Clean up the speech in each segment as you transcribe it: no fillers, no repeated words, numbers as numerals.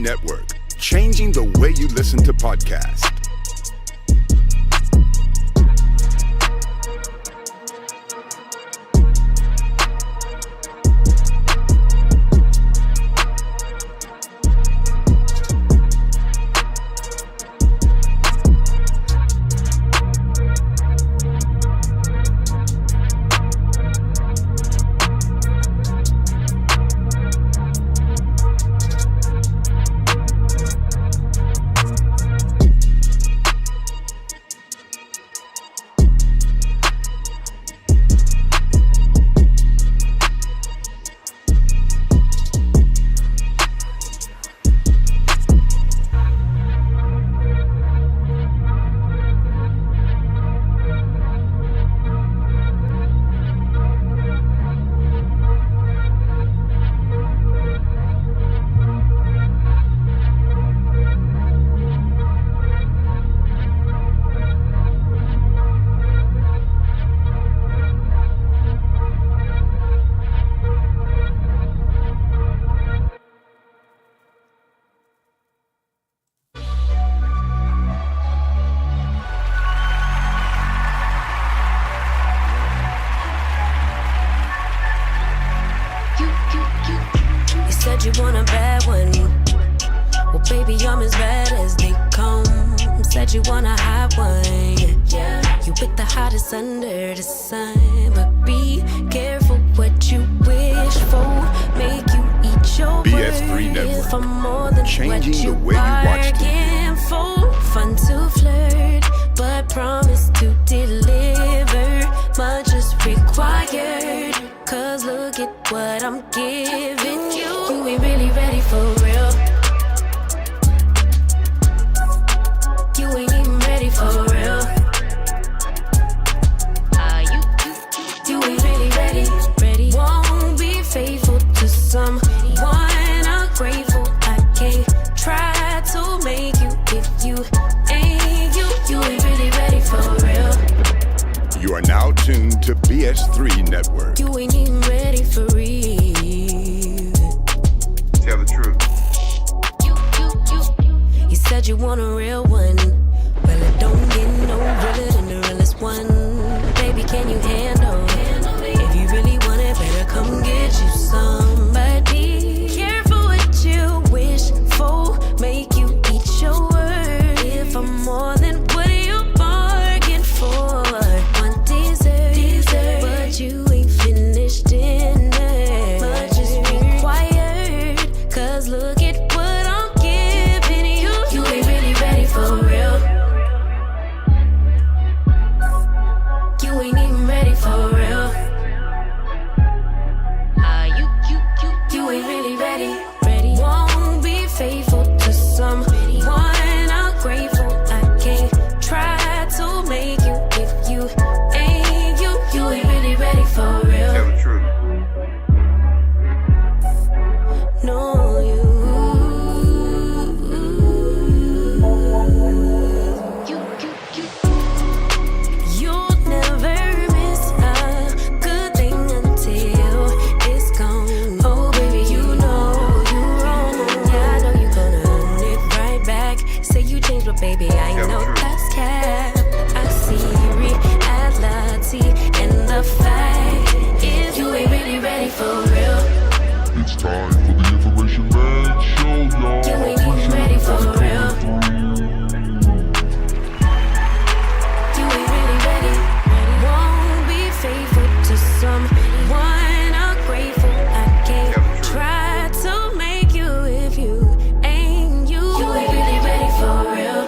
Network, changing the way you listen to podcasts. You want a bad one? Well, baby, I'm as bad as they come. Said you want a hot one. Yeah, you pick the hottest under the sun. But be careful what you wish for. Make you eat your BS3 Network, for more than changing what you the way you watch TV. For. Fun to flirt, but promise to deliver. Much is required. Cause look at what I'm giving you. You ain't really ready for real. You ain't even ready for real. You ain't really ready. Won't be faithful to someone ungrateful. I can't try to make you if you ain't you. You ain't really ready for real. You are now tuned to BS3 Network. You ain't even ready for real. Tell the truth. You said you want a real one. Well, it don't get no realer than the realest one. Baby, can you handle it? If you really want it, better come get you somebody. Careful what you wish for. Make you eat your word. If I'm more than what you bargained for. One dessert, but you ain't finished dinner. Much is required. Cause look at what I'm giving you. You ain't really ready for real. You ain't even ready for real. You ain't really ready. Won't be faithful to someone ungrateful. I can't try to make you if you ain't you. You ain't really ready for real. Tell the truth. No, you'll never miss a good thing until it's gone. Oh, baby, you know you wrong. Yeah, I know you're gonna own it right back. Say you changed, but baby, I know that's cap. I see reality, and the fact is you ain't really ready for real. It's time for the Information Man Show, y'all. You ain't even ready for real. You ain't really ready. Won't be faithful to someone ungrateful. I can't try to make you if you ain't you. You ain't really ready for real.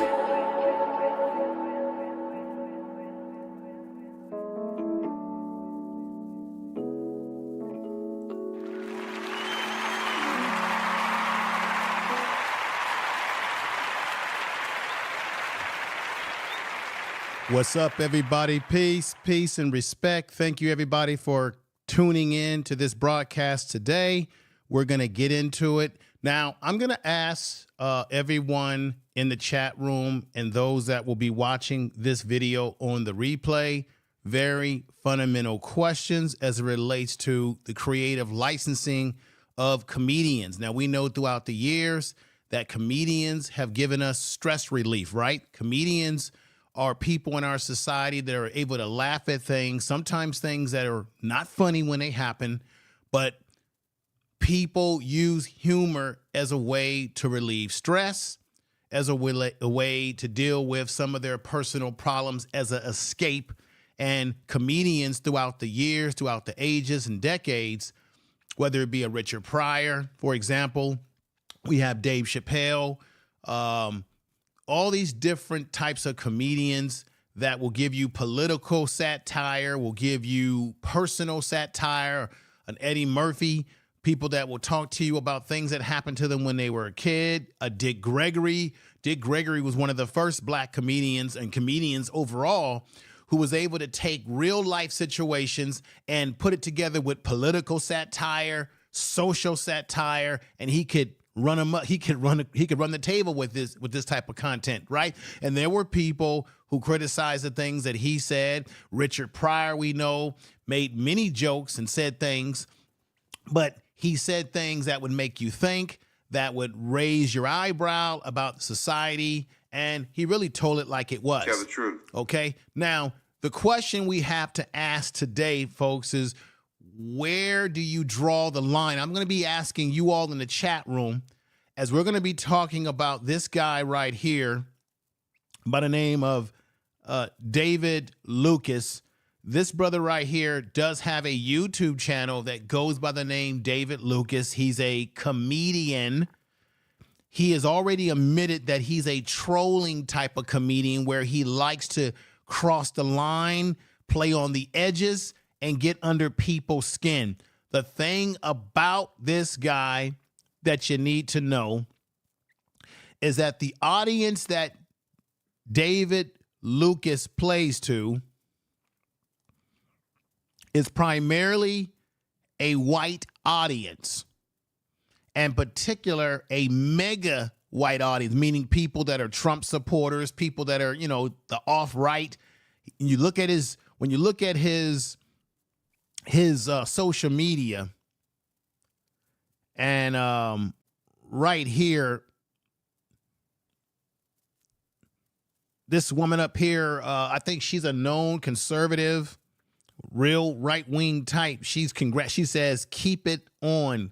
What's up, everybody? Peace, and respect. Thank you, everybody, for tuning in to this broadcast today. We're going to get into it. Now, I'm going to ask everyone in the chat room and those that will be watching this video on the replay very fundamental questions as it relates to the creative licensing of comedians. Now, we know throughout the years that comedians have given us stress relief, right? Comedians are people in our society that are able to laugh at things, sometimes things that are not funny when they happen, but people use humor as a way to relieve stress, as a way to deal with some of their personal problems, as an escape. And comedians throughout the years, throughout the ages and decades, whether it be a Richard Pryor, for example, we have Dave Chappelle, all these different types of comedians that will give you political satire, will give you personal satire, an Eddie Murphy, people that will talk to you about things that happened to them when they were a kid, a Dick Gregory. Dick Gregory was one of the first black comedians and comedians overall who was able to take real life situations and put it together with political satire, social satire, and he could run them up. He could run the table with this type of content, right? And there were people who criticized the things that he said. Richard Pryor, we know, made many jokes and said things, but he said things that would make you think, that would raise your eyebrow about society, and he really told it like it was. Tell the truth. Okay? Now, the question we have to ask today, folks, is where do you draw the line? I'm going to be asking you all in the chat room, as we're going to be talking about this guy right here by the name of David Lucas. This brother right here does have a YouTube channel that goes by the name David Lucas. He's a comedian. He has already admitted that he's a trolling type of comedian where he likes to cross the line, play on the edges, and get under people's skin. The thing about this guy that you need to know is that the audience that David Lucas plays to is primarily a white audience, and particular a mega white audience, meaning people that are Trump supporters, people that are, you know, the off-right. You look at when you look at his social media, and right here, this woman up here, I think she's a known conservative, real right-wing type. She says, keep it on,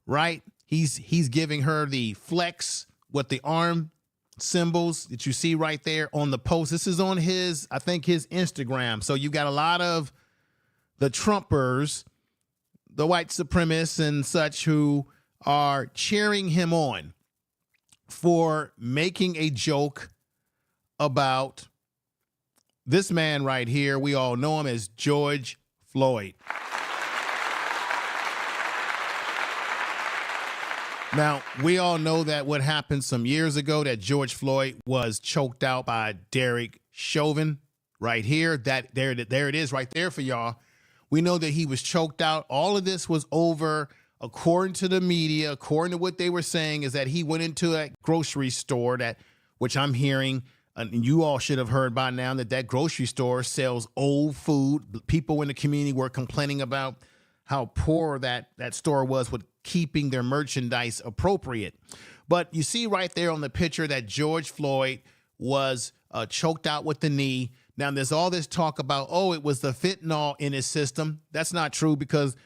right? He's giving her the flex with the arm symbols that you see right there on the post. This is on his Instagram. So you got a lot of the Trumpers, the white supremacists and such, who are cheering him on for making a joke about this man right here. We all know him as George Floyd. Now, we all know that what happened some years ago, that George Floyd was choked out by Derek Chauvin right here. There it is right there for y'all. We know that he was choked out. All of this was over, according to the media, according to what they were saying, is that he went into a grocery store, which I'm hearing, and you all should have heard by now, that grocery store sells old food. People in the community were complaining about how poor that store was with keeping their merchandise appropriate. But you see right there on the picture that George Floyd was choked out with the knee. Now, there's all this talk about, oh, it was the fentanyl in his system. That's not true, because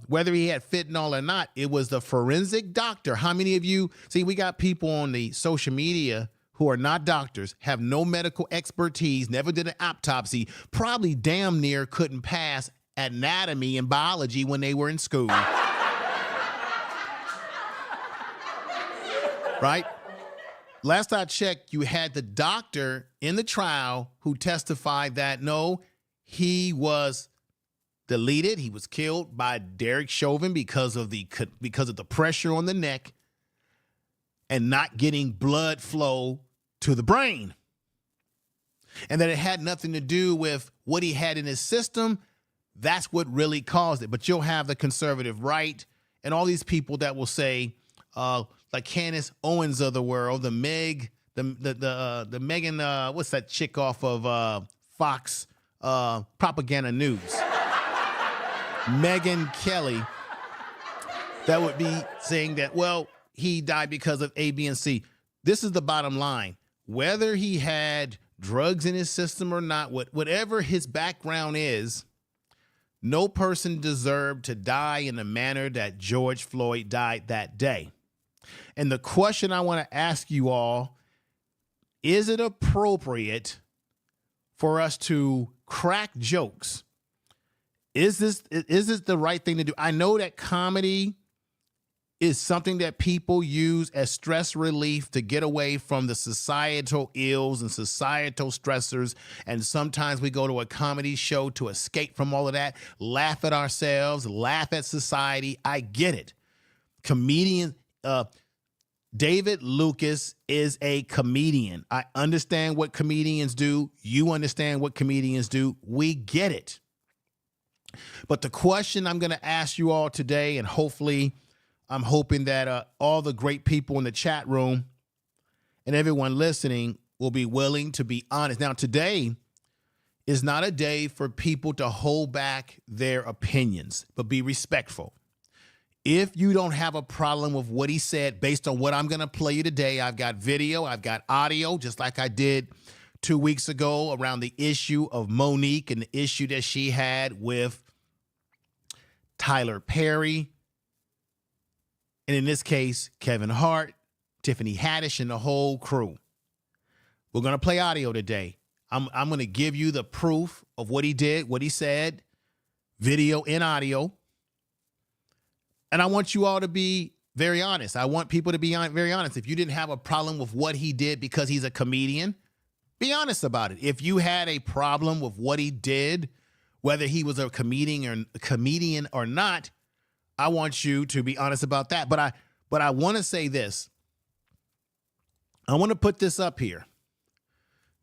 whether he had fentanyl or not, it was the forensic doctor. How many of you see, we got people on the social media who are not doctors, have no medical expertise, never did an autopsy, probably damn near couldn't pass anatomy and biology when they were in school. Right? Last I checked, you had the doctor in the trial who testified that no, he was deleted. He was killed by Derek Chauvin because of the pressure on the neck and not getting blood flow to the brain. And that it had nothing to do with what he had in his system. That's what really caused it. But you'll have the conservative right and all these people that will say, like Candace Owens of the world, the Megan, what's that chick off of Fox Propaganda News? Megyn Kelly. that would be saying that, well, he died because of A, B, and C. This is the bottom line. Whether he had drugs in his system or not, whatever his background is, no person deserved to die in the manner that George Floyd died that day. And the question I want to ask you all, is it appropriate for us to crack jokes? Is this the right thing to do? I know that comedy is something that people use as stress relief to get away from the societal ills and societal stressors. And sometimes we go to a comedy show to escape from all of that, laugh at ourselves, laugh at society. I get it. Comedian, David Lucas is a comedian. I understand what comedians do. You understand what comedians do. We get it. But the question I'm going to ask you all today, and hopefully I'm hoping that all the great people in the chat room and everyone listening will be willing to be honest. Now, today is not a day for people to hold back their opinions, but be respectful. If you don't have a problem with what he said based on what I'm going to play you today, I've got video, I've got audio, just like I did 2 weeks ago around the issue of Monique and the issue that she had with Tyler Perry. And in this case, Kevin Hart, Tiffany Haddish, and the whole crew. We're going to play audio today. I'm going to give you the proof of what he did, what he said, video and audio. And I want you all to be very honest. I want people to be very honest. If you didn't have a problem with what he did because he's a comedian, be honest about it. If you had a problem with what he did, whether he was a comedian or not, I want you to be honest about that. But I want to say this. I want to put this up here.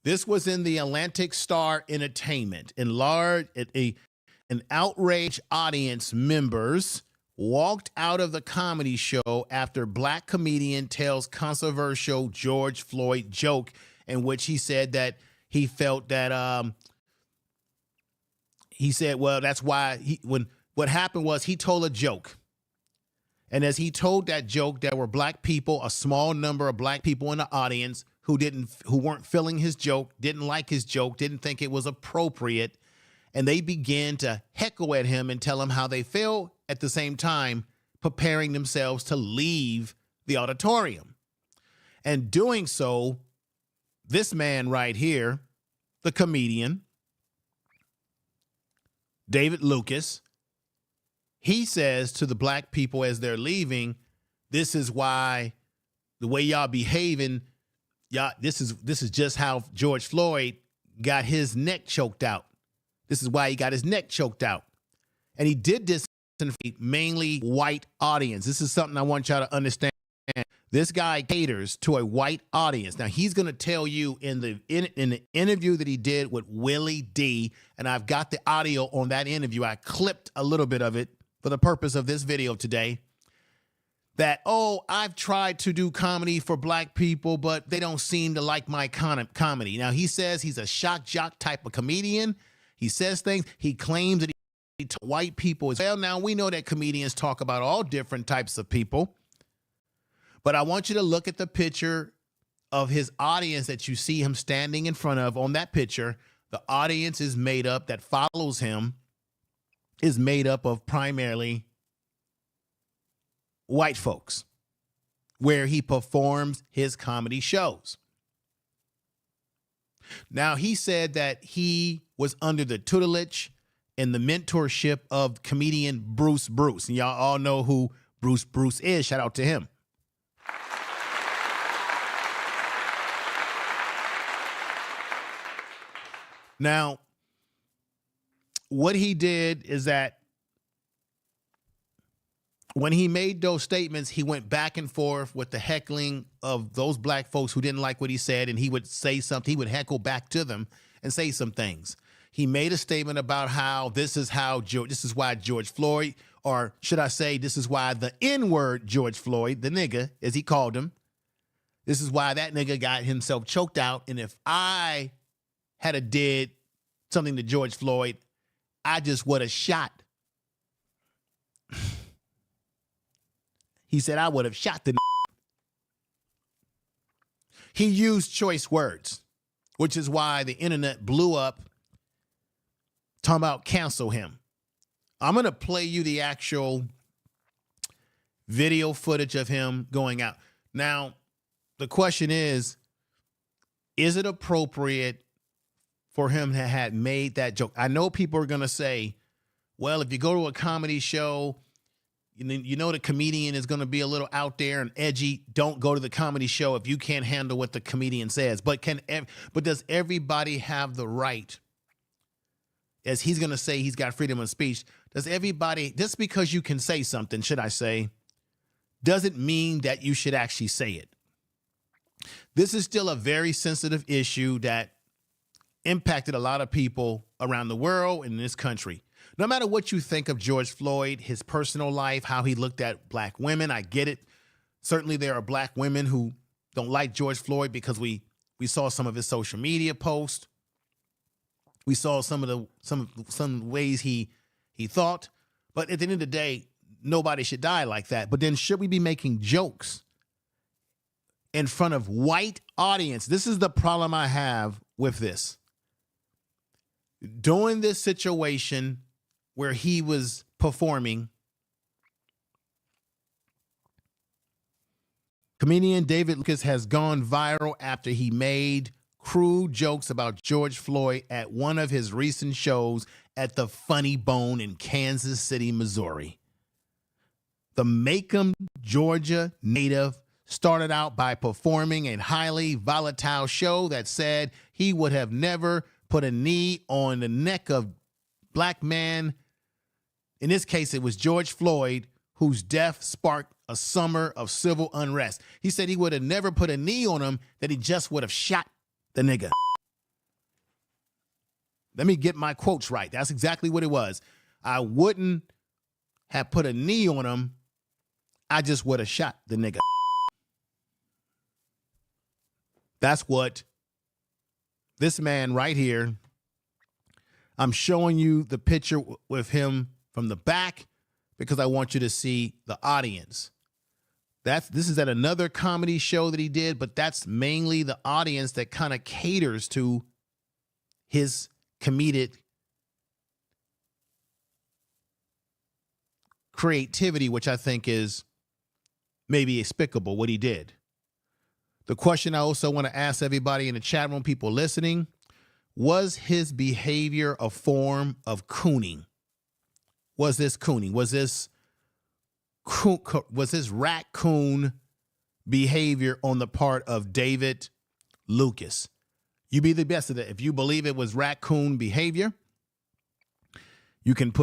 This was in the Atlantic Star Entertainment. An outraged audience members walked out of the comedy show after black comedian tells controversial George Floyd joke in which he said that he felt that he said, well, that's why what happened was he told a joke. And as he told that joke, there were black people, a small number of black people in the audience who weren't feeling his joke, didn't like his joke, didn't think it was appropriate. And they began to heckle at him and tell him how they feel, at the same time preparing themselves to leave the auditorium. And doing so, this man right here, the comedian, David Lucas, he says to the black people as they're leaving, this is why the way y'all behaving, y'all, this is just how George Floyd got his neck choked out. This is why he got his neck choked out. And he did this in a mainly white audience. This is something I want y'all to understand. This guy caters to a white audience. Now, he's going to tell you in the interview that he did with Willie D, and I've got the audio on that interview. I clipped a little bit of it for the purpose of this video today, that, oh, I've tried to do comedy for black people, but they don't seem to like my comedy. Now, he says he's a shock jock type of comedian. He says things. He claims that he to white people as well. Now, we know that comedians talk about all different types of people. But I want you to look at the picture of his audience that you see him standing in front of on that picture. The audience is made up, that follows him, is made up of primarily white folks, where he performs his comedy shows. Now, he said that he was under the tutelage and the mentorship of comedian Bruce. And y'all all know who Bruce is. Shout out to him. Now, what he did is that when he made those statements, he went back and forth with the heckling of those black folks who didn't like what he said, and he would say something, he would heckle back to them and say some things. He made a statement about how this is why George Floyd, or should I say, this is why the N-word George Floyd, the nigga, as he called him, this is why that nigga got himself choked out. And if I had did something to George Floyd, I just would have shot. He said, I would have shot the. He used choice words, which is why the internet blew up. Talking about cancel him. I'm going to play you the actual video footage of him going out. Now, the question is it appropriate for him to have made that joke? I know people are going to say, well, if you go to a comedy show, you know the comedian is going to be a little out there and edgy. Don't go to the comedy show if you can't handle what the comedian says. But does everybody have the right, as he's going to say he's got freedom of speech, does everybody, just because you can say something, should I say, doesn't mean that you should actually say it? This is still a very sensitive issue that impacted a lot of people around the world and in this country. No matter what you think of George Floyd, his personal life, how he looked at black women, I get it. Certainly there are black women who don't like George Floyd because we saw some of his social media posts. We saw some ways he thought. But at the end of the day, nobody should die like that. But then should we be making jokes in front of white audience? This is the problem I have with this. During this situation where he was performing, comedian David Lucas has gone viral after he made crude jokes about George Floyd at one of his recent shows at the Funny Bone in Kansas City, Missouri. The Macon, Georgia native started out by performing a highly volatile show that said he would have never put a knee on the neck of black man. In this case, it was George Floyd, whose death sparked a summer of civil unrest. He said he would have never put a knee on him, that he just would have shot the nigga. Let me get my quotes right. That's exactly what it was. I wouldn't have put a knee on him. I just would have shot the nigga. That's what this man right here, I'm showing you the picture with him from the back because I want you to see the audience. This is at another comedy show that he did, but that's mainly the audience that kind of caters to his comedic creativity, which I think is maybe despicable what he did. The question I also want to ask everybody in the chat room, people listening, was his behavior a form of cooning? Was this cooning? Was this raccoon behavior on the part of David Lucas? You be the best of it. If you believe it was raccoon behavior, you can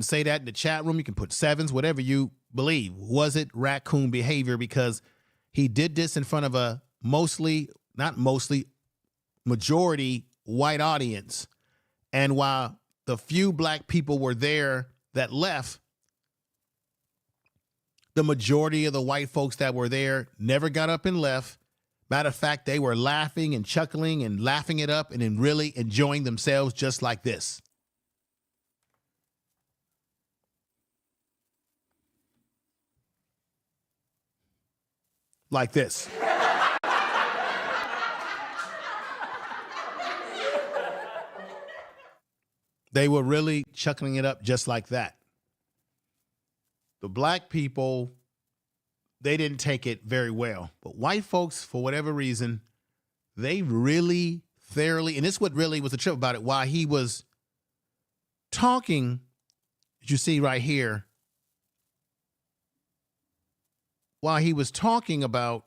say that in the chat room. You can put sevens, whatever you believe. Was it raccoon behavior? Because he did this in front of a majority white audience. And while the few black people were there that left, the majority of the white folks that were there never got up and left. Matter of fact, they were laughing and chuckling and laughing it up and then really enjoying themselves just like this. Like this. They were really chuckling it up just like that. The black people, they didn't take it very well. But white folks, for whatever reason, they really thoroughly, and this is what really was the trip about it, while he was talking, as you see right here, while he was talking about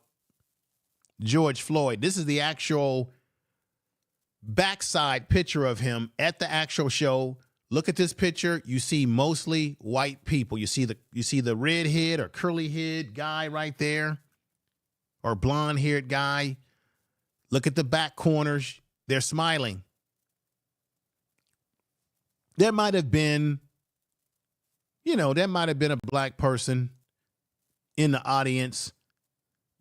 George Floyd, this is the actual backside picture of him at the actual show. Look at this picture. You see mostly white people. You see the red-head or curly-head guy right there, or blonde-haired guy. Look at the back corners. They're smiling. There might have been, a black person in the audience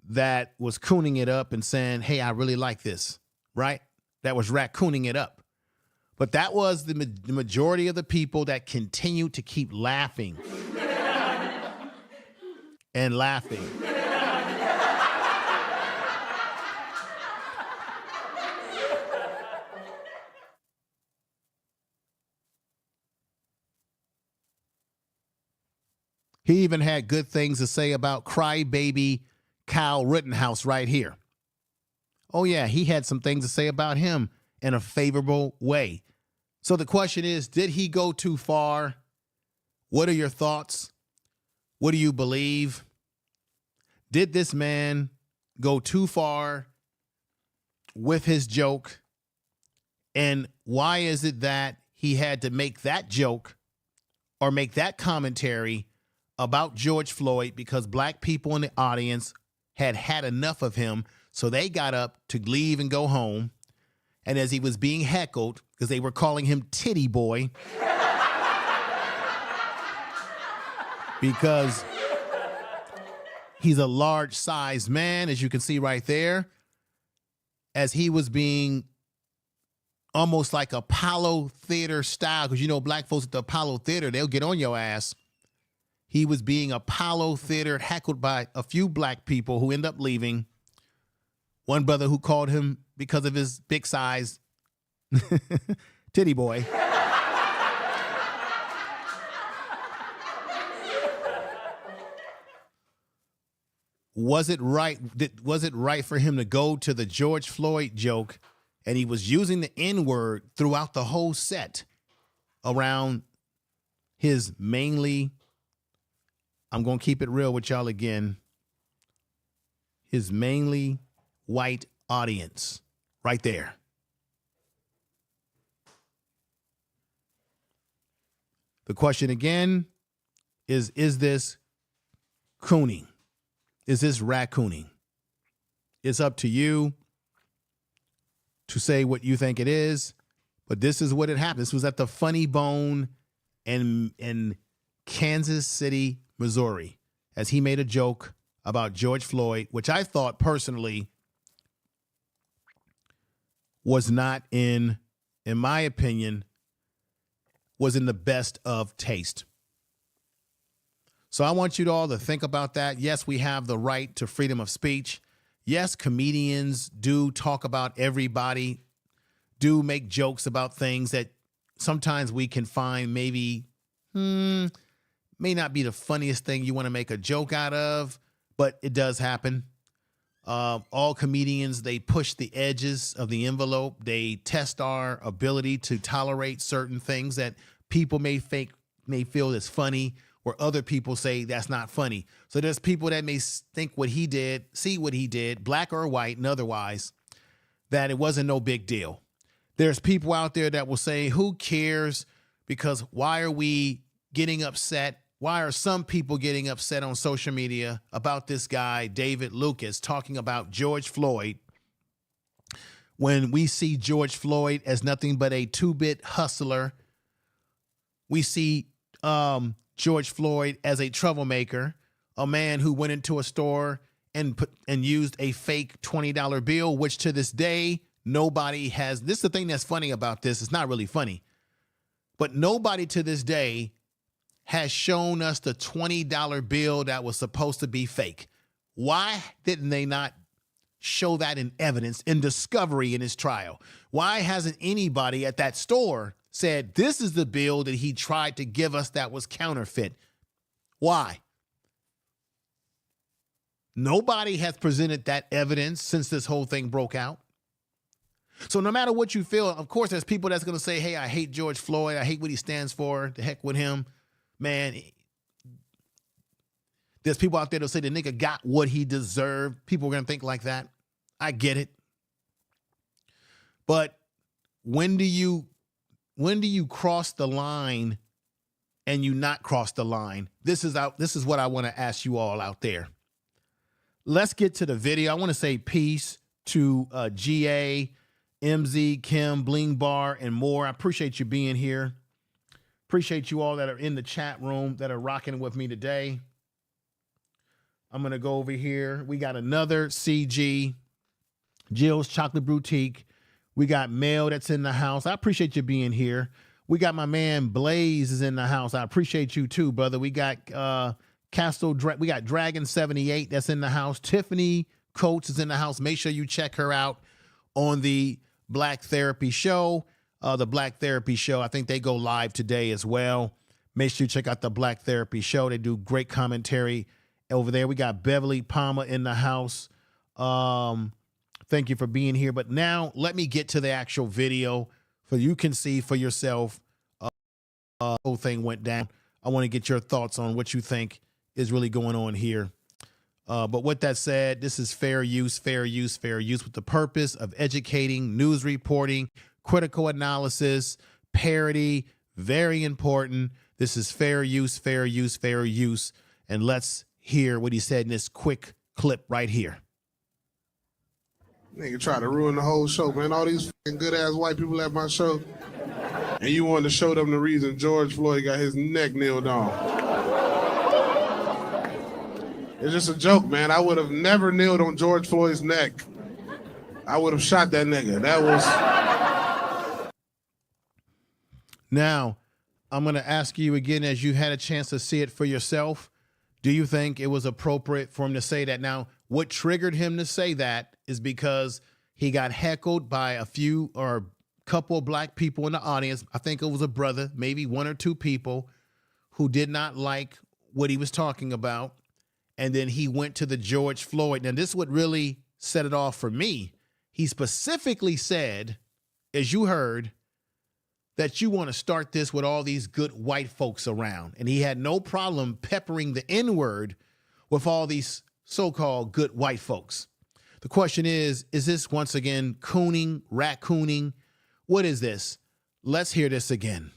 that was cooning it up and saying, hey, I really like this, right? That was raccooning it up. But that was the majority of the people that continued to keep laughing and laughing. He even had good things to say about crybaby Kyle Rittenhouse right here. Oh, yeah, he had some things to say about him in a favorable way. So the question is, did he go too far? What are your thoughts? What do you believe? Did this man go too far with his joke? And why is it that he had to make that joke or make that commentary about George Floyd? Because black people in the audience had had enough of him, so they got up to leave and go home. And as he was being heckled, because they were calling him Titty Boy, because he's a large-sized man, as you can see right there, as he was being almost like Apollo Theater style, because you know black folks at the Apollo Theater, they'll get on your ass. He was being Apollo Theater heckled by a few black people who end up leaving. One brother who called him, because of his big size, Titty Boy. Was it right for him to go to the George Floyd joke, and he was using the N-word throughout the whole set around his mainly, I'm going to keep it real with y'all again, his mainly white audience right there. The question again is this cooning? Is this raccooning? It's up to you to say what you think it is, but this is what it happened. This was at the Funny Bone in Kansas City, Missouri, as he made a joke about George Floyd, which I thought personally was not in my opinion, was in the best of taste. So I want you to all to think about that. Yes, we have the right to freedom of speech. Yes, comedians do talk about everybody, do make jokes about things that sometimes we can find maybe may not be the funniest thing you want to make a joke out of, but it does happen. All comedians, they push the edges of the envelope. They test our ability to tolerate certain things that people may feel is funny, where other people say that's not funny. So there's people that may think what he did, see what he did, black or white and otherwise, that it wasn't no big deal. There's people out there that will say, who cares? Because why are we getting upset? Why are some people getting upset on social media about this guy, David Lucas, talking about George Floyd, when we see George Floyd as nothing but a two-bit hustler? We see George Floyd as a troublemaker, a man who went into a store and used a fake $20 bill, which to this day, nobody has. This is the thing that's funny about this. It's not really funny, but nobody to this day has shown us the $20 bill that was supposed to be fake. Why didn't they not show that in evidence, in discovery in his trial? Why hasn't anybody at that store said, this is the bill that he tried to give us that was counterfeit? Why? Nobody has presented that evidence since this whole thing broke out. So no matter what you feel, of course, there's people that's going to say, hey, I hate George Floyd. I hate what he stands for. The heck with him. Man, there's people out there that'll say the nigga got what he deserved. People are going to think like that. I get it. But when do you cross the line and you not cross the line? This is what I want to ask you all out there. Let's get to the video. I want to say peace to GA, MZ, Kim, Bling Bar, and more. I appreciate you being here. Appreciate you all that are in the chat room that are rocking with me today. I'm going to go over here. We got another CG, Jill's Chocolate Boutique. We got Mel that's in the house. I appreciate you being here. We got my man Blaze is in the house. I appreciate you too, brother. We got We got Dragon 78 that's in the house. Tiffany Coates is in the house. Make sure you check her out on the Black Therapy Show. The Black Therapy Show, I think they go live today as well. Make sure you check out the Black Therapy Show. They do great commentary over there. We got Beverly Palmer in the house. Thank you for being here. But now let me get to the actual video so you can see for yourself the whole thing went down. I want to get your thoughts on what you think is really going on here. But with that said, this is fair use with the purpose of educating, news reporting, critical analysis, parody, very important. This is fair use. And let's hear what he said in this quick clip right here. Nigga try to ruin the whole show, man. All these fucking good-ass white people at my show. And you wanted to show them the reason George Floyd got his neck kneeled on. It's just a joke, man. I would have never kneeled on George Floyd's neck. I would have shot that nigga. That was... Now, I'm going to ask you again, as you had a chance to see it for yourself, do you think it was appropriate for him to say that? Now, what triggered him to say that is because he got heckled by a few or a couple of black people in the audience. I think it was a brother, maybe one or two people who did not like what he was talking about. And then he went to the George Floyd. Now, this would really set it off for me. He specifically said, as you heard, that you want to start this with all these good white folks around. And he had no problem peppering the N-word with all these so-called good white folks. The question is this once again cooning, raccooning? What is this? Let's hear this again.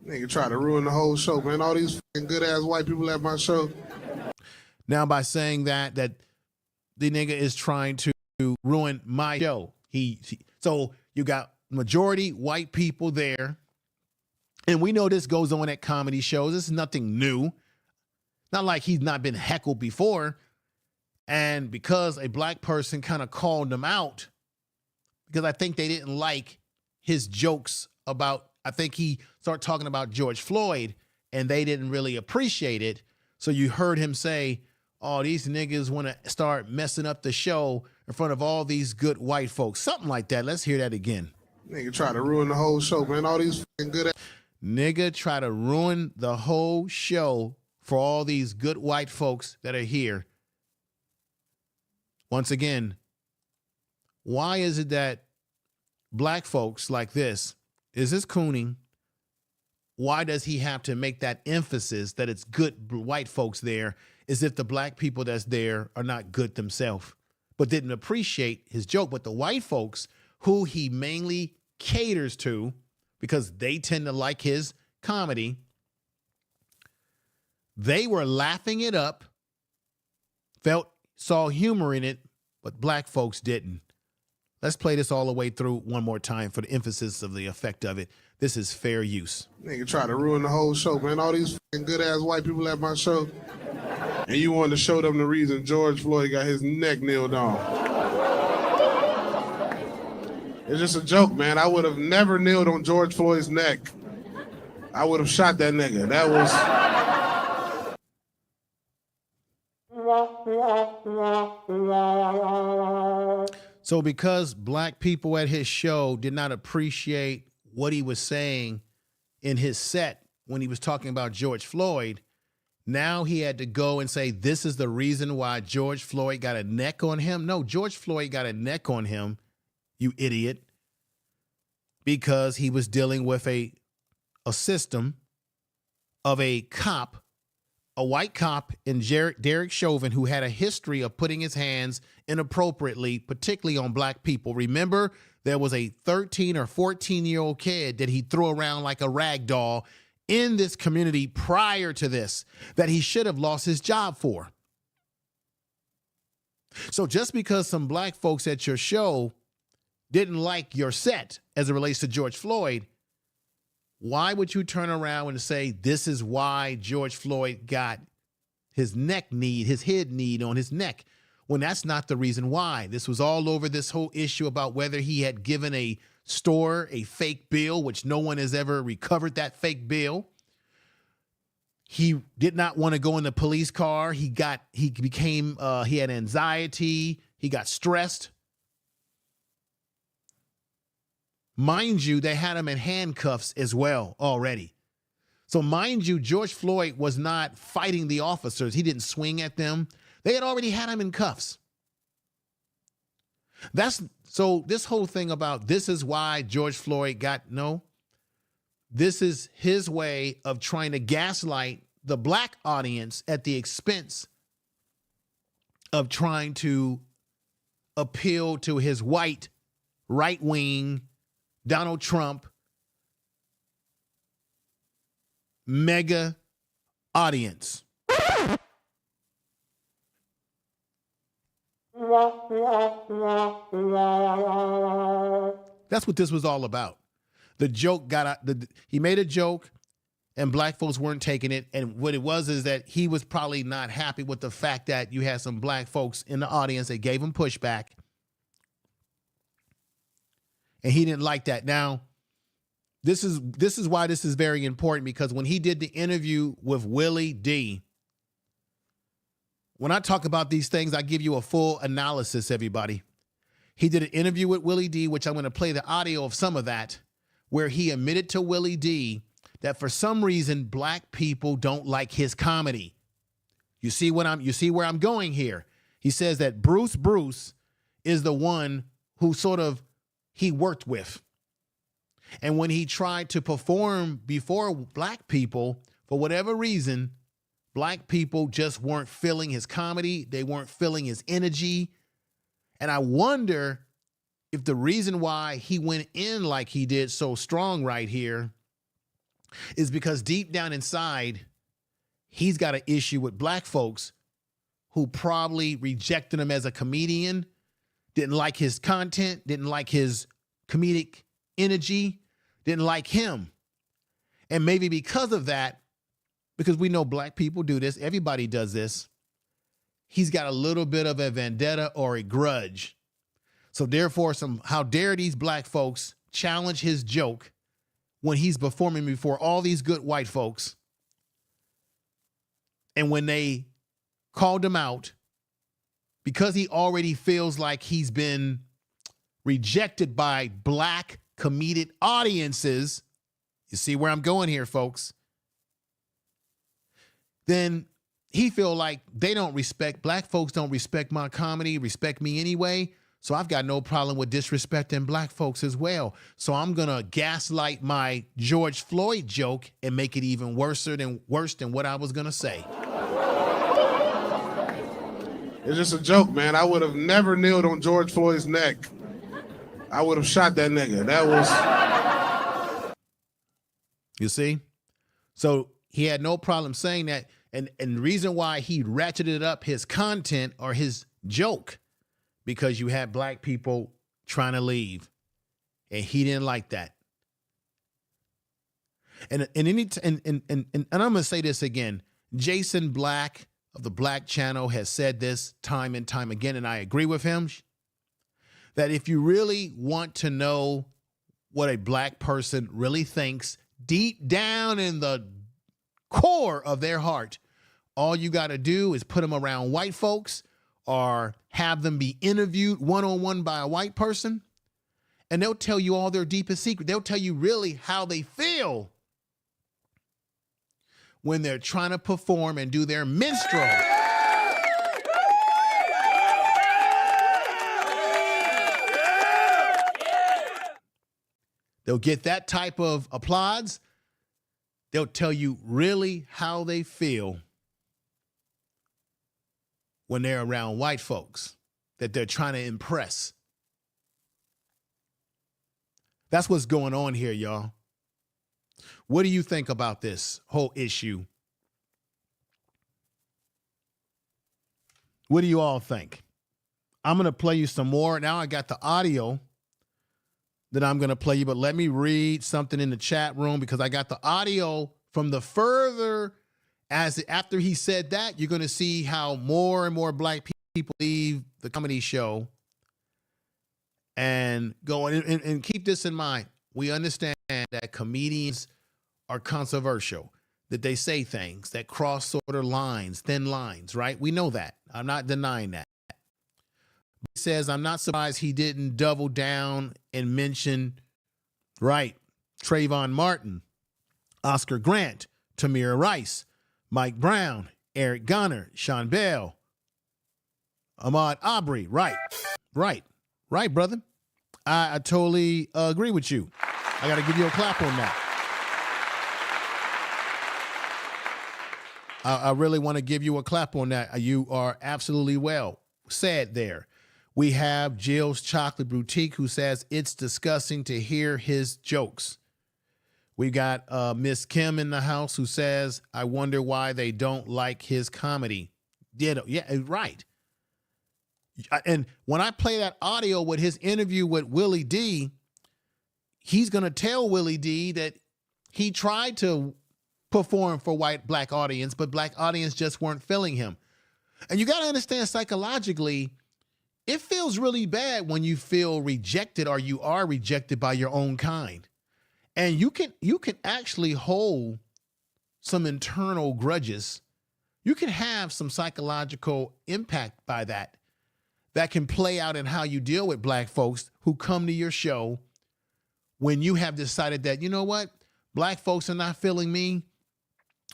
Nigga try to ruin the whole show, man. All these fucking good-ass white people at my show. Now, by saying that the nigga is trying to ruin my show. So you got majority white people there. And we know this goes on at comedy shows. This is nothing new. Not like he's not been heckled before. And because a black person kind of called him out, because I think they didn't like his jokes about, I think he started talking about George Floyd and they didn't really appreciate it. So you heard him say, oh, these niggas want to start messing up the show in front of all these good white folks. Something like that. Let's hear that again. Nigga try to ruin the whole show, man. All these fucking good... Nigga try to ruin the whole show for all these good white folks that are here. Once again, why is it that black folks like this, is this cooning? Why does he have to make that emphasis that it's good white folks there as if the black people that's there are not good themselves, but didn't appreciate his joke? But the white folks who he mainly caters to because they tend to like his comedy, they were laughing it up, saw humor in it, but black folks didn't. Let's play this all the way through one more time for the emphasis of the effect of it. This is fair use. Nigga try to ruin the whole show, man. All these fucking good-ass white people at my show. And you wanted to show them the reason George Floyd got his neck kneeled on. It's just a joke, man. I would have never kneeled on George Floyd's neck. I would have shot that nigga. That was... So because black people at his show did not appreciate what he was saying in his set when he was talking about George Floyd, now he had to go and say, this is the reason why George Floyd got a neck on him. No, George Floyd got a neck on him, you idiot, because he was dealing with a system of a cop, a white cop in Derek Chauvin, who had a history of putting his hands inappropriately, particularly on black people. Remember, there was a 13 or 14-year-old kid that he threw around like a rag doll in this community prior to this that he should have lost his job for. So just because some black folks at your show didn't like your set as it relates to George Floyd, why would you turn around and say this is why George Floyd got his neck kneed, his head kneed on his neck, when that's not the reason why? This was all over this whole issue about whether he had given a store a fake bill, which no one has ever recovered that fake bill. He did not want to go in the police car. He had anxiety. He got stressed. Mind you, they had him in handcuffs as well already. So mind you, George Floyd was not fighting the officers. He didn't swing at them. They had already had him in cuffs. So this whole thing about this is why George Floyd this is his way of trying to gaslight the black audience at the expense of trying to appeal to his white, right-wing, Donald Trump mega audience. That's what this was all about. The joke got out. He made a joke, and black folks weren't taking it. And what it was is that he was probably not happy with the fact that you had some black folks in the audience that gave him pushback, and he didn't like that. Now, this is why this is very important, because when he did the interview with Willie D, when I talk about these things, I give you a full analysis, everybody. He did an interview with Willie D, which I'm going to play the audio of some of that, where he admitted to Willie D that for some reason black people don't like his comedy. You see where I'm going here. He says that Bruce is the one who he worked with. And when he tried to perform before black people, for whatever reason, black people just weren't feeling his comedy. They weren't feeling his energy. And I wonder if the reason why he went in like he did so strong right here is because deep down inside, he's got an issue with black folks who probably rejected him as a comedian, didn't like his content, didn't like his comedic energy, didn't like him. And maybe because of that, because we know black people do this, everybody does this, he's got a little bit of a vendetta or a grudge. So therefore, how dare these black folks challenge his joke when he's performing before all these good white folks. And when they called him out, because he already feels like he's been rejected by black comedic audiences, you see where I'm going here, folks, then he feel like black folks don't respect my comedy, respect me anyway. So I've got no problem with disrespecting black folks as well. So I'm going to gaslight my George Floyd joke and make it even worse than what I was going to say. It's just a joke, man. I would have never kneeled on George Floyd's neck. I would have shot that nigga. That was... You see? So he had no problem saying that. And the reason why he ratcheted up his content or his joke, because you had black people trying to leave, and he didn't like that. And I'm gonna say this again. Jason Black of the Black Channel has said this time and time again, and I agree with him, that if you really want to know what a black person really thinks deep down in the core of their heart, all you got to do is put them around white folks or have them be interviewed one-on-one by a white person, and they'll tell you all their deepest secret. They'll tell you really how they feel when they're trying to perform and do their minstrel. They'll get that type of applause. They'll tell you really how they feel when they're around white folks that they're trying to impress. That's what's going on here, y'all. What do you think about this whole issue? What do you all think? I'm going to play you some more. Now I got the audio that I'm going to play you, but let me read something in the chat room, because I got the audio from the further after he said that. You're going to see how more and more black people leave the comedy show and go and keep this in mind. We understand that comedians are controversial. that they say things that cross sort of lines, thin lines, right? We know that. I'm not denying that. He says, I'm not surprised he didn't double down and mention, right, Trayvon Martin, Oscar Grant, Tamir Rice, Mike Brown, Eric Garner, Sean Bell, Ahmaud Arbery. Right, brother. I totally agree with you. I got to give you a clap on that. I really want to give you a clap on that. You are absolutely well said there. We have Jill's Chocolate Boutique, who says it's disgusting to hear his jokes. We got Miss Kim in the house, who says, I wonder why they don't like his comedy. Yeah, right. And when I play that audio with his interview with Willie D, he's going to tell Willie D that he tried to perform for black audience, but black audience just weren't feeling him. And you got to understand, psychologically, it feels really bad when you feel rejected or you are rejected by your own kind. And you can actually hold some internal grudges. You can have some psychological impact by that can play out in how you deal with black folks who come to your show when you have decided that, you know what, black folks are not feeling me.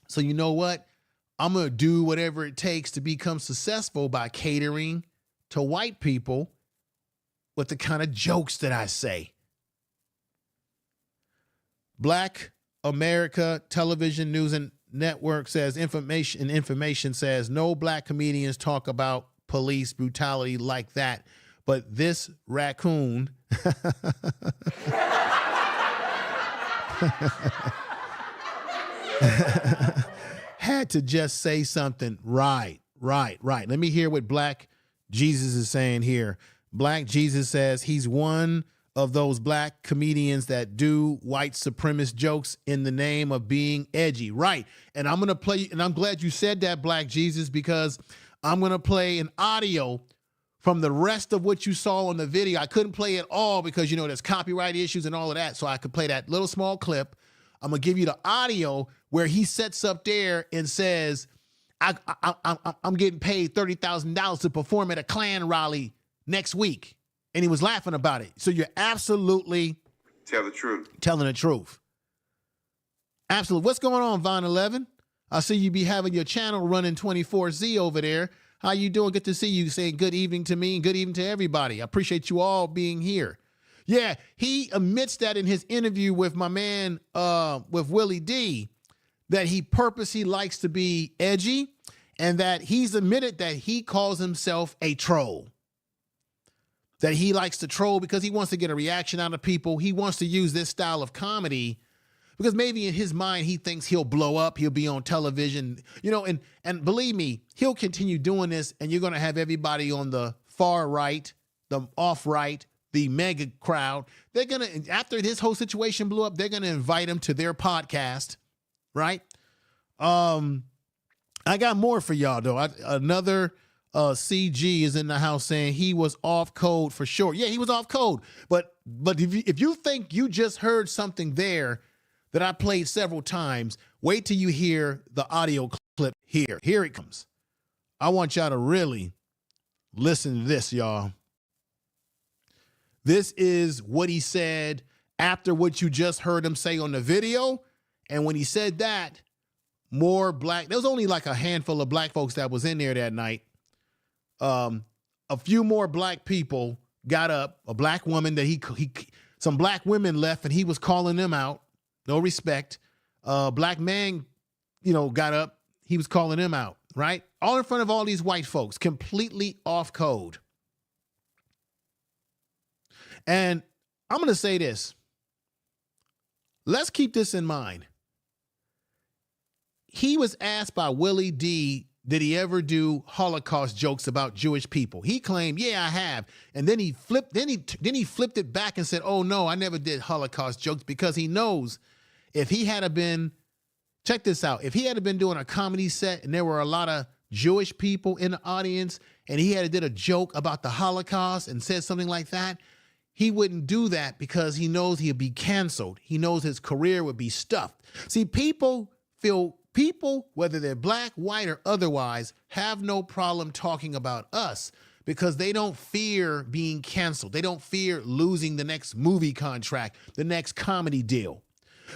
So you know what, I'm going to do whatever it takes to become successful by catering to white people with the kind of jokes that I say. Black America Television News and Network says information says no black comedians talk about police brutality like that, but this raccoon had to just say something. Right. Let me hear what Black Jesus is saying here. Black Jesus says he's one of those black comedians that do white supremacist jokes in the name of being edgy. Right. And I'm going to play, and I'm glad you said that, Black Jesus, because I'm going to play an audio from the rest of what you saw on the video. I couldn't play it all because, you know, there's copyright issues and all of that. So I could play that little small clip. I'm going to give you the audio where he sets up there and says, I'm getting paid $30,000 to perform at a Klan rally next week. And he was laughing about it. So you're absolutely telling the truth. Absolutely. What's going on, Von 11? I see you be having your channel running 24Z over there. How you doing? Good to see you. Saying good evening to me and good evening to everybody. I appreciate you all being here. Yeah, he admits that in his interview with my man, with Willie D, that he purposely likes to be edgy and that he's admitted that he calls himself a troll. That he likes to troll because he wants to get a reaction out of people. He wants to use this style of comedy because maybe in his mind, he thinks he'll blow up. He'll be on television, you know, and believe me, he'll continue doing this. And you're going to have everybody on the far right, the off right, the mega crowd. They're going to, after this whole situation blew up, they're going to invite him to their podcast. Right. I got more for y'all, though. Another CG is in the house saying he was off code for sure. Yeah, he was off code. But if you think you just heard something there that I played several times, wait till you hear the audio clip here. Here it comes. I want y'all to really listen to this, y'all. This is what he said after what you just heard him say on the video. And when he said that, more black, there was only like a handful of black folks that was in there that night. A few more black people got up, a black woman that some black women left and he was calling them out. No respect. Black man, you know, got up. He was calling them out, right? All in front of all these white folks, completely off code. And I'm going to say this. Let's keep this in mind. He was asked by Willie D, did he ever do Holocaust jokes about Jewish people? He claimed, yeah, I have. And then he flipped it back and said, oh no, I never did Holocaust jokes, because he knows if he had been, check this out, if he had been doing a comedy set and there were a lot of Jewish people in the audience and he had did a joke about the Holocaust and said something like that, he wouldn't do that because he knows he'd be canceled. He knows his career would be stuffed. See, people feel People, whether they're black, white, or otherwise, have no problem talking about us because they don't fear being canceled. They don't fear losing the next movie contract, the next comedy deal.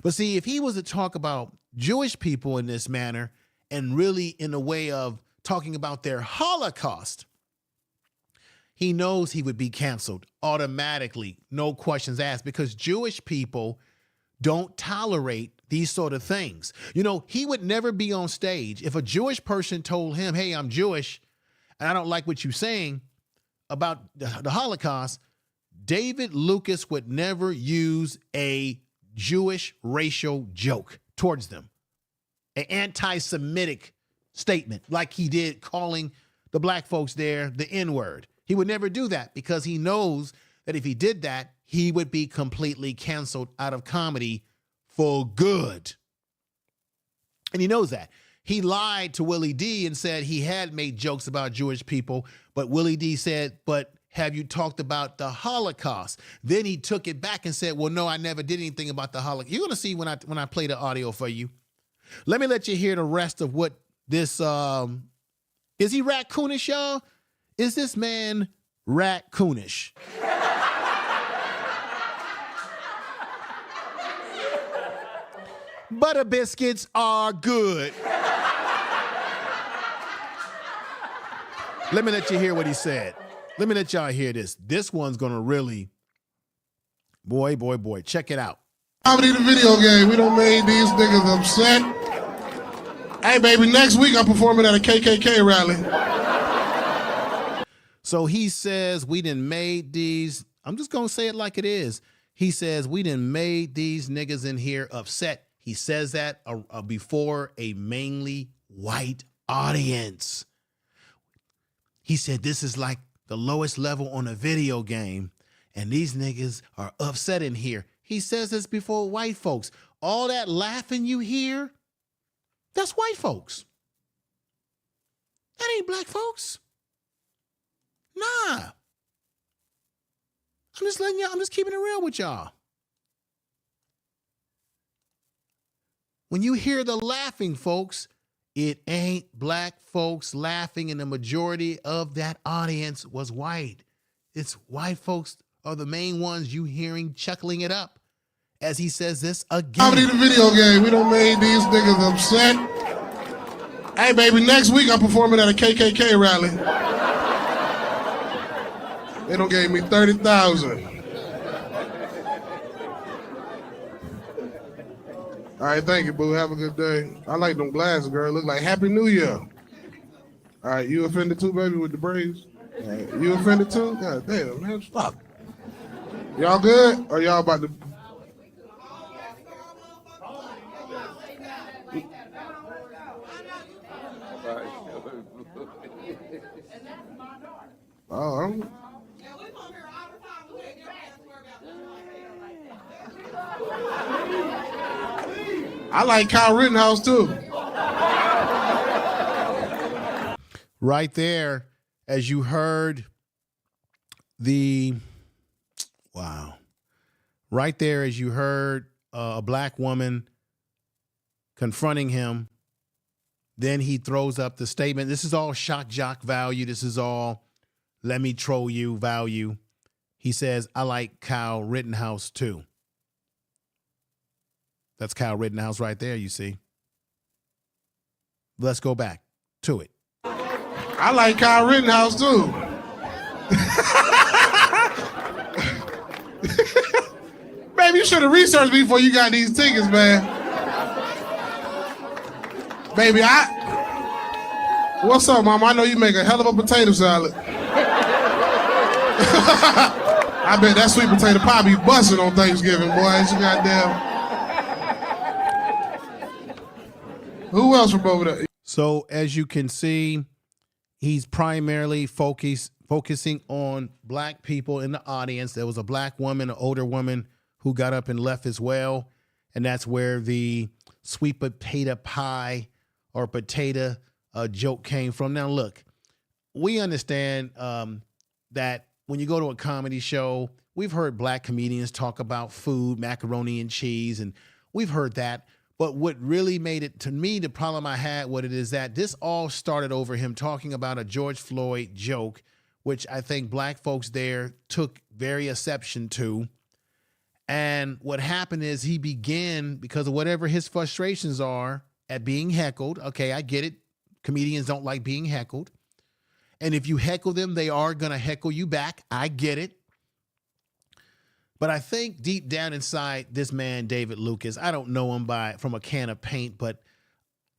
But see, if he was to talk about Jewish people in this manner and really in a way of talking about their Holocaust, he knows he would be canceled automatically, no questions asked, because Jewish people don't tolerate these sort of things. You know, he would never be on stage if a Jewish person told him, hey, I'm Jewish and I don't like what you're saying about the Holocaust. David Lucas would never use a Jewish racial joke towards them, an anti-Semitic statement like he did calling the black folks there the N-word. He would never do that because he knows that if he did that, he would be completely canceled out of comedy for good. And he knows that. He lied to Willie D and said he had made jokes about Jewish people, but Willie D said, but have you talked about the Holocaust? Then he took it back and said, well, no, I never did anything about the Holocaust. You're going to see when I play the audio for you. Let me let you hear the rest of what this, is he raccoonish, y'all? Is this man raccoonish? Butter biscuits are good. Let me let you hear what he said. Let me let y'all hear this. This one's gonna really, boy. Check it out. Comedy the video game. We done made these niggas upset. Hey, baby, next week I'm performing at a KKK rally. So he says we done made these, I'm just gonna say it like it is. He says we done made these niggas in here upset. He says that before a mainly white audience. He said this is like the lowest level on a video game, and these niggas are upset in here. He says this before white folks. All that laughing you hear, that's white folks. That ain't black folks. Nah. I'm just keeping it real with y'all. When you hear the laughing, folks, it ain't black folks laughing, and the majority of that audience was white. It's white folks are the main ones you hearing chuckling it up as he says this again. Comedy the video game. We done made these niggas upset. Hey, baby, next week I'm performing at a KKK rally. They done gave me 30,000. All right, thank you, boo. Have a good day. I like them glasses, girl. Look like Happy New Year. All right, you offended too, baby, with the braids? All right, you offended too? God damn, man, fuck. Y'all good? Or y'all about to... Oh, I'm... I like Kyle Rittenhouse too. Right there, as you heard right there, as you heard a black woman confronting him, then he throws up the statement. This is all shock jock value. This is all let me troll you value. He says, I like Kyle Rittenhouse too. That's Kyle Rittenhouse right there, you see. Let's go back to it. I like Kyle Rittenhouse too. Baby, you should have researched me before you got these tickets, man. Baby, what's up, mama? I know you make a hell of a potato salad. I bet that sweet potato pie be busting on Thanksgiving, boy. It's goddamn. Who else from over there? So as you can see, he's primarily focusing on black people in the audience. There was a black woman, an older woman, who got up and left as well. And that's where the sweet potato pie or potato joke came from. Now, look, we understand that when you go to a comedy show, we've heard black comedians talk about food, macaroni and cheese, and we've heard that. But what really made it, to me, the problem I had with it is that this all started over him talking about a George Floyd joke, which I think black folks there took very exception to. And what happened is he began, because of whatever his frustrations are at being heckled. Okay, I get it. Comedians don't like being heckled. And if you heckle them, they are going to heckle you back. I get it. But I think deep down inside this man, David Lucas, I don't know him from a can of paint, but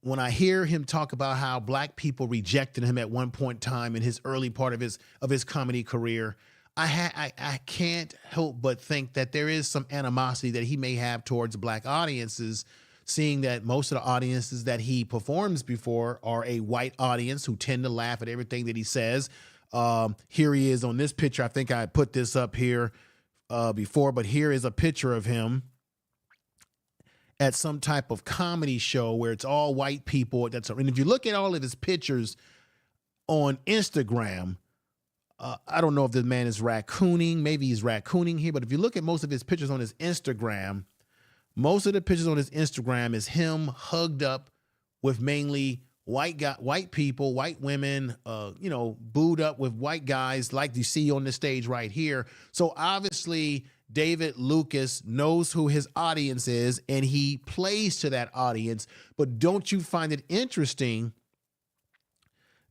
when I hear him talk about how black people rejected him at one point in time in his early part of his comedy career, I can't help but think that there is some animosity that he may have towards black audiences, seeing that most of the audiences that he performs before are a white audience who tend to laugh at everything that he says. Here he is on this picture. I think I put this up here before, but here is a picture of him at some type of comedy show where it's all white people. And if you look at all of his pictures on Instagram, I don't know if this man is raccooning. Maybe he's raccooning here, but if you look at most of his pictures on his Instagram, most of the pictures on his Instagram is him hugged up with mainly white people, white women, booed up with white guys like you see on the stage right here. So obviously David Lucas knows who his audience is and he plays to that audience. But don't you find it interesting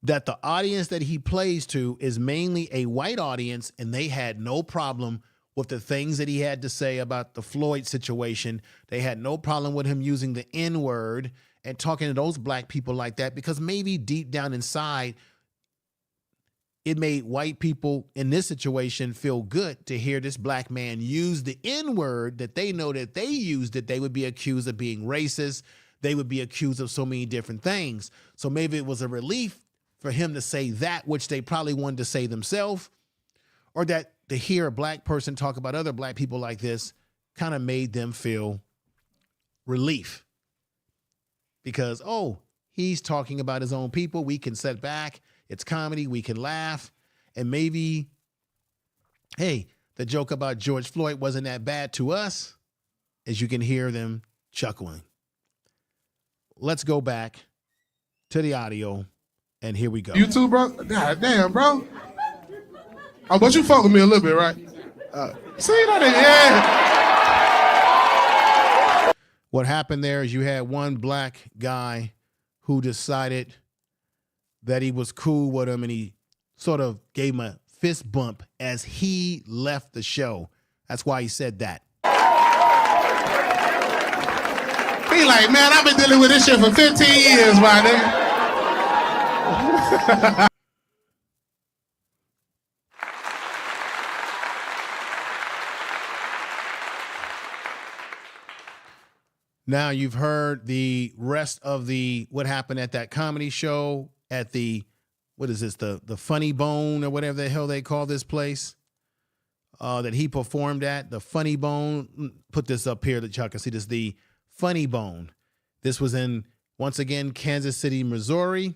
that the audience that he plays to is mainly a white audience, and they had no problem with the things that he had to say about the Floyd situation? They had no problem with him using the N-word and talking to those black people like that, because maybe deep down inside, it made white people in this situation feel good to hear this black man use the N-word that they know that they used it. They would be accused of being racist. They would be accused of so many different things. So maybe it was a relief for him to say that, which they probably wanted to say themselves, or that to hear a black person talk about other black people like this kind of made them feel relief. Because, oh, he's talking about his own people. We can sit back. It's comedy. We can laugh. And maybe, hey, the joke about George Floyd wasn't that bad to us, as you can hear them chuckling. Let's go back to the audio, and here we go. You too, bro? God damn, bro. Oh, but you fuck with me a little bit, right? See that? Yeah. What happened there is you had one black guy who decided that he was cool with him, and he sort of gave him a fist bump as he left the show. That's why he said that. He like, man, I've been dealing with this shit for 15 years, my nigga. Now you've heard the rest of what happened at that comedy show at the, what is this, the Funny Bone or whatever the hell they call this place that he performed at, the Funny Bone. Put this up here that y'all can see this, the Funny Bone. This was in, once again, Kansas City, Missouri,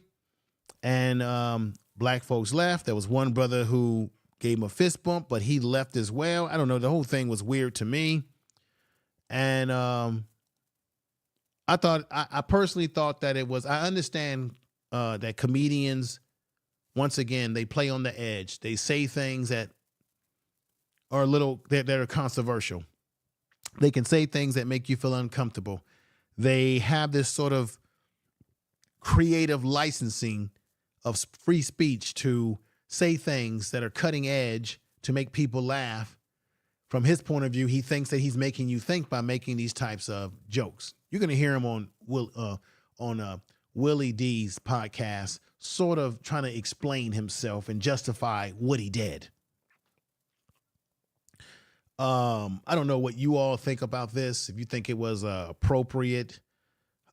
and black folks left. There was one brother who gave him a fist bump, but he left as well. I don't know. The whole thing was weird to me. And I personally thought that it was, I understand that comedians, once again, they play on the edge. They say things that are that are controversial. They can say things that make you feel uncomfortable. They have this sort of creative licensing of free speech to say things that are cutting edge to make people laugh. From his point of view, he thinks that he's making you think by making these types of jokes. You're going to hear him on Willie D's podcast, sort of trying to explain himself and justify what he did. I don't know what you all think about this. If you think it was appropriate,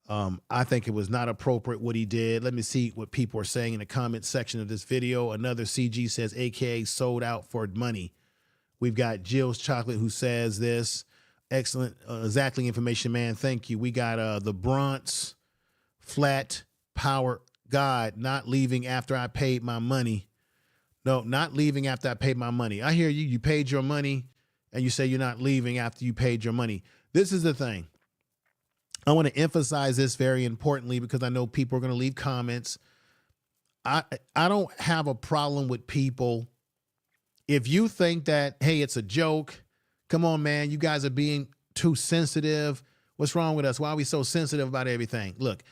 I think it was not appropriate what he did. Let me see what people are saying in the comment section of this video. Another CG says, AKA sold out for money. We've got Jill's Chocolate who says this. Excellent, exactly information, man. Thank you. We got the Bronx Flat Power God not leaving after I paid my money. No, not leaving after I paid my money. I hear you. You paid your money and you say you're not leaving after you paid your money. This is the thing. I want to emphasize this very importantly because I know people are going to leave comments. I don't have a problem with people. If you think that, hey, it's a joke, come on, man, you guys are being too sensitive. What's wrong with us? Why are we so sensitive about everything? Look,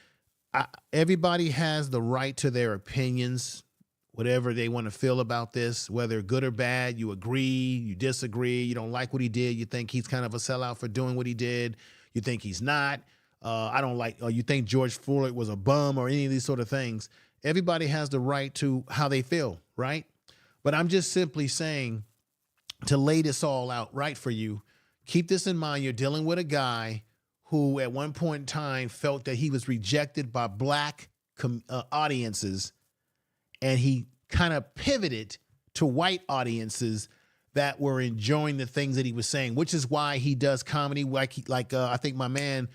everybody has the right to their opinions, whatever they want to feel about this, whether good or bad. You agree, you disagree, you don't like what he did, you think he's kind of a sellout for doing what he did, you think he's not. I don't like, or you think George Floyd was a bum or any of these sort of things. Everybody has the right to how they feel, right? But I'm just simply saying to lay this all out right for you. Keep this in mind. You're dealing with a guy who at one point in time felt that he was rejected by black audiences, and he kind of pivoted to white audiences that were enjoying the things that he was saying, which is why he does comedy like I think my man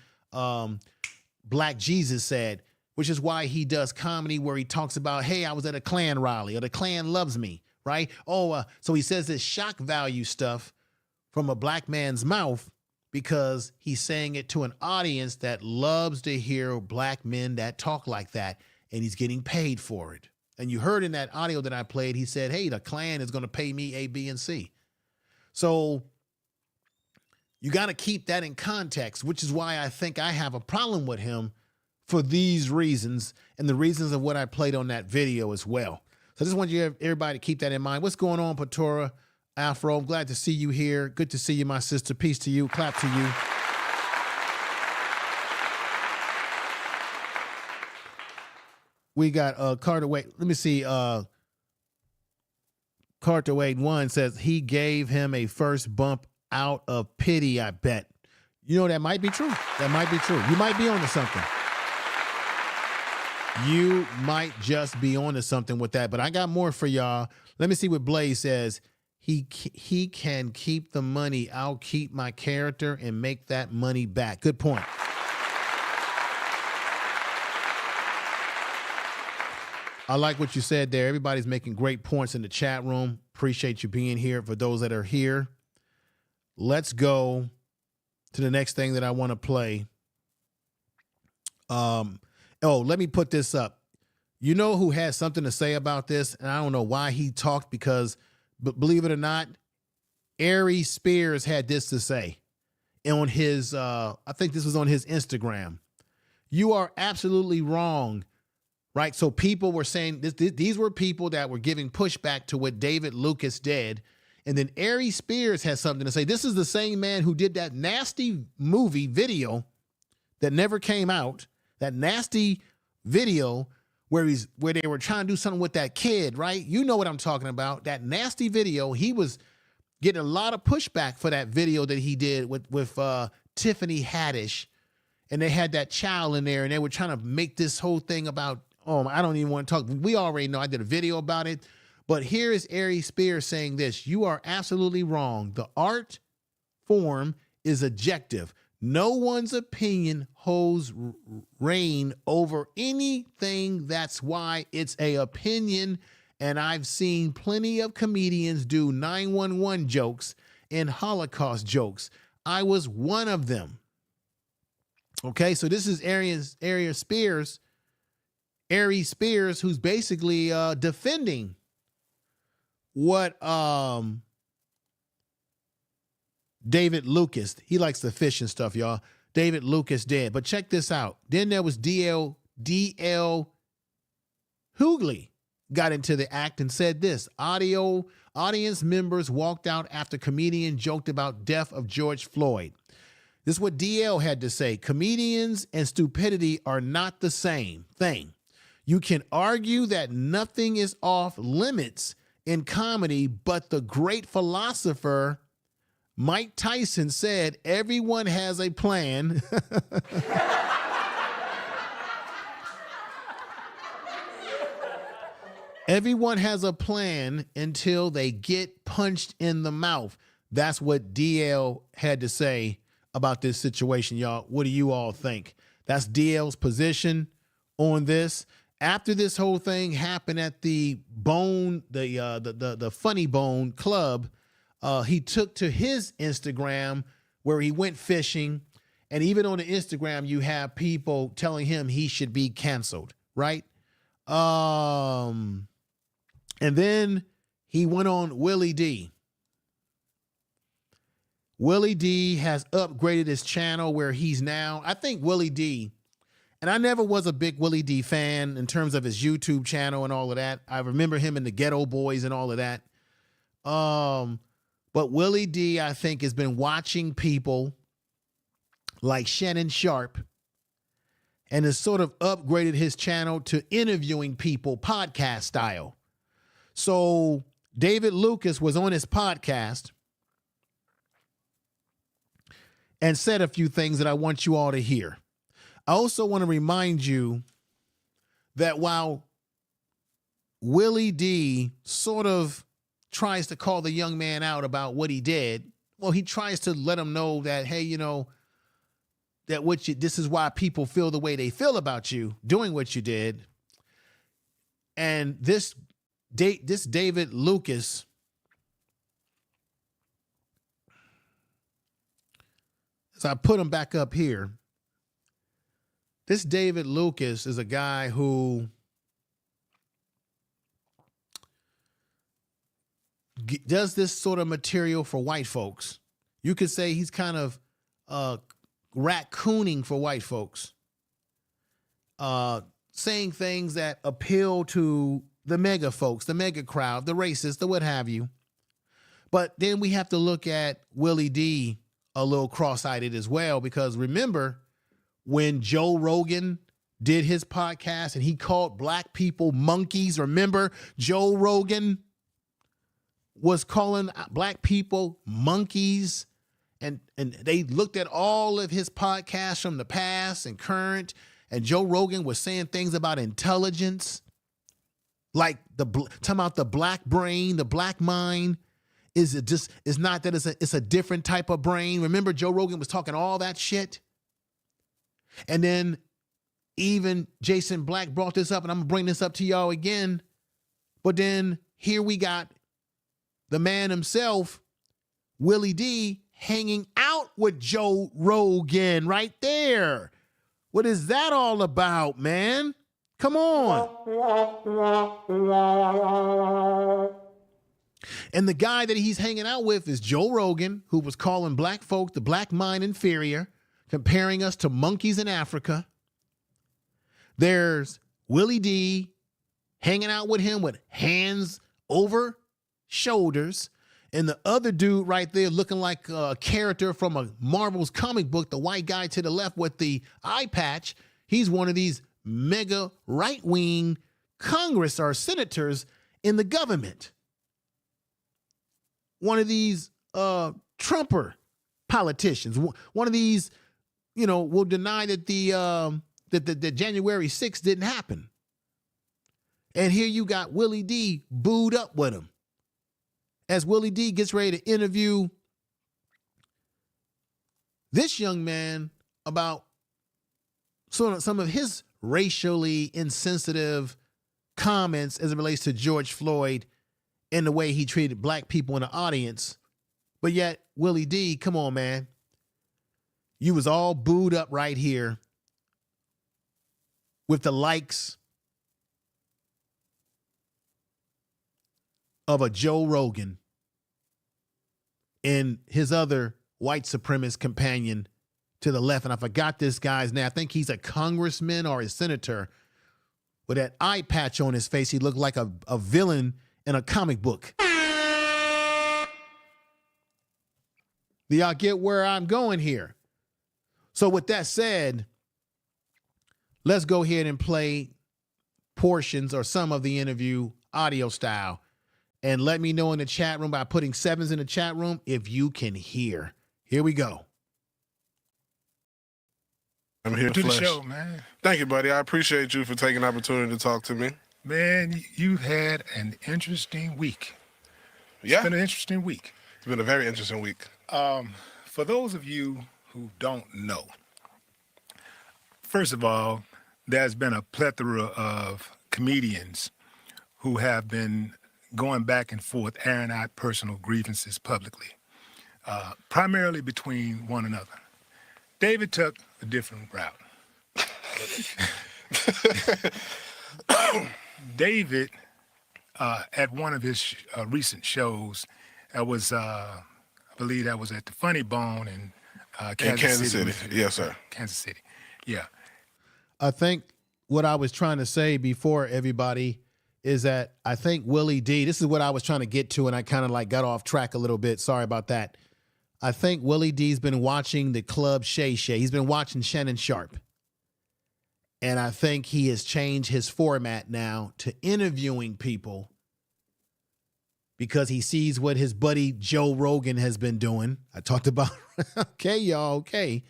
Black Jesus said, which is why he does comedy where he talks about, hey, I was at a Klan rally or the Klan loves me, right? So he says this shock value stuff from a black man's mouth because he's saying it to an audience that loves to hear black men that talk like that, and he's getting paid for it. And you heard in that audio that I played, he said, hey, the Klan is going to pay me A, B, and C. So you got to keep that in context, which is why I think I have a problem with him for these reasons and the reasons of what I played on that video as well. So I just want you everybody to keep that in mind. What's going on, Patora Afro? I'm glad to see you here. Good to see you, my sister. Peace to you. Clap to you. We got Carter Wade. Let me see. Carter Wade 1 says he gave him a first bump out of pity, I bet. You know, that might be true. That might be true. You might be onto something. You might just be onto something with that. But I got more for y'all. Let me see what Blaze says. He can keep the money. I'll keep my character and make that money back. Good point. I like what you said there. Everybody's making great points in the chat room. Appreciate you being here. For those that are here, let's go to the next thing that I want to play. Let me put this up. You know who has something to say about this? And I don't know why he talked because, but believe it or not, Ari Spears had this to say on his, I think this was on his Instagram. You are absolutely wrong. Right. So people were saying these were people that were giving pushback to what David Lucas did. And then Ari Spears has something to say. This is the same man who did that nasty movie video that never came out. That nasty video where they were trying to do something with that kid. Right. You know what I'm talking about. That nasty video. He was getting a lot of pushback for that video that he did with Tiffany Haddish. And they had that child in there and they were trying to make this whole thing about, I don't even want to talk. We already know I did a video about it. But here is Ari Spears saying this. You are absolutely wrong. The art form is objective. No one's opinion holds reign over anything. That's why it's an opinion. And I've seen plenty of comedians do 911 jokes and Holocaust jokes. I was one of them. Okay, so this is Ari Spears, who's basically defending what David Lucas, he likes to fish and stuff, y'all. David Lucas did. But check this out. Then there was D.L. Hughley got into the act and said this. Audience members walked out after comedian joked about death of George Floyd. This is what DL had to say. Comedians and stupidity are not the same thing. You can argue that nothing is off limits in comedy, but the great philosopher Mike Tyson said, everyone has a plan. Everyone has a plan until they get punched in the mouth. That's what DL had to say about this situation, y'all. What do you all think? That's DL's position on this. After this whole thing happened at the Funny Bone Club, he took to his Instagram where he went fishing And even on the Instagram, you have people telling him he should be canceled, right? And then he went on Willie D. Willie D has upgraded his channel where he's now, I think Willie D, and I never was a big Willie D fan in terms of his YouTube channel and all of that. I remember him in the Ghetto Boys and all of that. But Willie D, I think, has been watching people like Shannon Sharp and has sort of upgraded his channel to interviewing people podcast style. So David Lucas was on his podcast and said a few things that I want you all to hear. I also want to remind you that while Willie D sort of tries to call the young man out about what he did, well, he tries to let him know that, hey, you know, that this is why people feel the way they feel about you doing what you did. And this David Lucas, as I put him back up here, this David Lucas is a guy who does this sort of material for white folks. You could say he's kind of raccooning for white folks, saying things that appeal to the mega folks, the mega crowd, the racists, the what have you. But then we have to look at Willie D a little cross-eyed as well, because remember when Joe Rogan did his podcast and he called black people monkeys? Remember Joe Rogan was calling black people monkeys, and they looked at all of his podcasts from the past and current, and Joe Rogan was saying things about intelligence, like talking about the black brain, the black mind. It's not that it's a different type of brain. Remember Joe Rogan was talking all that shit? And then even Jason Black brought this up, and I'm gonna bring this up to y'all again. But then here we got the man himself, Willie D, hanging out with Joe Rogan right there. What is that all about, man? Come on. And the guy that he's hanging out with is Joe Rogan, who was calling black folk, the black mind, inferior, comparing us to monkeys in Africa. There's Willie D hanging out with him with hands over shoulders. And the other dude right there looking like a character from a Marvel's comic book, the white guy to the left with the eye patch, he's one of these mega right-wing Congress or senators in the government. One of these Trumper politicians, one of these, you know, will deny that the January 6th didn't happen. And here you got Willie D booed up with him, as Willie D gets ready to interview this young man about some of his racially insensitive comments as it relates to George Floyd and the way he treated black people in the audience. But yet, Willie D, come on, man. You was all booed up right here with the likes of a Joe Rogan and his other white supremacist companion to the left. And I forgot this guy's name. I think he's a congressman or a senator with that eye patch on his face. He looked like a villain in a comic book. Do y'all get where I'm going here? So with that said, let's go ahead and play portions or some of the interview audio style. And let me know in the chat room by putting 7s in the chat room if you can hear. Here we go. I'm here to the flesh. show, man. Thank you, buddy. I appreciate you for taking the opportunity to talk to me. Man, you've had an interesting week. Yeah. It's been an interesting week. It's been a very interesting week. For those of you who don't know, first of all, there's been a plethora of comedians who have been going back and forth, airing out personal grievances publicly, primarily between one another. David took a different route. David, at one of his recent shows, that was, I believe that was at the Funny Bone in Kansas City. Yes, sir. Kansas City, yeah. I think what I was trying to say before, everybody, is that I think Willie D, this is what I was trying to get to, and I kind of like got off track a little bit. Sorry about that. I think Willie D's been watching the Club Shay Shay. He's been watching Shannon Sharp. And I think he has changed his format now to interviewing people because he sees what his buddy Joe Rogan has been doing. I talked about, okay, y'all, okay.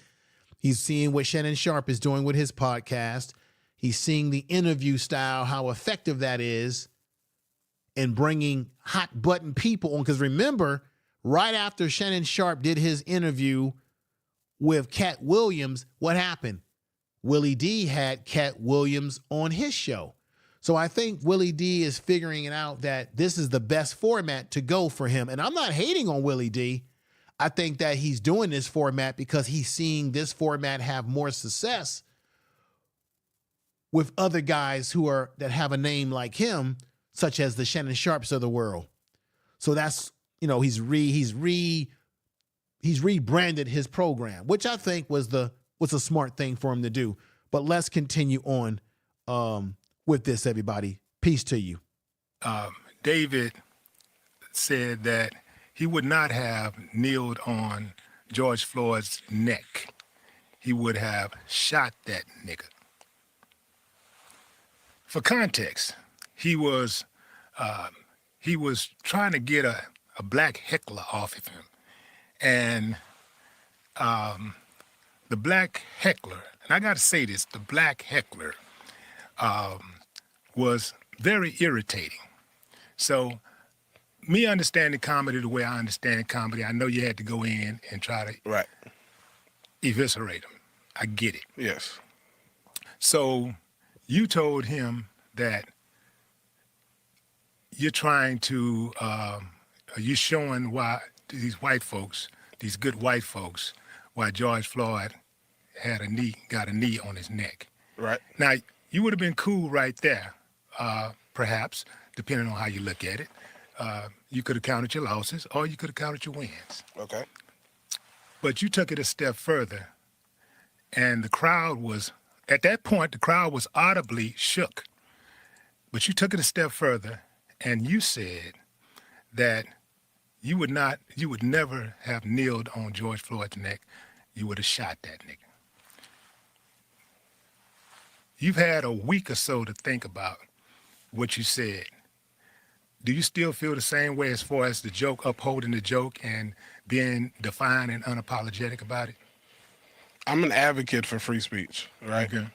He's seeing what Shannon Sharp is doing with his podcast. He's seeing the interview style, how effective that is in bringing hot button people on. Because remember, right after Shannon Sharp did his interview with Cat Williams, what happened? Willie D had Cat Williams on his show. So I think Willie D is figuring it out that this is the best format to go for him. And I'm not hating on Willie D. I think that he's doing this format because he's seeing this format have more success with other guys that have a name like him, such as the Shannon Sharps of the world. So that's, he's rebranded his program, which I think was a smart thing for him to do. But let's continue on with this, everybody. Peace to you. David said that he would not have kneeled on George Floyd's neck. He would have shot that nigga. For context, he was trying to get a black heckler off of him. And the black heckler, and I got to say this, the black heckler was very irritating. So me understanding comedy the way I understand comedy, I know you had to go in and try to eviscerate him. I get it. Yes. So you told him that you're trying to, you're showing why these white folks, these good white folks, why George Floyd got a knee on his neck. Right. Now, you would have been cool right there, perhaps, depending on how you look at it. You could have counted your losses or you could have counted your wins. Okay. But you took it a step further, and the crowd was, at that point, the crowd was audibly shook. But you took it a step further, and you said that you would never have kneeled on George Floyd's neck. You would have shot that nigga. You've had a week or so to think about what you said. Do you still feel the same way as far as the joke, upholding the joke and being defiant and unapologetic about it? I'm an advocate for free speech, right? Okay.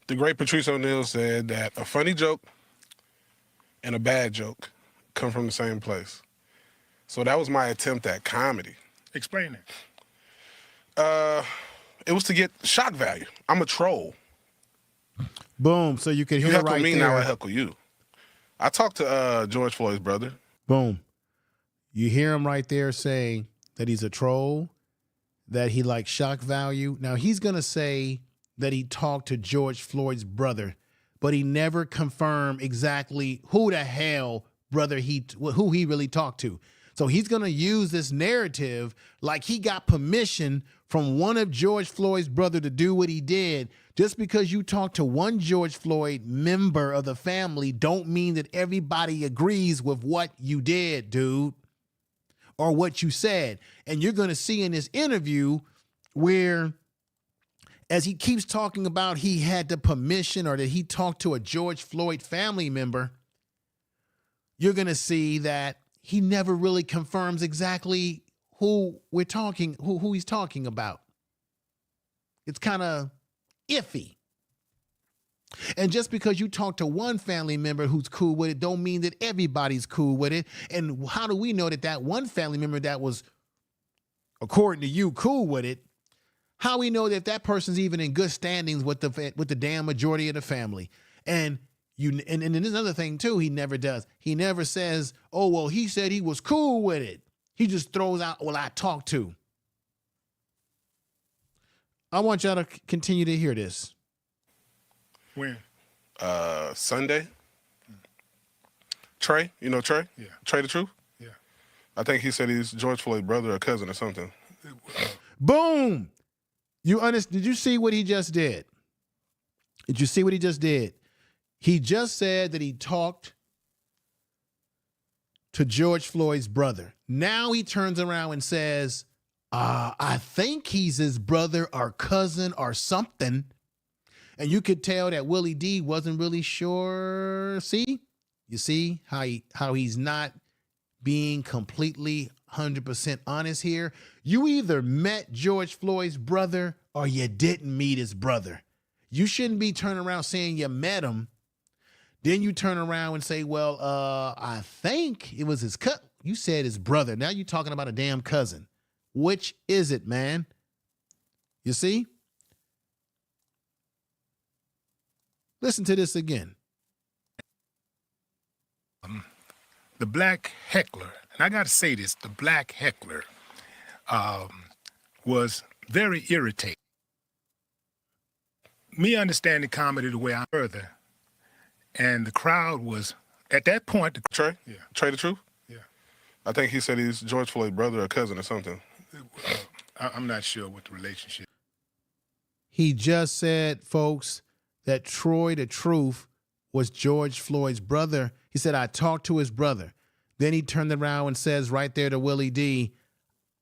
The great Patrice O'Neal said that a funny joke and a bad joke come from the same place. So that was my attempt at comedy. Explain it. It was to get shock value. I'm a troll. Boom. So you can hear You heckle right me, there. now I heckle you. I talked to George Floyd's brother. Boom. You hear him right there saying that he's a troll, that he likes shock value. Now, he's going to say that he talked to George Floyd's brother, but he never confirmed exactly who the hell who he really talked to. So he's going to use this narrative like he got permission from one of George Floyd's brother to do what he did. Just because you talk to one George Floyd member of the family don't mean that everybody agrees with what you did, dude, or what you said. And you're going to see in this interview where, as he keeps talking about he had the permission or that he talked to a George Floyd family member, you're going to see that he never really confirms exactly who he's talking about. It's kind of iffy. And just because you talk to one family member who's cool with it don't mean that everybody's cool with it. And how do we know that one family member that was, according to you, cool with it, how we know that person's even in good standings with the damn majority of the family? And there's another thing too he never does. He never says, oh, well, he said he was cool with it. He just throws out, well, I talked to. I want y'all to continue to hear this. When? Sunday. Trey, you know Trey? Yeah. Trey the Truth? Yeah. I think he said he's George Floyd's brother or cousin or something. Boom! Did you see what he just did? Did you see what he just did? He just said that he talked to George Floyd's brother. Now he turns around and says, I think he's his brother or cousin or something. And you could tell that Willie D wasn't really sure. See? You see how he's not being completely 100% honest here? You either met George Floyd's brother or you didn't meet his brother. You shouldn't be turning around saying you met him. Then you turn around and say, well, I think it was his cousin. You said his brother. Now you're talking about a damn cousin. Which is it, man? You see? Listen to this again. The black heckler, and I got to say this, the black heckler was very irritating. Me understanding comedy the way I further, and the crowd was, at that point... Trey? Yeah. Trey the Truth? Yeah. I think he said he's George Floyd's brother or cousin or something. I'm not sure what the relationship. He just said, folks, that Troy the Truth was George Floyd's brother. He said, I talked to his brother. Then he turned around and says right there to Willie D,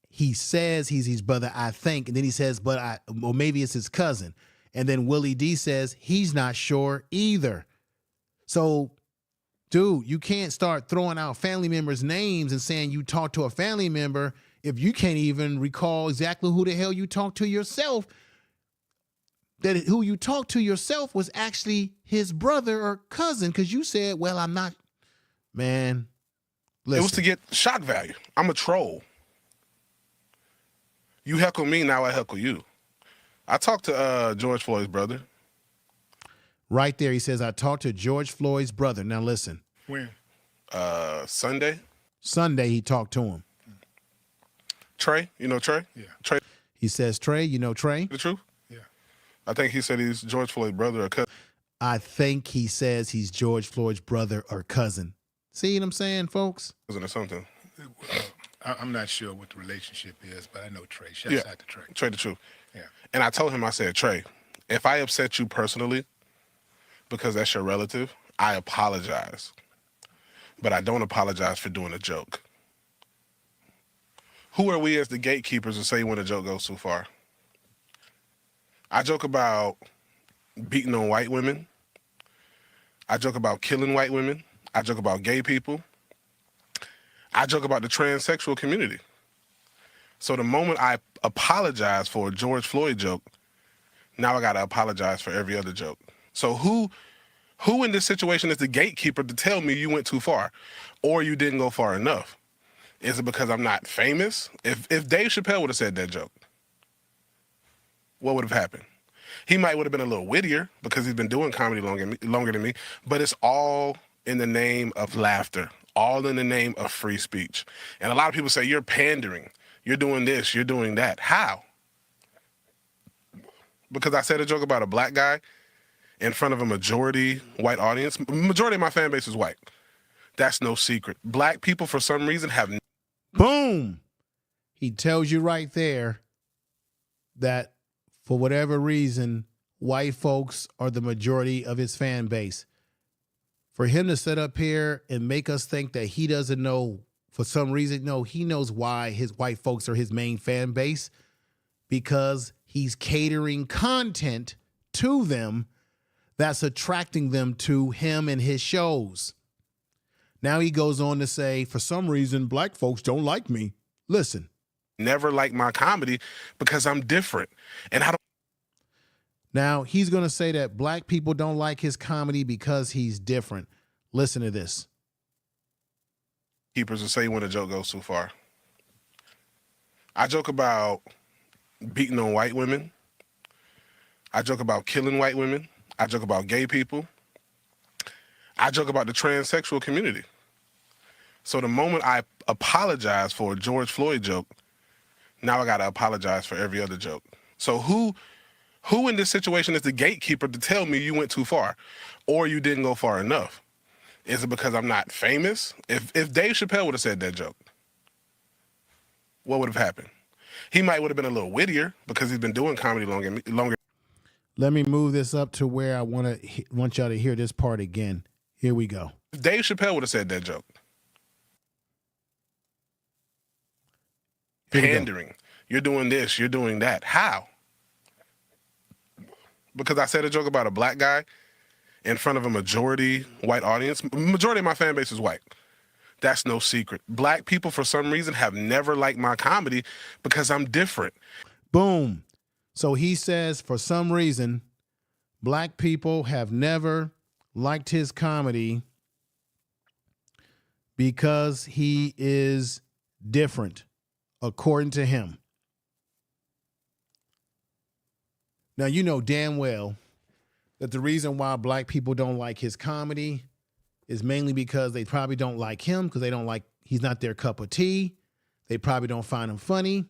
he says he's his brother, I think. And then he says, or maybe it's his cousin. And then Willie D says he's not sure either. So, dude, you can't start throwing out family members' names and saying you talked to a family member if you can't even recall exactly who the hell you talked to yourself. That who you talked to yourself was actually his brother or cousin, because you said, well, I'm not. Man, listen. It was to get shock value. I'm a troll. You heckle me, now I heckle you. I talked to George Floyd's brother. Right there, he says, I talked to George Floyd's brother. Now listen. When? Sunday. Sunday, he talked to him. Trey, you know Trey? Yeah. Trey He says, Trey, you know Trey? the Truth? Yeah. I think he said he's George Floyd's brother or cousin. I think he says he's George Floyd's brother or cousin. See what I'm saying, folks? Or something. I'm not sure what the relationship is, but I know Trey. Shouts out to Trey. Trey the Truth. Yeah. And I told him, I said, Trey, if I upset you personally, because that's your relative, I apologize. But I don't apologize for doing a joke. Who are we as the gatekeepers to say when a joke goes too far? I joke about beating on white women. I joke about killing white women. I joke about gay people. I joke about the transsexual community. So the moment I apologize for a George Floyd joke, now I got to apologize for every other joke. So who in this situation is the gatekeeper to tell me you went too far or you didn't go far enough? Is it because I'm not famous? If Dave Chappelle would have said that joke, what would have happened? He might would have been a little wittier because he's been doing comedy longer than me, but it's all in the name of laughter, all in the name of free speech. And a lot of people say, you're pandering, you're doing this, you're doing that. How? Because I said a joke about a black guy in front of a majority white audience. Majority of my fan base is white. That's no secret. Black people, for some reason, have... Boom! He tells you right there that for whatever reason, white folks are the majority of his fan base. For him to sit up here and make us think that he doesn't know for some reason, no, he knows why his white folks are his main fan base, because he's catering content to them that's attracting them to him and his shows. Now he goes on to say, for some reason, black folks don't like me. Listen. Never like my comedy because I'm different. And I don't... Now he's going to say that black people don't like his comedy because he's different. Listen to this. Keepers to say when a joke goes too far. I joke about beating on white women. I joke about killing white women. I joke about gay people. I joke about the transsexual community. So the moment I apologize for a George Floyd joke, now I got to apologize for every other joke. So who Who in this situation is the gatekeeper to tell me you went too far or you didn't go far enough? Is it because I'm not famous? If Dave Chappelle would have said that joke, what would have happened? He might would have been a little wittier because he's been doing comedy longer. Let me move this up to where I want y'all to hear this part again. Here we go. If Dave Chappelle would have said that joke. Pandering. You're doing this, you're doing that. How? Because I said a joke about a black guy in front of a majority white audience. Majority of my fan base is white. That's no secret. Black people, for some reason, have never liked my comedy because I'm different. Boom. So he says, for some reason, black people have never liked his comedy because he is different, according to him. Now, you know damn well that the reason why black people don't like his comedy is mainly because they probably don't like him, because he's not their cup of tea. They probably don't find him funny.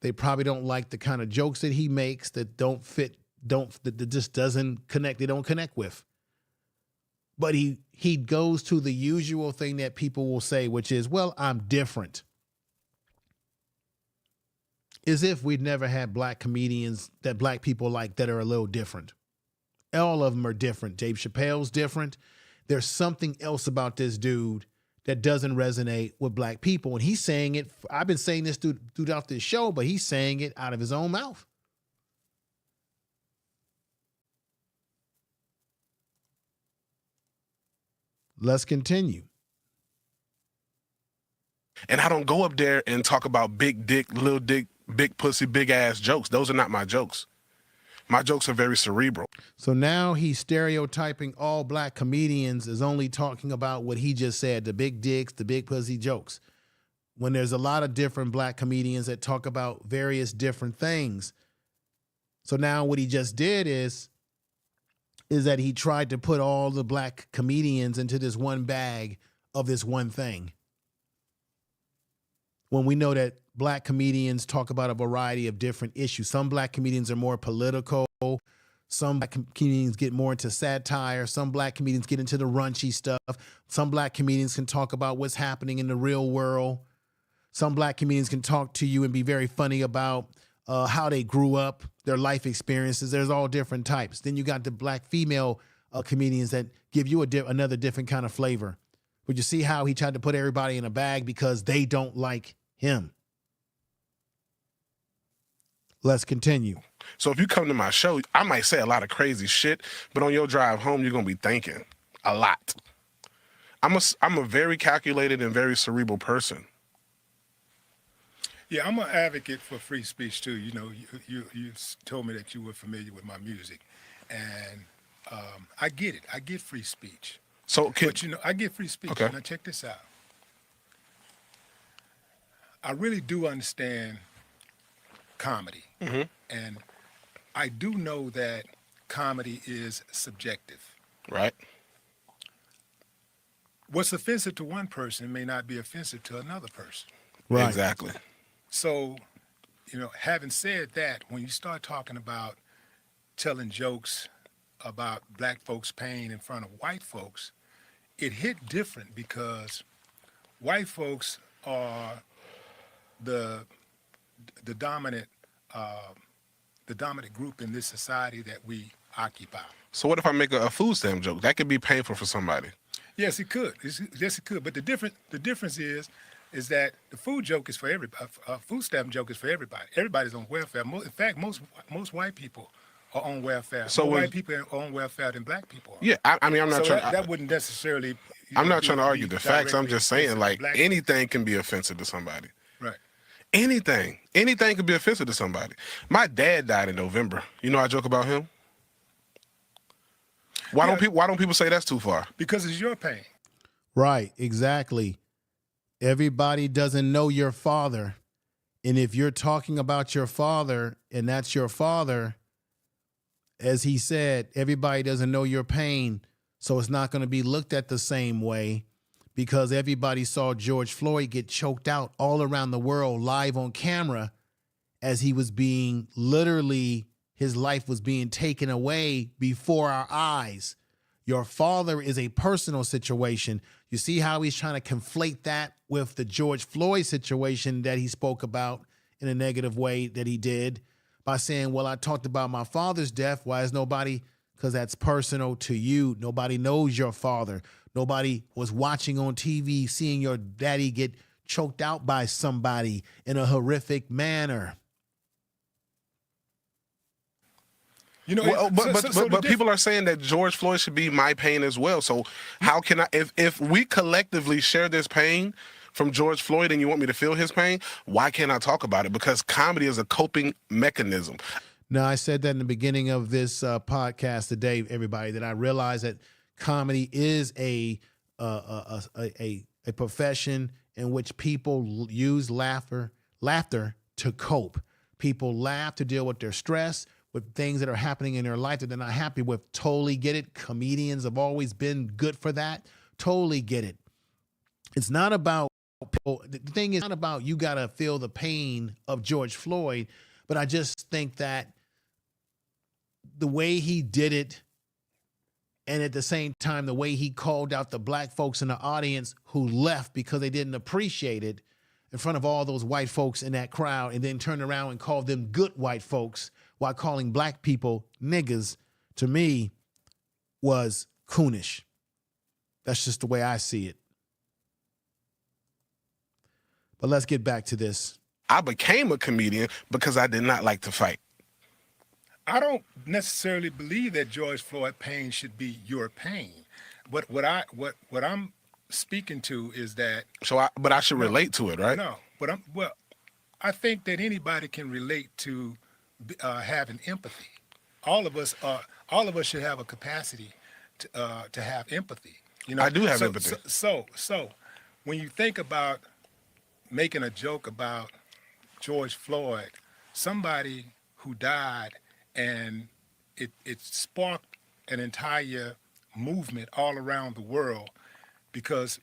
They probably don't like the kind of jokes that he makes that that just doesn't connect, they don't connect with. But he goes to the usual thing that people will say, which is, well, I'm different. As if we'd never had black comedians that black people like that are a little different. All of them are different. Dave Chappelle's different. There's something else about this dude that doesn't resonate with black people. And he's saying it, I've been saying this throughout this show, but he's saying it out of his own mouth. Let's continue. And I don't go up there and talk about big dick, little dick, big pussy, big ass jokes. Those are not my jokes. My jokes are very cerebral. So now he's stereotyping all black comedians as only talking about what he just said, the big dicks, the big pussy jokes. When there's a lot of different black comedians that talk about various different things. So now what he just did is that he tried to put all the black comedians into this one bag of this one thing. When we know that black comedians talk about a variety of different issues. Some black comedians are more political. Some black comedians get more into satire. Some black comedians get into the raunchy stuff. Some black comedians can talk about what's happening in the real world. Some black comedians can talk to you and be very funny about how they grew up, their life experiences. There's all different types. Then you got the black female comedians that give you another different kind of flavor. But you see how he tried to put everybody in a bag because they don't like him. Let's continue. So if you come to my show, I might say a lot of crazy shit, but on your drive home, you're going to be thinking a lot. I'm a very calculated and very cerebral person. Yeah, I'm an advocate for free speech too. You know, you told me that you were familiar with my music, and I get it. I get free speech. But you know, I get free speech. Okay. Now check this out. I really do understand comedy. Mm-hmm. And I do know that comedy is subjective. Right. What's offensive to one person may not be offensive to another person. Right. Exactly. So, you know, having said that, when you start talking about telling jokes about black folks' pain in front of white folks, it hit different because white folks are the dominant group in this society that we occupy. So what if I make a food stamp joke? That could be painful for somebody. Yes, it could. Yes, it could. But the difference is that the food joke is for everybody. Food stamp joke is for everybody. Everybody's on welfare. In fact, most white people are on welfare. So more white people are on welfare than black people are. Yeah, I mean, I'm not trying. That wouldn't necessarily. I'm not trying to argue the facts. I'm just saying, like, anything can be offensive to somebody. Right. Anything could be offensive to somebody. My dad died in November. You know, I joke about him. Why don't people say that's too far? Because it's your pain. Right, exactly. Everybody doesn't know your father. And if you're talking about your father and that's your father, as he said, everybody doesn't know your pain. So it's not going to be looked at the same way because everybody saw George Floyd get choked out all around the world live on camera as he was being literally his life was being taken away before our eyes. Your father is a personal situation. You see how he's trying to conflate that with the George Floyd situation that he spoke about in a negative way that he did by saying, well, I talked about my father's death. Why is nobody? Because that's personal to you. Nobody knows your father. Nobody was watching on TV, seeing your daddy get choked out by somebody in a horrific manner. You know, but people are saying that George Floyd should be my pain as well. So how can I, if we collectively share this pain from George Floyd and you want me to feel his pain, why can't I talk about it? Because comedy is a coping mechanism. Now, I said that in the beginning of this podcast today, everybody, that I realize that comedy is a profession in which people use laughter to cope. People laugh to deal with their stress, with things that are happening in their life that they're not happy with. Totally get it. Comedians have always been good for that. Totally get it. It's not about people. The thing is not about you got to feel the pain of George Floyd, but I just think that the way he did it, and at the same time, the way he called out the black folks in the audience who left because they didn't appreciate it in front of all those white folks in that crowd, and then turned around and called them good white folks while calling black people niggas, to me, was coonish. That's just the way I see it. But let's get back to this. I became a comedian because I did not like to fight. I don't necessarily believe that George Floyd pain should be your pain. What I'm speaking to is that. But I should relate to it, right? No, I think that anybody can relate to having empathy. All of us should have a capacity to have empathy. You know, I do have empathy. So when you think about making a joke about George Floyd, somebody who died, and it sparked an entire movement all around the world because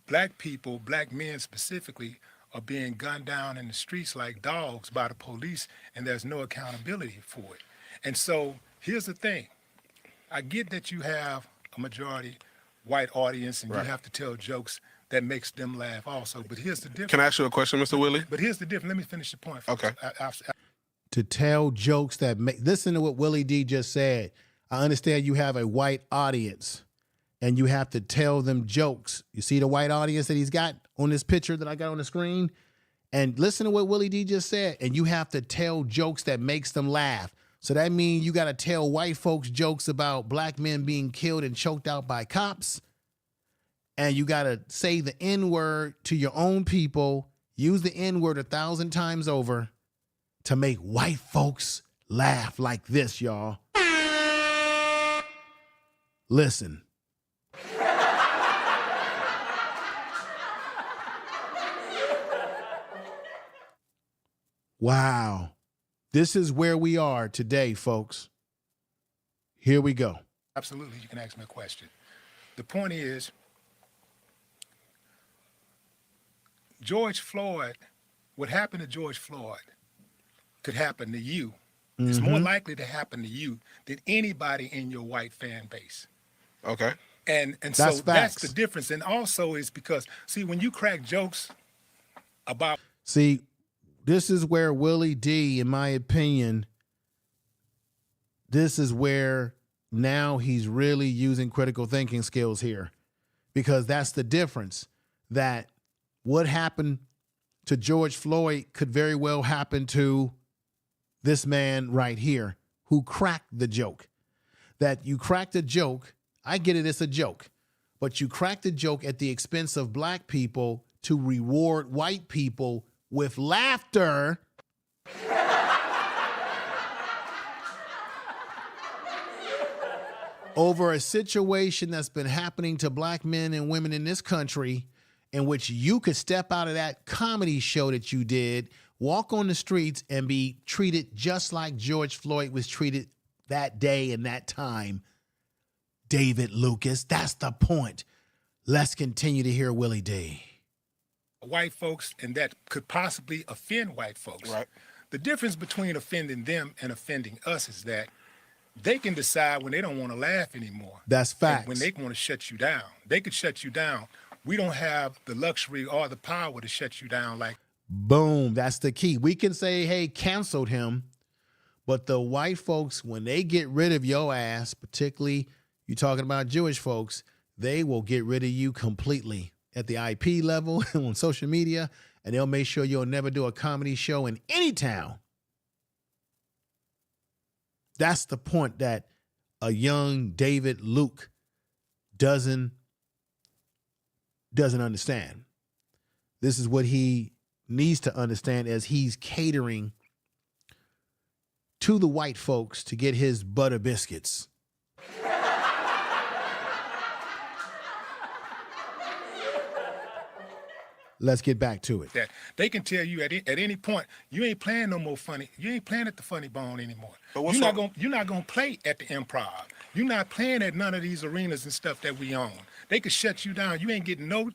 black people, black men specifically, are being gunned down in the streets like dogs by the police, and there's no accountability for it. And so here's the thing. I get that you have a majority white audience and right. You have to tell jokes that makes them laugh also. But here's the difference. Can I ask you a question, Mr. Willie? But here's the difference. Let me finish the point first. Okay. To tell jokes that make, listen to what Willie D just said. I understand you have a white audience and you have to tell them jokes. You see the white audience that he's got on this picture that I got on the screen? And listen to what Willie D just said. And you have to tell jokes that makes them laugh. So that means you got to tell white folks jokes about black men being killed and choked out by cops. And you got to say the N-word to your own people, use the N-word 1,000 times over to make white folks laugh like this, y'all. Listen. Wow. This is where we are today, folks. Here we go. Absolutely, you can ask me a question. The point is, George Floyd, what happened to George Floyd could happen to you. Mm-hmm. It's more likely to happen to you than anybody in your white fan base. Okay. And so that's the difference. And also is because, see, when you crack jokes about... See, this is where Willie D, in my opinion, this is where now he's really using critical thinking skills here. Because that's the difference. That what happened to George Floyd could very well happen to this man right here who cracked the joke. That you cracked a joke, I get it, it's a joke, but you cracked a joke at the expense of black people to reward white people with laughter. Over a situation that's been happening to black men and women in this country, in which you could step out of that comedy show that you did, walk on the streets and be treated just like George Floyd was treated that day and that time. David Lucas, that's the point. Let's continue to hear Willie D. White folks, and that could possibly offend white folks. Right. The difference between offending them and offending us is that they can decide when they don't want to laugh anymore. That's facts. And when they want to shut you down, they could shut you down. We don't have the luxury or the power to shut you down like. Boom. That's the key. We can say, hey, canceled him. But the white folks, when they get rid of your ass, particularly you talking about Jewish folks, they will get rid of you completely at the IP level on social media, and they'll make sure you'll never do a comedy show in any town. That's the point that a young David Luke doesn't understand. This is what he needs to understand as he's catering to the white folks to get his butter biscuits. Let's get back to it. That they can tell you at any point, you ain't playing no more funny. You ain't playing at the Funny Bone anymore. You're not gonna play at the Improv. You're not playing at none of these arenas and stuff that we own. They could shut you down. You ain't getting no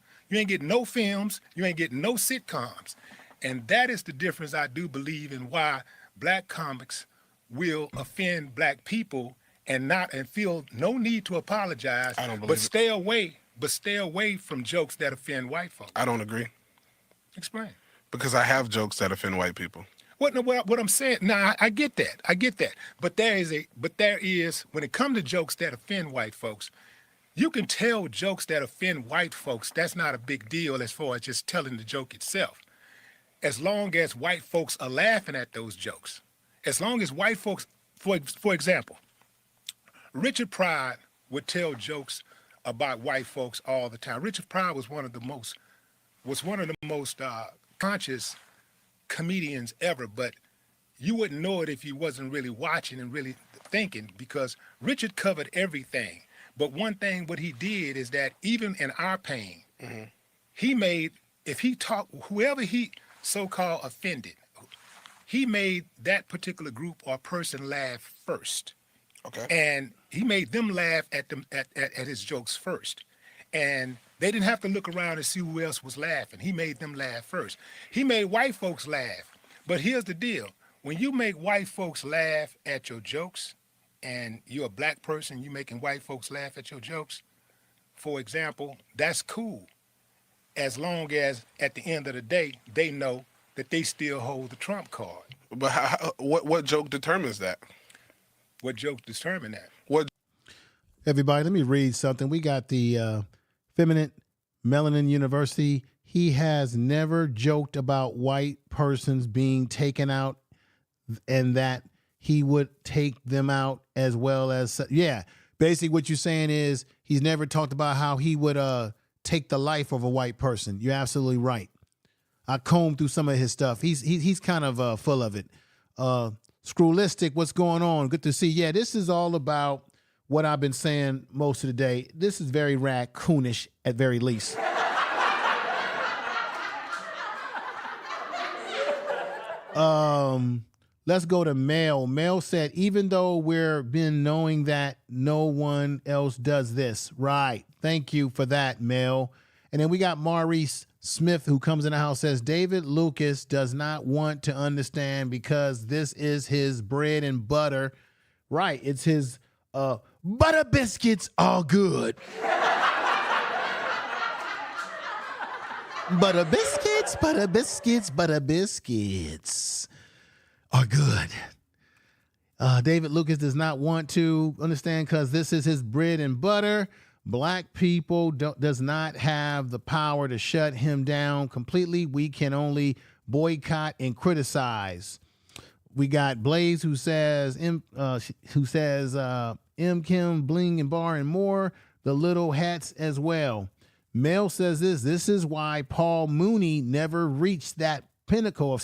films. You ain't getting no sitcoms. And that is the difference, I do believe, in why black comics will offend black people and feel no need to apologize. I don't believe but it. stay away from jokes that offend white folks. I don't agree. Explain. Because I have jokes that offend white people. What I'm saying, I get that. But there is, when it comes to jokes that offend white folks, you can tell jokes that offend white folks. That's not a big deal as far as just telling the joke itself. As long as white folks are laughing at those jokes. As long as white folks, for example, Richard Pryor would tell jokes about white folks all the time. Richard Pryor was one of the most conscious comedians ever, but you wouldn't know it if you wasn't really watching and really thinking, because Richard covered everything. But one thing what he did is that even in our pain, he made, if he talked, whoever he so-called offended, he made that particular group or person laugh first. Okay. And he made them laugh at his jokes first. And they didn't have to look around and see who else was laughing. He made them laugh first. He made white folks laugh. But here's the deal. When you make white folks laugh at your jokes, and you're a black person, you making white folks laugh at your jokes, for example, that's cool. As long as at the end of the day, they know that they still hold the trump card. But what joke determines that? What joke determine that? What? Everybody, let me read something. We got the Feminine Melanin University. He has never joked about white persons being taken out and that he would take them out as well as, yeah. Basically what you're saying is he's never talked about how he would take the life of a white person. You're absolutely right. I combed through some of his stuff. He's kind of full of it. Screwlistic, what's going on? Good to see. Yeah, this is all about what I've been saying most of the day. This is very raccoonish at very least. Let's go to Mel. Mel said, even though we're been knowing that no one else does this. Right. Thank you for that, Mel. And then we got Maurice Smith, who comes in the house, says, David Lucas does not want to understand because this is his bread and butter. Right. It's his butter biscuits are good. Butter biscuits, butter biscuits, butter biscuits are good. David Lucas does not want to understand because this is his bread and butter. Black people does not have the power to shut him down completely. We can only boycott and criticize. We got Blaze who says M Kim, Bling and Bar and more, the little hats as well. Mel says this is why Paul Mooney never reached that pinnacle of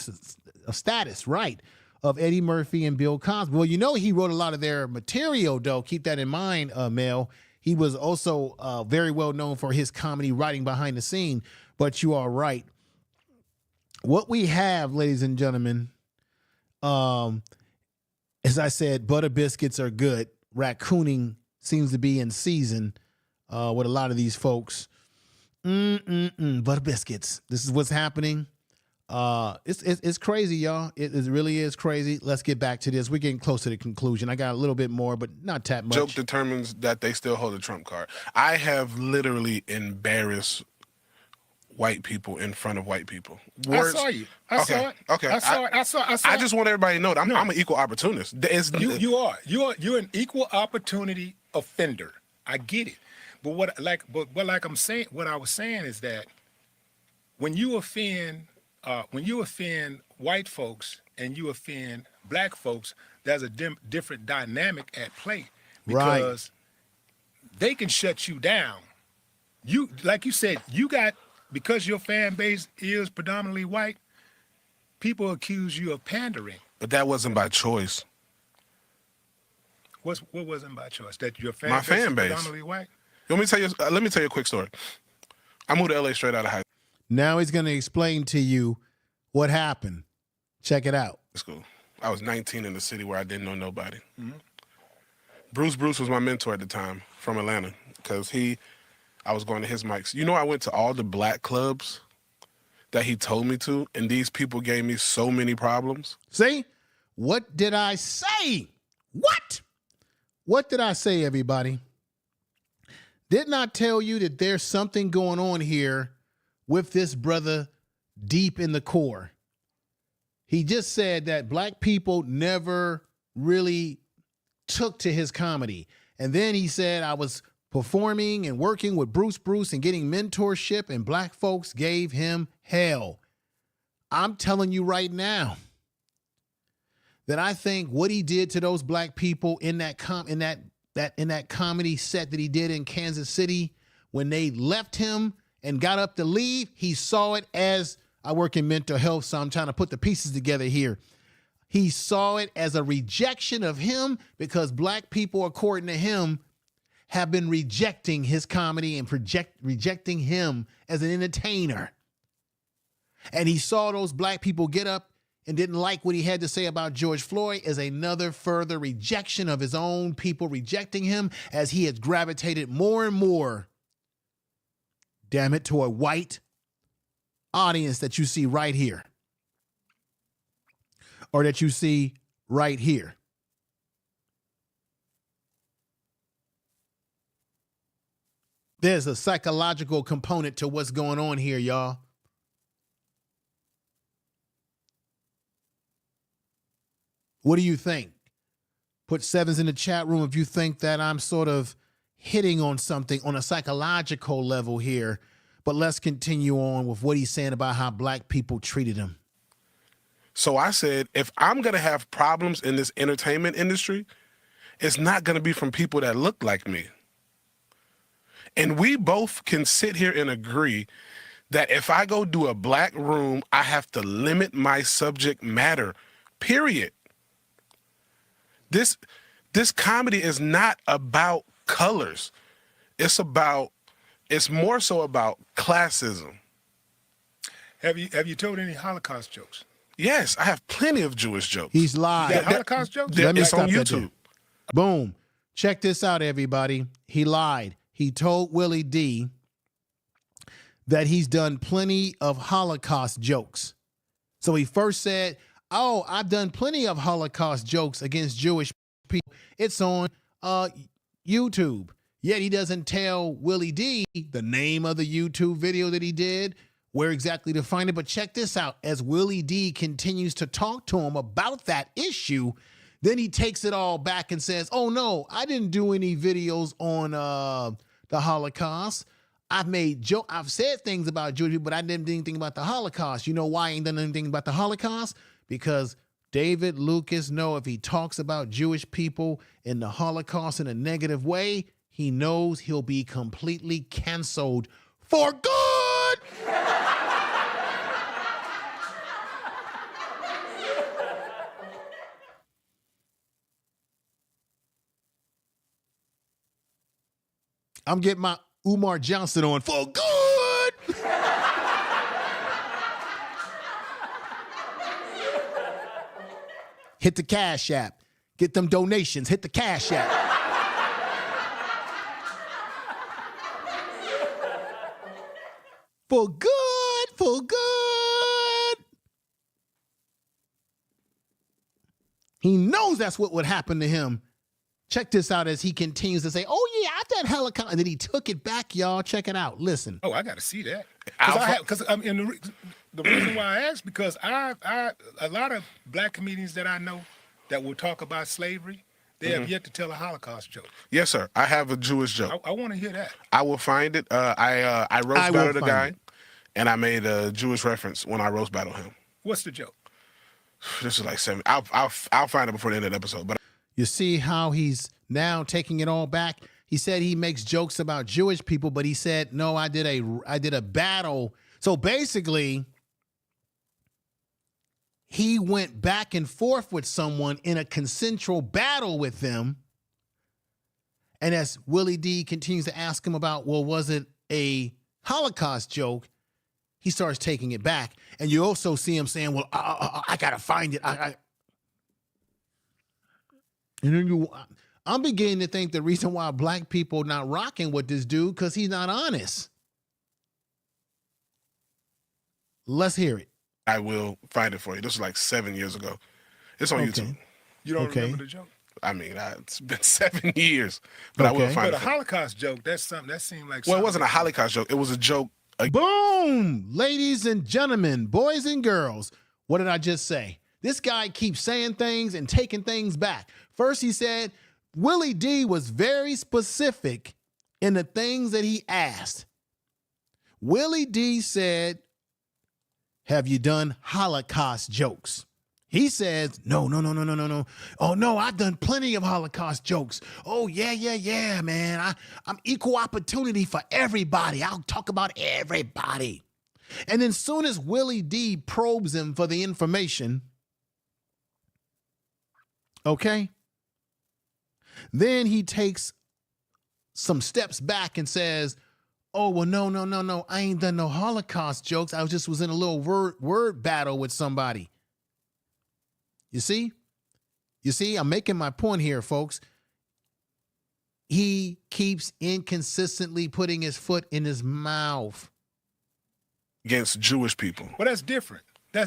status, right, of Eddie Murphy and Bill Cosby. Well, you know he wrote a lot of their material, though. Keep that in mind, Mel. He was also very well known for his comedy writing behind the scene, but you are right. What we have, ladies and gentlemen, as I said, butter biscuits are good. Raccooning seems to be in season with a lot of these folks. Butter biscuits. This is what's happening. It's crazy, y'all. It really is crazy. Let's get back to this. We're getting close to the conclusion. I got a little bit more, but not that much. Joke determines that they still hold a trump card. I have literally embarrassed white people in front of white people. I saw you. I saw it. Okay. I saw it. I just want everybody to know that I'm an equal opportunist. You are. You're an equal opportunity offender. I get it. But what I'm saying, what I was saying is that when you offend white folks and you offend black folks, there's a different dynamic at play because they can shut you down. You, like you said, because your fan base is predominantly white, people accuse you of pandering. But that wasn't by choice. What wasn't by choice? That your fan My base fan is base. predominantly white? Let me tell you a quick story. I moved to LA straight out of high school. Now he's going to explain to you what happened. Check it out. School. I was 19 in the city where I didn't know nobody. Mm-hmm. Bruce was my mentor at the time from Atlanta because I was going to his mics. You know, I went to all the black clubs that he told me to, and these people gave me so many problems. See? What did I say? What did I say, everybody? Didn't I tell you that there's something going on here with this brother deep in the core? He just said that black people never really took to his comedy. And then he said I was performing and working with Bruce and getting mentorship, and black folks gave him hell. I'm telling you right now that I think what he did to those black people in that comedy set that he did in Kansas City, when they left him and got up to leave, he saw it as, I work in mental health, so I'm trying to put the pieces together here. He saw it as a rejection of him because black people, according to him, have been rejecting his comedy and rejecting him as an entertainer. And he saw those black people get up and didn't like what he had to say about George Floyd as another further rejection of his own people rejecting him, as he has gravitated more and more, damn it, to a white audience that you see right here, or that you see right here. There's a psychological component to what's going on here, y'all. What do you think? Put sevens in the chat room if you think that I'm sort of hitting on something on a psychological level here. But let's continue on with what he's saying about how black people treated him. So I said, if I'm going to have problems in this entertainment industry, it's not going to be from people that look like me. And we both can sit here and agree that if I go do a black room, I have to limit my subject matter, period. This comedy is not about colors. It's more so about classism. Have you told any Holocaust jokes? Yes, I have plenty of Jewish jokes. He's lied. You got Holocaust jokes? It's on YouTube. Boom. Check this out, everybody. He lied. He told Willie D that he's done plenty of Holocaust jokes. So he first said, oh, I've done plenty of Holocaust jokes against Jewish people. It's on YouTube. Yet he doesn't tell Willie D the name of the YouTube video that he did, where exactly to find it. But check this out. As Willie D continues to talk to him about that issue, then he takes it all back and says, oh, no, I didn't do any videos on the Holocaust. I've said things about Jewish people, but I didn't do anything about the Holocaust. You know why I ain't done anything about the Holocaust? Because David Lucas knows if he talks about Jewish people in the Holocaust in a negative way, he knows he'll be completely canceled for good. I'm getting my Umar Johnson on for good. Hit the Cash App. Get them donations. Hit the Cash App. For good, for good. He knows that's what would happen to him. Check this out as he continues to say, oh, yeah, I done helicopter. And then he took it back, y'all. Check it out. Listen. Oh, I got to see that. Because the reason why I asked, because a lot of black comedians that I know that will talk about slavery, they have yet to tell a Holocaust joke. Yes, sir. I have a Jewish joke. I want to hear that. I will find it. I roast battled the guy, and I made a Jewish reference when I roast battled him. What's the joke? This is like 7. I'll find it before the end of the episode. But you see how he's now taking it all back? He said he makes jokes about Jewish people, but he said, no, I did a battle. So basically, he went back and forth with someone in a consensual battle with them. And as Willie D continues to ask him about, well, was it a Holocaust joke? He starts taking it back. And you also see him saying, well, I got to find it. And then I'm beginning to think the reason why black people not rocking with this dude, because he's not honest. Let's hear it. I will find it for you. This was like 7 years ago. It's on YouTube. You don't remember the joke? I mean, it's been 7 years, but I will find it. But a Holocaust joke, that's something that seemed like. Well, it wasn't a Holocaust joke. It was a joke. Boom! Ladies and gentlemen, boys and girls, what did I just say? This guy keeps saying things and taking things back. First, he said Willie D was very specific in the things that he asked. Willie D said, have you done Holocaust jokes? He says, no. Oh, no, I've done plenty of Holocaust jokes. Oh, yeah, man. I'm equal opportunity for everybody. I'll talk about everybody. And then soon as Willie D probes him for the information, okay, then he takes some steps back and says, oh, well, no. I ain't done no Holocaust jokes. I was in a little word battle with somebody. You see, I'm making my point here, folks. He keeps inconsistently putting his foot in his mouth against Jewish people. Well, that's different. I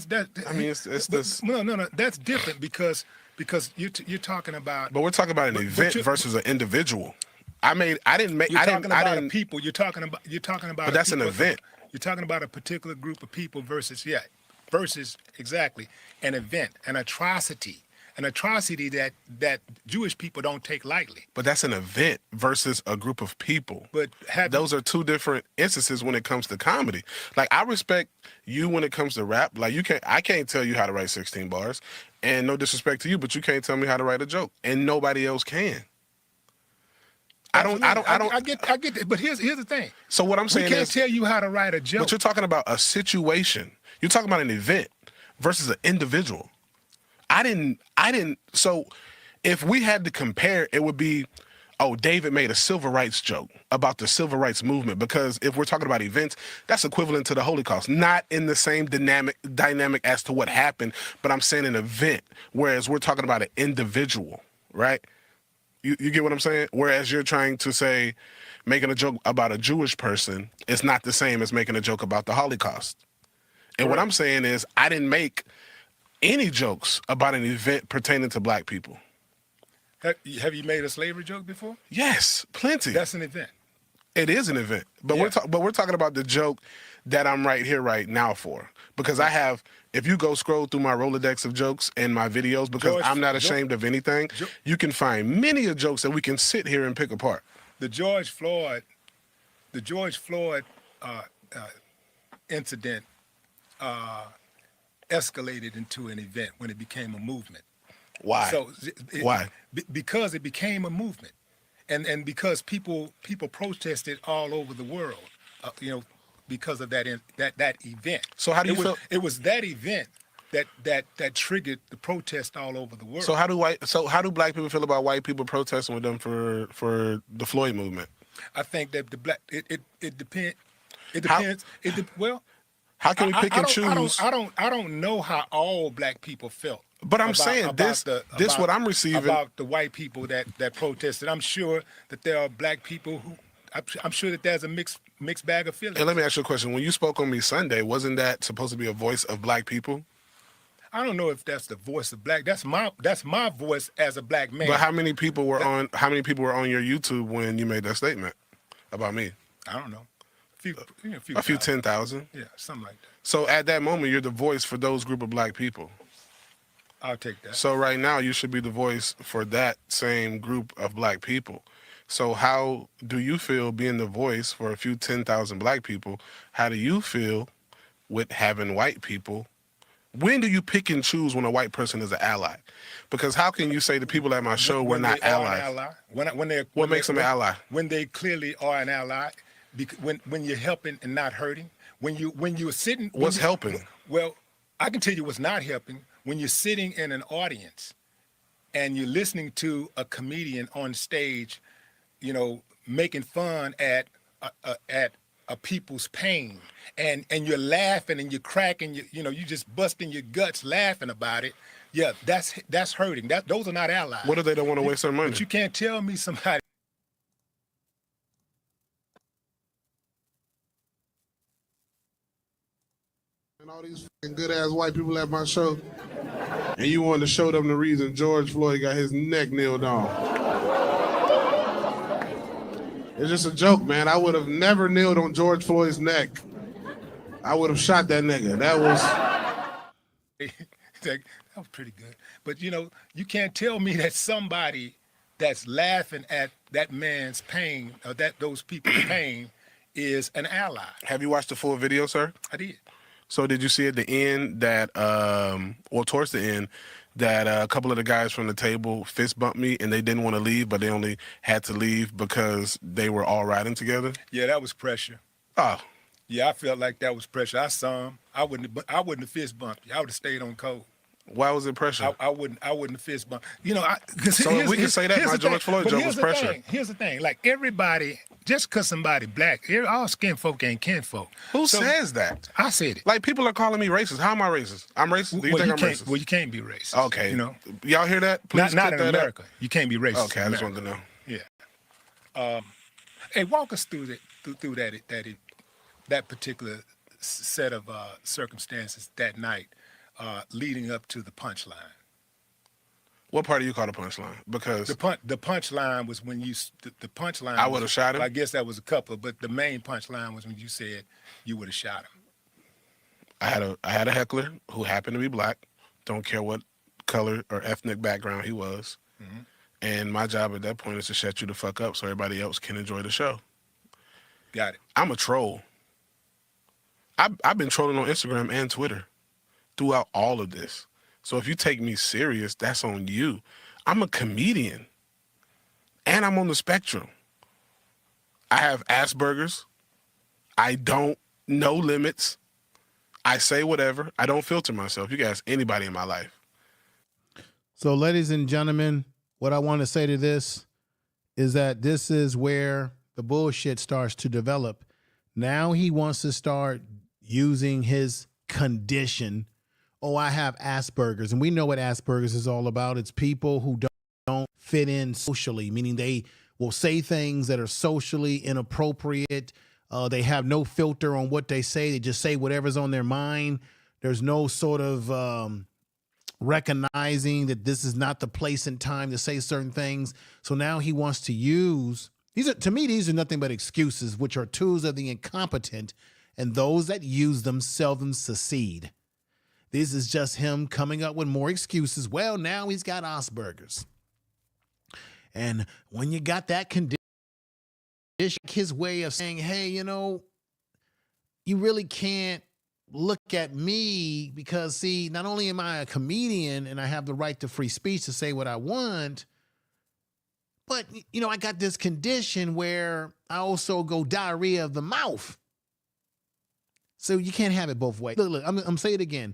mean, it's this. No. That's different because you're talking about. But we're talking about an event versus an individual. I didn't make. You're talking about people. You're talking about. But that's an event. You're talking about a particular group of people versus exactly an event, an atrocity that Jewish people don't take lightly. But that's an event versus a group of people. But those are two different instances when it comes to comedy. Like, I respect you when it comes to rap. Like, I can't tell you how to write 16 bars, and no disrespect to you, but you can't tell me how to write a joke, and nobody else can. I get that. But here's the thing. So what I'm saying is, we can't tell you how to write a joke. But you're talking about a situation. You're talking about an event versus an individual. I didn't. So if we had to compare, it would be, oh, David made a civil rights joke about the civil rights movement, because if we're talking about events, that's equivalent to the Holocaust. Not in the same dynamic as to what happened, but I'm saying an event, whereas we're talking about an individual, right? You get what I'm saying? Whereas you're trying to say making a joke about a Jewish person is not the same as making a joke about the Holocaust. And what I'm saying is, I didn't make any jokes about an event pertaining to black people. Have you made a slavery joke before? Yes, plenty. That's an event. It is an event, but we're talking about the joke that I'm right here, right now for. Because I have, if you go scroll through my Rolodex of jokes and my videos, because I'm not ashamed of anything, you can find many of jokes that we can sit here and pick apart. The George Floyd incident escalated into an event when it became a movement. Why? Why? Because it became a movement, and because people protested all over the world, because of that event. So how do you feel? It was that event that triggered the protest all over the world. So how do black people feel about white people protesting with them for the Floyd movement? I think that it depends. It depends. How can we pick and choose? I don't know how all black people felt. But I'm saying this what I'm receiving about the white people that protested. I'm sure that there are black people who. I'm sure that there's a mixed bag of feelings. And let me ask you a question. When you spoke on me Sunday, wasn't that supposed to be a voice of black people? I don't know if that's the voice of black. That's my voice as a black man. But how many people were on your YouTube when you made that statement about me? I don't know. A few 10,000. Yeah, something like that. So at that moment, you're the voice for those group of black people. I'll take that. So right now, you should be the voice for that same group of black people. So how do you feel being the voice for a few 10,000 black people? How do you feel with having white people? When do you pick and choose when a white person is an ally? Because how can you say the people at my show we're not allies? What makes them an ally? When they clearly are an ally, when you're helping and not hurting, when you're sitting. What's helping? Well, I can tell you what's not helping. When you're sitting in an audience and you're listening to a comedian on stage, you know, making fun at a people's pain, and you're laughing and you're cracking, you just busting your guts laughing about it. Yeah, that's hurting. Those are not allies. What if they don't want to waste their money? But you can't tell me somebody. And all these fucking good ass white people at my show, and you wanted to show them the reason George Floyd got his neck nailed on. It's just a joke, man. I would have never kneeled on George Floyd's neck. I would have shot that nigga. That was pretty good. But you can't tell me that somebody that's laughing at that man's pain or those people's pain is an ally. Have you watched the full video, sir? I did. So did you see at the end that, or towards the end, that a couple of the guys from the table fist bumped me and they didn't want to leave, but they only had to leave because they were all riding together? Yeah, that was pressure. Oh. Yeah, I felt like that was pressure. I saw him. I wouldn't have fist bumped you. I would have stayed on code. Why was it pressure? I wouldn't have fist bumped. So if we can say that my George Floyd joke was pressure. Here's the thing. Like everybody, just because somebody black, all skin folk ain't kin folk. Who says that? I said it. Like people are calling me racist. How am I racist? I'm racist? Do you think I'm racist? Well, you can't be racist. Okay. Y'all hear that? Please not in America. You can't be racist. Okay, I just wanted to know. Yeah. Hey, walk us through that particular set of circumstances that night leading up to the punchline. What part do you call the punchline? Because the punchline was when the punchline. I would have shot him. I guess that was a couple, but the main punchline was when you said you would have shot him. I had a heckler who happened to be black. Don't care what color or ethnic background he was. Mm-hmm. And my job at that point is to shut you the fuck up so everybody else can enjoy the show. Got it. I'm a troll. I've been trolling on Instagram and Twitter throughout all of this. So if you take me serious, that's on you. I'm a comedian, and I'm on the spectrum. I have Asperger's. I don't know limits. I say whatever. I don't filter myself. You can ask anybody in my life. So, ladies and gentlemen, what I want to say to this is that this is where the bullshit starts to develop. Now he wants to start using his condition. Oh, I have Asperger's. And we know what Asperger's is all about. It's people who don't fit in socially, meaning they will say things that are socially inappropriate. They have no filter on what they say. They just say whatever's on their mind. There's no sort of recognizing that this is not the place and time to say certain things. So now he wants to use, to me, these are nothing but excuses, which are tools of the incompetent, and those that use them seldom succeed. This is just him coming up with more excuses. Well, now he's got Asperger's. And when you got that condition, his way of saying, hey, you really can't look at me because, see, not only am I a comedian and I have the right to free speech to say what I want, but, I got this condition where I also go diarrhea of the mouth. So you can't have it both ways. Look, I'm saying it again.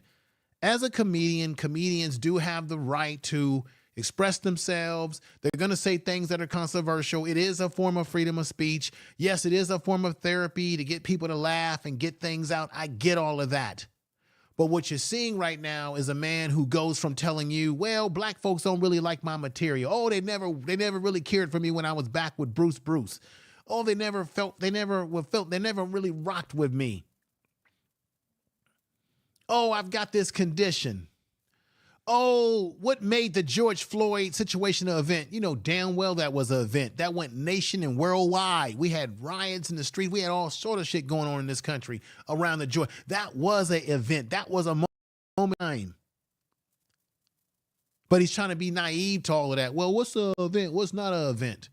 As a comedian, comedians do have the right to express themselves. They're going to say things that are controversial. It is a form of freedom of speech. Yes, it is a form of therapy to get people to laugh and get things out. I get all of that. But what you're seeing right now is a man who goes from telling you, well, black folks don't really like my material. Oh, they never really cared for me when I was back with Bruce. Oh, they never really rocked with me. Oh, I've got this condition. oh, what made the George Floyd situation an event? You know damn well that was an event. That went nation and worldwide. We had riots in the street. We had all sort of shit going on in this country around the George. That was an event. That was a moment in time. But he's trying to be naive to all of that. Well, what's an event? What's not an event?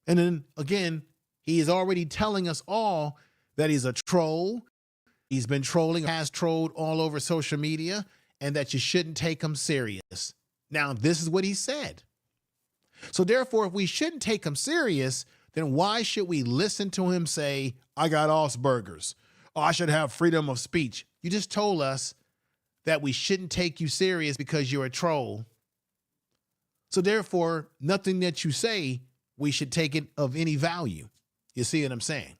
And then, again, he is already telling us all that he's a troll. He's been trolling, has trolled all over social media, and that you shouldn't take him serious. Now, this is what he said. So therefore, if we shouldn't take him serious, then why should we listen to him say, I got Asperger's? Oh, I should have freedom of speech. You just told us that we shouldn't take you serious because you're a troll. So therefore, nothing that you say, we should take it of any value. You see what I'm saying?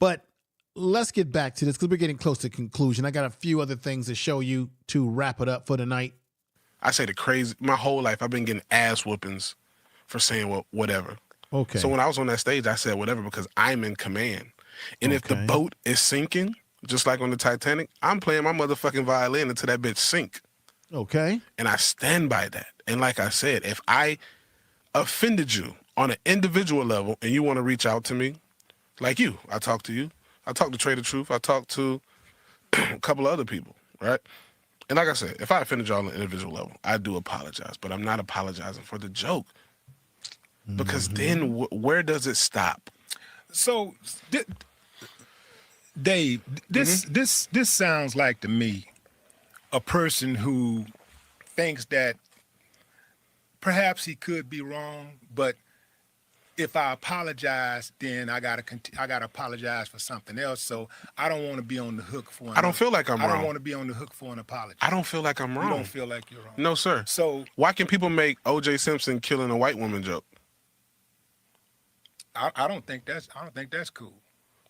But let's get back to this because we're getting close to conclusion. I got a few other things to show you to wrap it up for the night. I say my whole life, I've been getting ass whoopings for saying whatever. Okay. So when I was on that stage, I said whatever because I'm in command. And if the boat is sinking, just like on the Titanic, I'm playing my motherfucking violin until that bitch sink. Okay. And I stand by that. And like I said, if I offended you on an individual level and you want to reach out to me, like you, I talk to you. I talk to Trader Truth. I talk to a couple of other people, right? And like I said, if I offended y'all on an individual level, I do apologize. But I'm not apologizing for the joke. Because then where does it stop? So, Dave, this sounds like to me a person who thinks that perhaps he could be wrong, but if I apologize, then I gotta apologize for something else. So I don't want to be on the hook for. I don't feel like I'm wrong. I don't want to be on the hook for an apology. I don't feel like I'm wrong. You don't feel like you're wrong. No, sir. So why can people make O.J. Simpson killing a white woman joke? I don't think that's cool.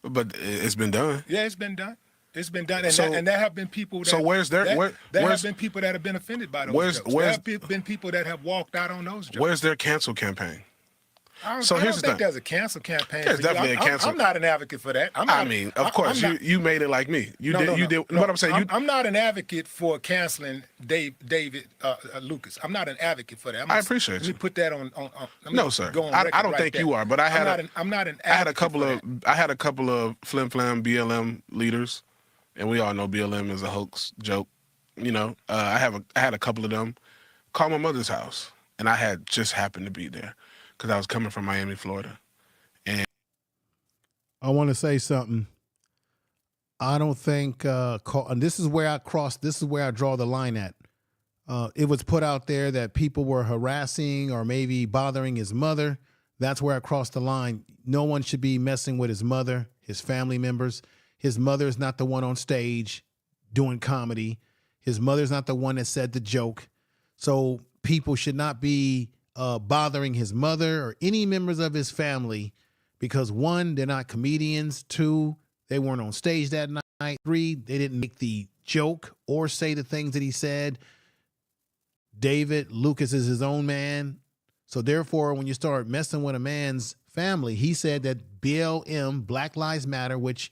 But it's been done. Yeah, it's been done. It's been done, and there have been people. That, so where's there? There have been people that have been offended by those jokes. There have been people that have walked out on those jokes. Where's their cancel campaign? I don't think there's a cancel campaign. There's definitely a cancel. I'm not an advocate for that. Of course, you made it like me. You did. What I'm saying, I'm not an advocate for canceling David Lucas. I'm not an advocate for that. I appreciate you. Let me put that on. No, sir. I don't think you are. But I'm not an advocate. I had a couple of flim flam BLM leaders, and we all know BLM is a hoax joke. You know, I had a couple of them call my mother's house, and I had just happened to be there. Because I was coming from Miami, Florida. And I want to say something. I don't think, and this is where I draw the line at. It was put out there that people were harassing or maybe bothering his mother. That's where I crossed the line. No one should be messing with his mother, his family members. His mother is not the one on stage doing comedy. His mother's not the one that said the joke. So people should not be bothering his mother or any members of his family because, one, they're not comedians. Two, they weren't on stage that night. Three, they didn't make the joke or say the things that he said. David Lucas is his own man. So therefore, when you start messing with a man's family, he said that BLM, Black Lives Matter, which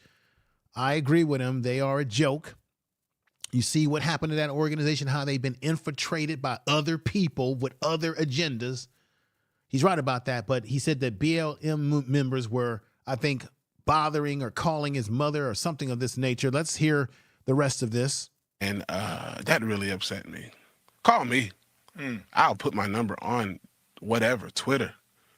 I agree with him, they are a joke. You see what happened to that organization, how they've been infiltrated by other people with other agendas. He's right about that, but he said that BLM members were, I think, bothering or calling his mother or something of this nature. Let's hear the rest of this. And that really upset me. Call me. I'll put my number on whatever, Twitter.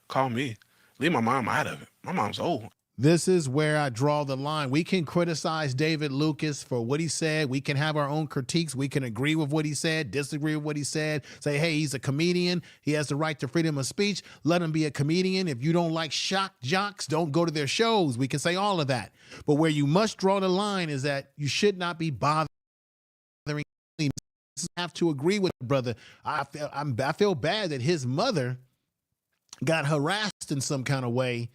Call me. Leave my mom out of it. My mom's old. This is where I draw the line. We can criticize David Lucas for what he said. We can have our own critiques. We can agree with what he said, disagree with what he said, say, hey, he's a comedian. He has the right to freedom of speech. Let him be a comedian. If you don't like shock jocks, don't go to their shows. We can say all of that. But where you must draw the line is that you should not be bothering. You have to agree with brother. I feel bad that his mother got harassed in some kind of way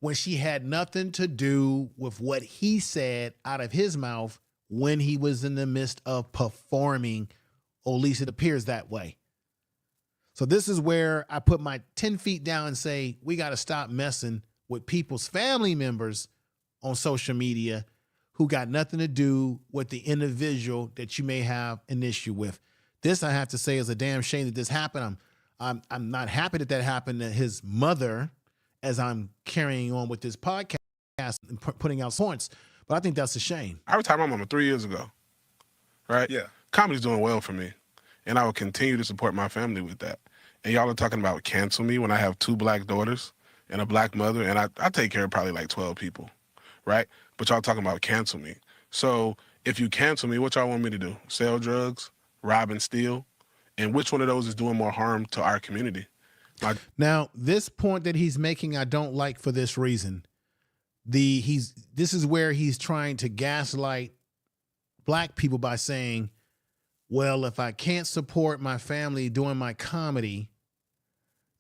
when she had nothing to do with what he said out of his mouth when he was in the midst of performing, or at least it appears that way. So this is where I put my 10 feet down and say, we got to stop messing with people's family members on social media who got nothing to do with the individual that you may have an issue with. This, I have to say, is a damn shame that this happened. I'm not happy that happened to his mother as I'm carrying on with this podcast and putting out points, but I think that's a shame. I retired my mama 3 years ago, right? Yeah. Comedy's doing well for me, and I will continue to support my family with that. And y'all are talking about cancel me when I have 2 black daughters and a black mother, and I take care of probably like 12 people, right? But y'all talking about cancel me. So if you cancel me, what y'all want me to do? Sell drugs, rob and steal? And which one of those is doing more harm to our community? Now, this point that he's making, I don't like for this reason. This is where he's trying to gaslight black people by saying, well, if I can't support my family doing my comedy,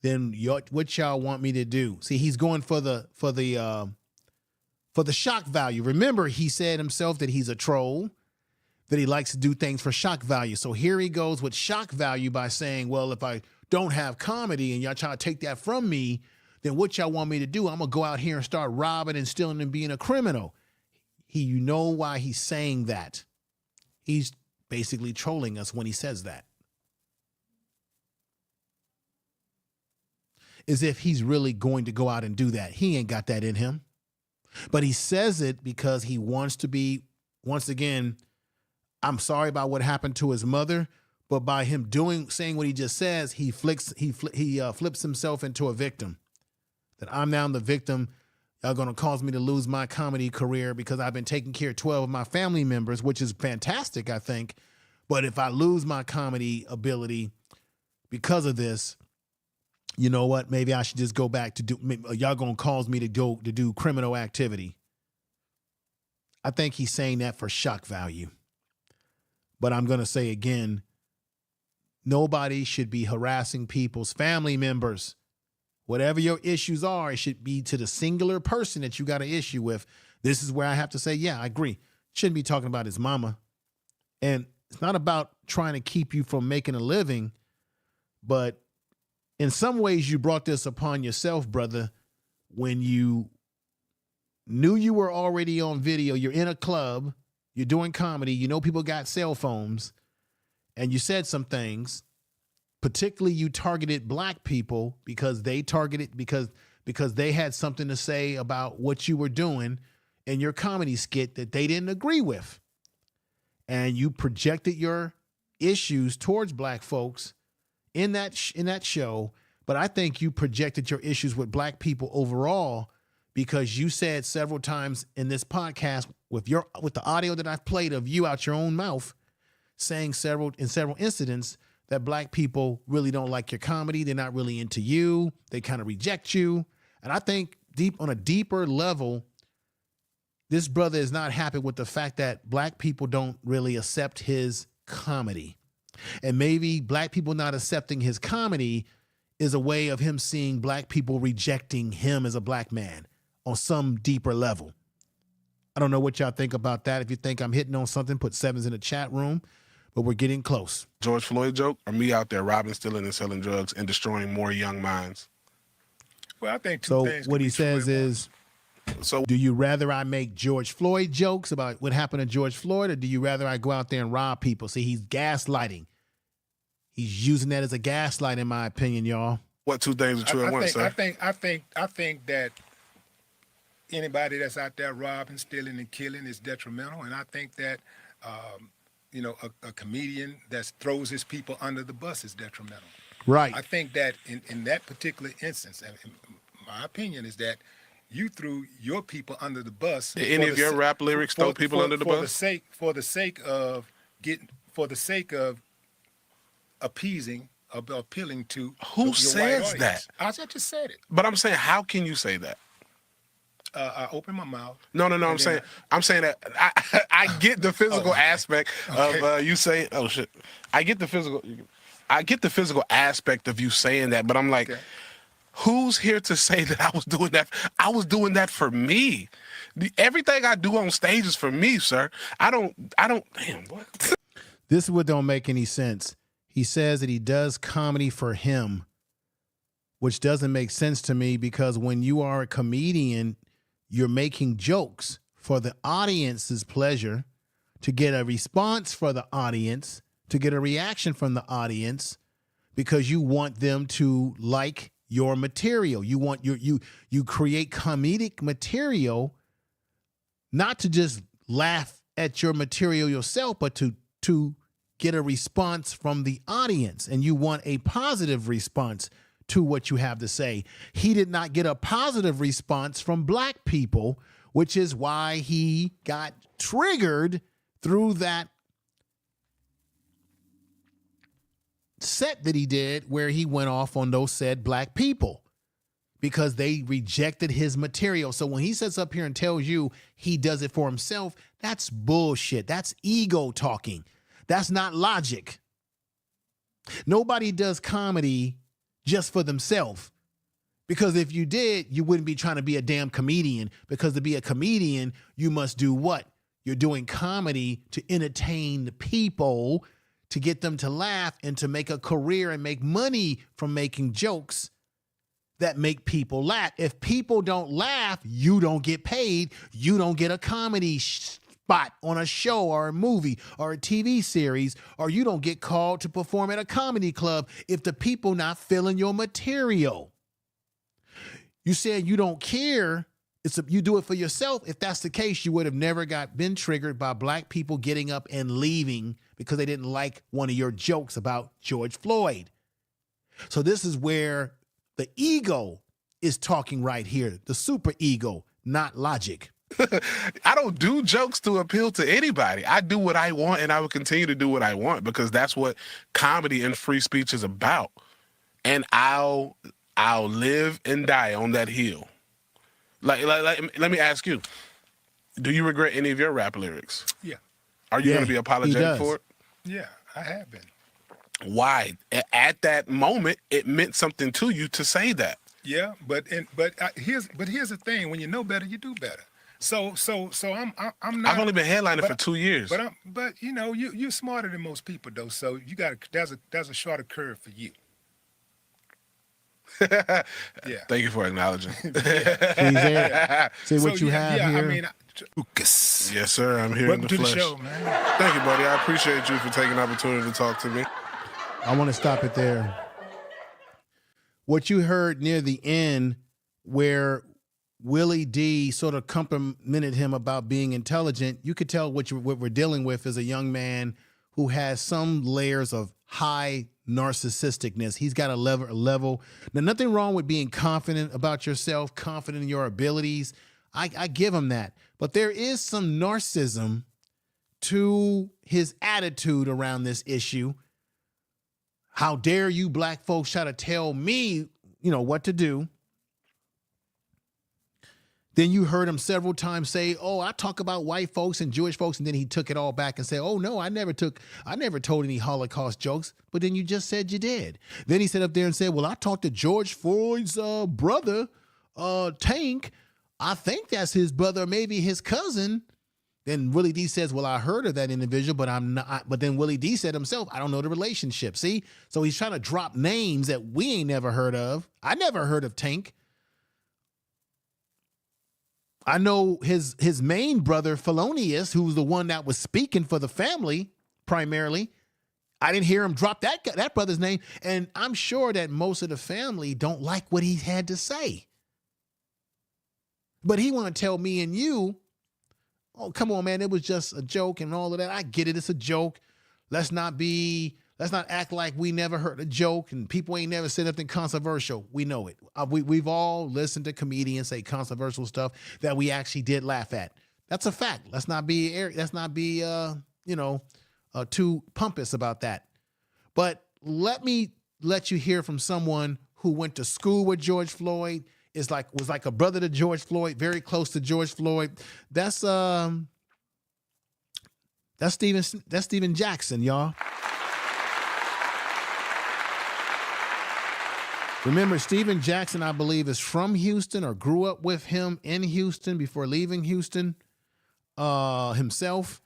then what y'all want me to do? See, he's going for the shock value. Remember, he said himself that he's a troll, that he likes to do things for shock value. So here he goes with shock value by saying, well, if I don't have comedy and y'all trying to take that from me, then what y'all want me to do? I'm going to go out here and start robbing and stealing and being a criminal. You know why he's saying that. He's basically trolling us when he says that. As if he's really going to go out and do that. He ain't got that in him. But he says it because he wants to be, once again, I'm sorry about what happened to his mother, but by him saying what he just says, he flips himself into a victim. That I'm now the victim. Y'all going to cause me to lose my comedy career because I've been taking care of 12 of my family members, which is fantastic, I think. But if I lose my comedy ability because of this, you know what? Maybe I should just go back to y'all going to cause me to do criminal activity. I think he's saying that for shock value. But I'm going to say again, nobody should be harassing people's family members. Whatever your issues are, it should be to the singular person that you got an issue with. This is where I have to say, yeah, I agree. Shouldn't be talking about his mama. And it's not about trying to keep you from making a living, but in some ways you brought this upon yourself, brother, when you knew you were already on video. You're in a club, you're doing comedy, you know people got cell phones, and you said some things. Particularly you targeted black people because they had something to say about what you were doing in your comedy skit that they didn't agree with. And you projected your issues towards black folks in that show. But I think you projected your issues with black people overall because you said several times in this podcast with the audio that I've played of you out your own mouth saying in several incidents that black people really don't like your comedy. They're not really into you. They kind of reject you. And I think on a deeper level, this brother is not happy with the fact that black people don't really accept his comedy. And maybe black people not accepting his comedy is a way of him seeing black people rejecting him as a black man on some deeper level. I don't know what y'all think about that. If you think I'm hitting on something, put 7s in the chat room. But we're getting close. George Floyd joke or me out there robbing, stealing, and selling drugs and destroying more young minds? Well, I think so. What he says is, do you rather I make George Floyd jokes about what happened to George Floyd, or do you rather I go out there and rob people? See, he's gaslighting. He's using that as a gaslight, in my opinion, y'all. What 2 things are true at once, sir? I think that anybody that's out there robbing, stealing, and killing is detrimental, and I think that. A comedian that throws his people under the bus is detrimental. Right. I think that in that particular instance, and my opinion is that you threw your people under the bus. Did any of your rap lyrics throw people under the bus? For the sake of appeasing, appealing to who says that? I just said it. But I'm saying, how can you say that? I open my mouth. No. I'm saying that I get the physical aspect of you saying, oh shit. I get the physical aspect of you saying that, but I'm like, who's here to say that I was doing that? I was doing that for me. Everything I do on stage is for me, sir. I don't. Damn, what? This is what don't make any sense. He says that he does comedy for him, which doesn't make sense to me because when you are a comedian, you're making jokes for the audience's pleasure, to get a response for the audience, to get a reaction from the audience, because you want them to like your material. You want you create comedic material, not to just laugh at your material yourself, but to get a response from the audience. And you want a positive response to what you have to say. He did not get a positive response from black people, which is why he got triggered through that set that he did where he went off on those said black people because they rejected his material. So when he sits up here and tells you he does it for himself, that's bullshit. That's ego talking. That's not logic. Nobody does comedy just for themselves. Because if you did, you wouldn't be trying to be a damn comedian. Because to be a comedian, you must do what? You're doing comedy to entertain the people, to get them to laugh and to make a career and make money from making jokes that make people laugh. If people don't laugh, you don't get paid. You don't get a comedy spot on a show or a movie or a TV series, or you don't get called to perform at a comedy club if the people not feeling your material. You said you don't care. You do it for yourself. If that's the case, you would have never been triggered by black people getting up and leaving because they didn't like one of your jokes about George Floyd. So this is where the ego is talking right here. The super ego, not logic. I don't do jokes to appeal to anybody. I do what I want, and I will continue to do what I want because that's what comedy and free speech is about. And I'll live and die on that hill. Like, let me ask you, do you regret any of your rap lyrics? Yeah. Are you going to be apologetic for it? Yeah, I have been. Why? At that moment, it meant something to you to say that. Yeah, but here's the thing: when you know better, you do better. So I'm not. I've only been headlining for 2 years. But you know you're smarter than most people though. So you got there's a shorter curve for you. Yeah. Thank you for acknowledging. See what you have here. I mean, Lucas. Yes, sir. I'm here in the flesh. Welcome to the show, man. Thank you, buddy. I appreciate you for taking the opportunity to talk to me. I want to stop it there. What you heard near the end, where Willie D sort of complimented him about being intelligent, you could tell what we're dealing with is a young man who has some layers of high narcissisticness. He's got a level. Now, nothing wrong with being confident about yourself, confident in your abilities. I give him that. But there is some narcissism to his attitude around this issue. How dare you black folks try to tell me, what to do? Then you heard him several times say, oh, I talk about white folks and Jewish folks. And then he took it all back and said, oh, no, I never told any Holocaust jokes. But then you just said you did. Then he sat up there and said, well, I talked to George Floyd's brother, Tank. I think that's his brother, maybe his cousin. Then Willie D says, well, I heard of that individual, but I'm not. But then Willie D said himself, I don't know the relationship. See? So he's trying to drop names that we ain't never heard of. I never heard of Tank. I know his main brother, Felonius, who was the one that was speaking for the family primarily. I didn't hear him drop that brother's name. And I'm sure that most of the family don't like what he had to say. But he want to tell me and you, oh, come on, man, it was just a joke and all of that. I get it. It's a joke. Let's not act like we never heard a joke and people ain't never said nothing controversial. We know it. We've all listened to comedians say controversial stuff that we actually did laugh at. That's a fact. Let's not be too pompous about that. But let me let you hear from someone who went to school with George Floyd, was like a brother to George Floyd, very close to George Floyd. That's Steven Jackson, y'all. Remember, Steven Jackson, I believe, is from Houston or grew up with him in Houston before leaving Houston himself.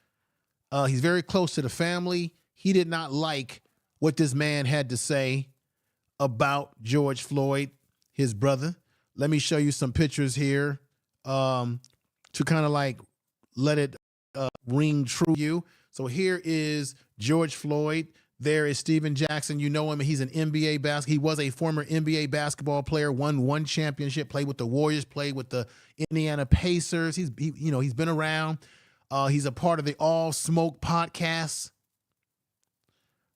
He's very close to the family. He did not like what this man had to say about George Floyd, his brother. Let me show you some pictures here to kind of like let it ring true to you. So here is George Floyd. There is Steven Jackson. You know him. He's an NBA He was a former NBA basketball player, won one championship, played with the Warriors, played with the Indiana Pacers. He's been around. He's a part of the All Smoke podcast.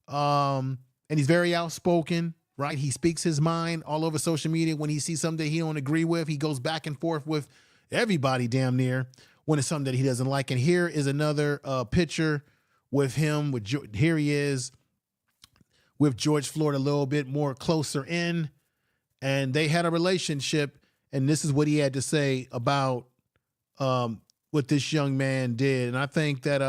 And he's very outspoken, right? He speaks his mind all over social media. When he sees something that he don't agree with, he goes back and forth with everybody damn near when it's something that he doesn't like. And here is another picture with him. Here he is with George Floyd a little bit more closer in, and they had a relationship, and this is what he had to say about what this young man did. And I think that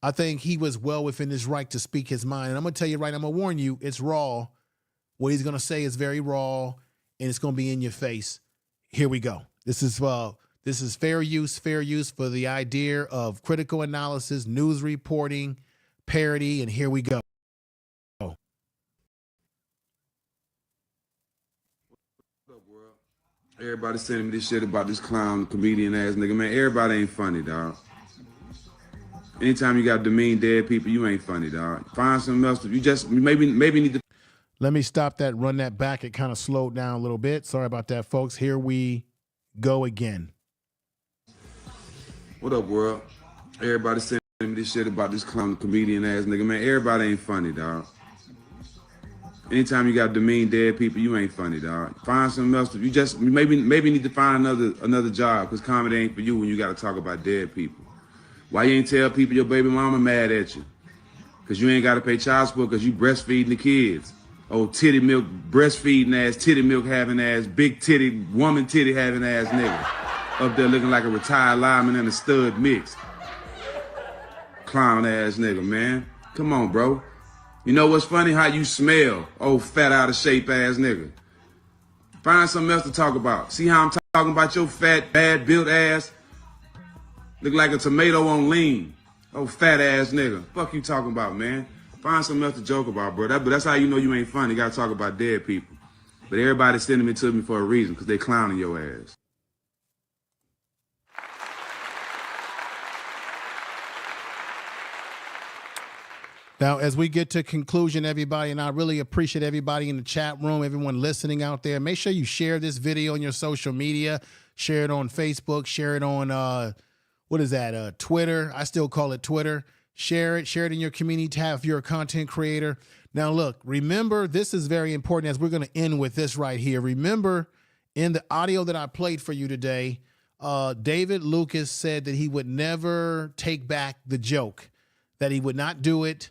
I think he was well within his right to speak his mind. And I'm going to tell you right, I'm going to warn you, it's raw. What he's going to say is very raw, and it's going to be in your face. Here we go. This is fair use for the idea of critical analysis, news reporting, parody, and here we go. Everybody sending me this shit about this clown comedian ass nigga. Man, everybody ain't funny, dog. Anytime you got demean dead people, you ain't funny, dog. Find something else. You maybe need to. Let me stop that, run that back. It kind of slowed down a little bit. Sorry about that, folks. Here we go again. What up, world? Everybody sending me this shit about this clown comedian ass nigga. Man, everybody ain't funny, dog. Anytime you got demean dead people, you ain't funny, dog. Find something else. You maybe need to find another job, because comedy ain't for you when you got to talk about dead people. Why you ain't tell people your baby mama mad at you? Because you ain't got to pay child support because you breastfeeding the kids. Oh, titty milk, breastfeeding ass, titty milk having ass, big titty, woman titty having ass nigga. Up there looking like a retired lineman and a stud mix. Clown ass nigga, man. Come on, bro. You know what's funny? How you smell, old fat out of shape ass nigga. Find something else to talk about. See how I'm talking about your fat, bad built ass? Look like a tomato on lean. Oh, fat ass nigga. Fuck you talking about, man? Find something else to joke about, bro. But that's how you know you ain't funny. You gotta talk about dead people. But everybody's sending it to me for a reason, because they clowning your ass. Now, as we get to conclusion, everybody, and I really appreciate everybody in the chat room, everyone listening out there, make sure you share this video on your social media, share it on Facebook, share it on, Twitter. I still call it Twitter. Share it in your community tab if you're a content creator. Now, look, remember, this is very important as we're going to end with this right here. Remember, in the audio that I played for you today, David Lucas said that he would never take back the joke, that he would not do it,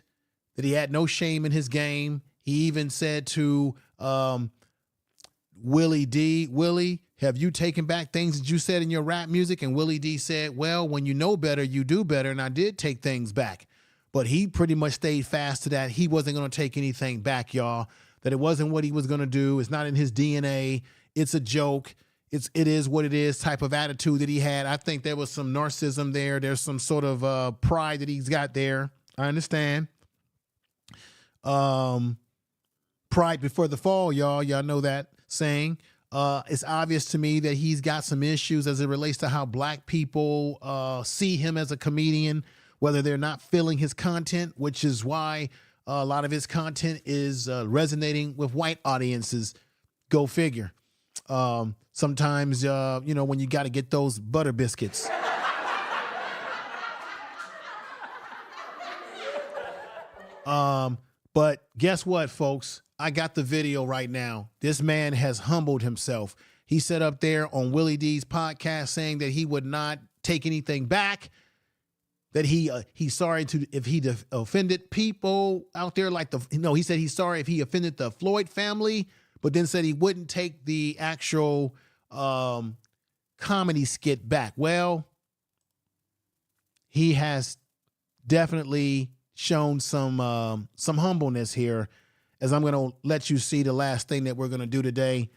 that he had no shame in his game. He even said to Willie D, Willie, have you taken back things that you said in your rap music? And Willie D said, well, when you know better, you do better. And I did take things back. But he pretty much stayed fast to that. He wasn't going to take anything back, y'all. That it wasn't what he was going to do. It's not in his DNA. It's a joke. It is what it is type of attitude that he had. I think there was some narcissism there. There's some sort of pride that he's got there. I understand. Pride before the fall, y'all. Y'all know that saying. It's obvious to me that he's got some issues as it relates to how black people see him as a comedian, whether they're not feeling his content, which is why a lot of his content is resonating with white audiences. Go figure. Sometimes, when you got to get those butter biscuits. But guess what, folks? I got the video right now. This man has humbled himself. He said up there on Willie D's podcast saying that he would not take anything back, that he's sorry if he offended people out there he said he's sorry if he offended the Floyd family, but then said he wouldn't take the actual comedy skit back. Well, he has definitely shown some humbleness here, as I'm going to let you see the last thing that we're going to do today.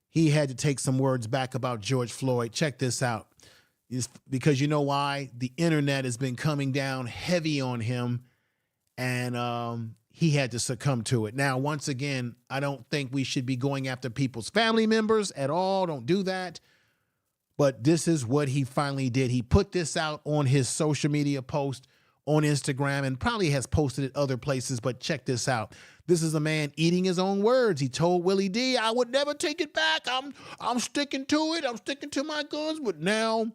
He had to take some words back about George Floyd. Check this out. It's because you know why? The internet has been coming down heavy on him, and he had to succumb to it. Now, once again, I don't think we should be going after people's family members at all. Don't do that. But this is what he finally did. He put this out on his social media post on Instagram and probably has posted it other places, but check this out. This is a man eating his own words. He told Willie D, I would never take it back. I'm sticking to it. I'm sticking to my guns. But now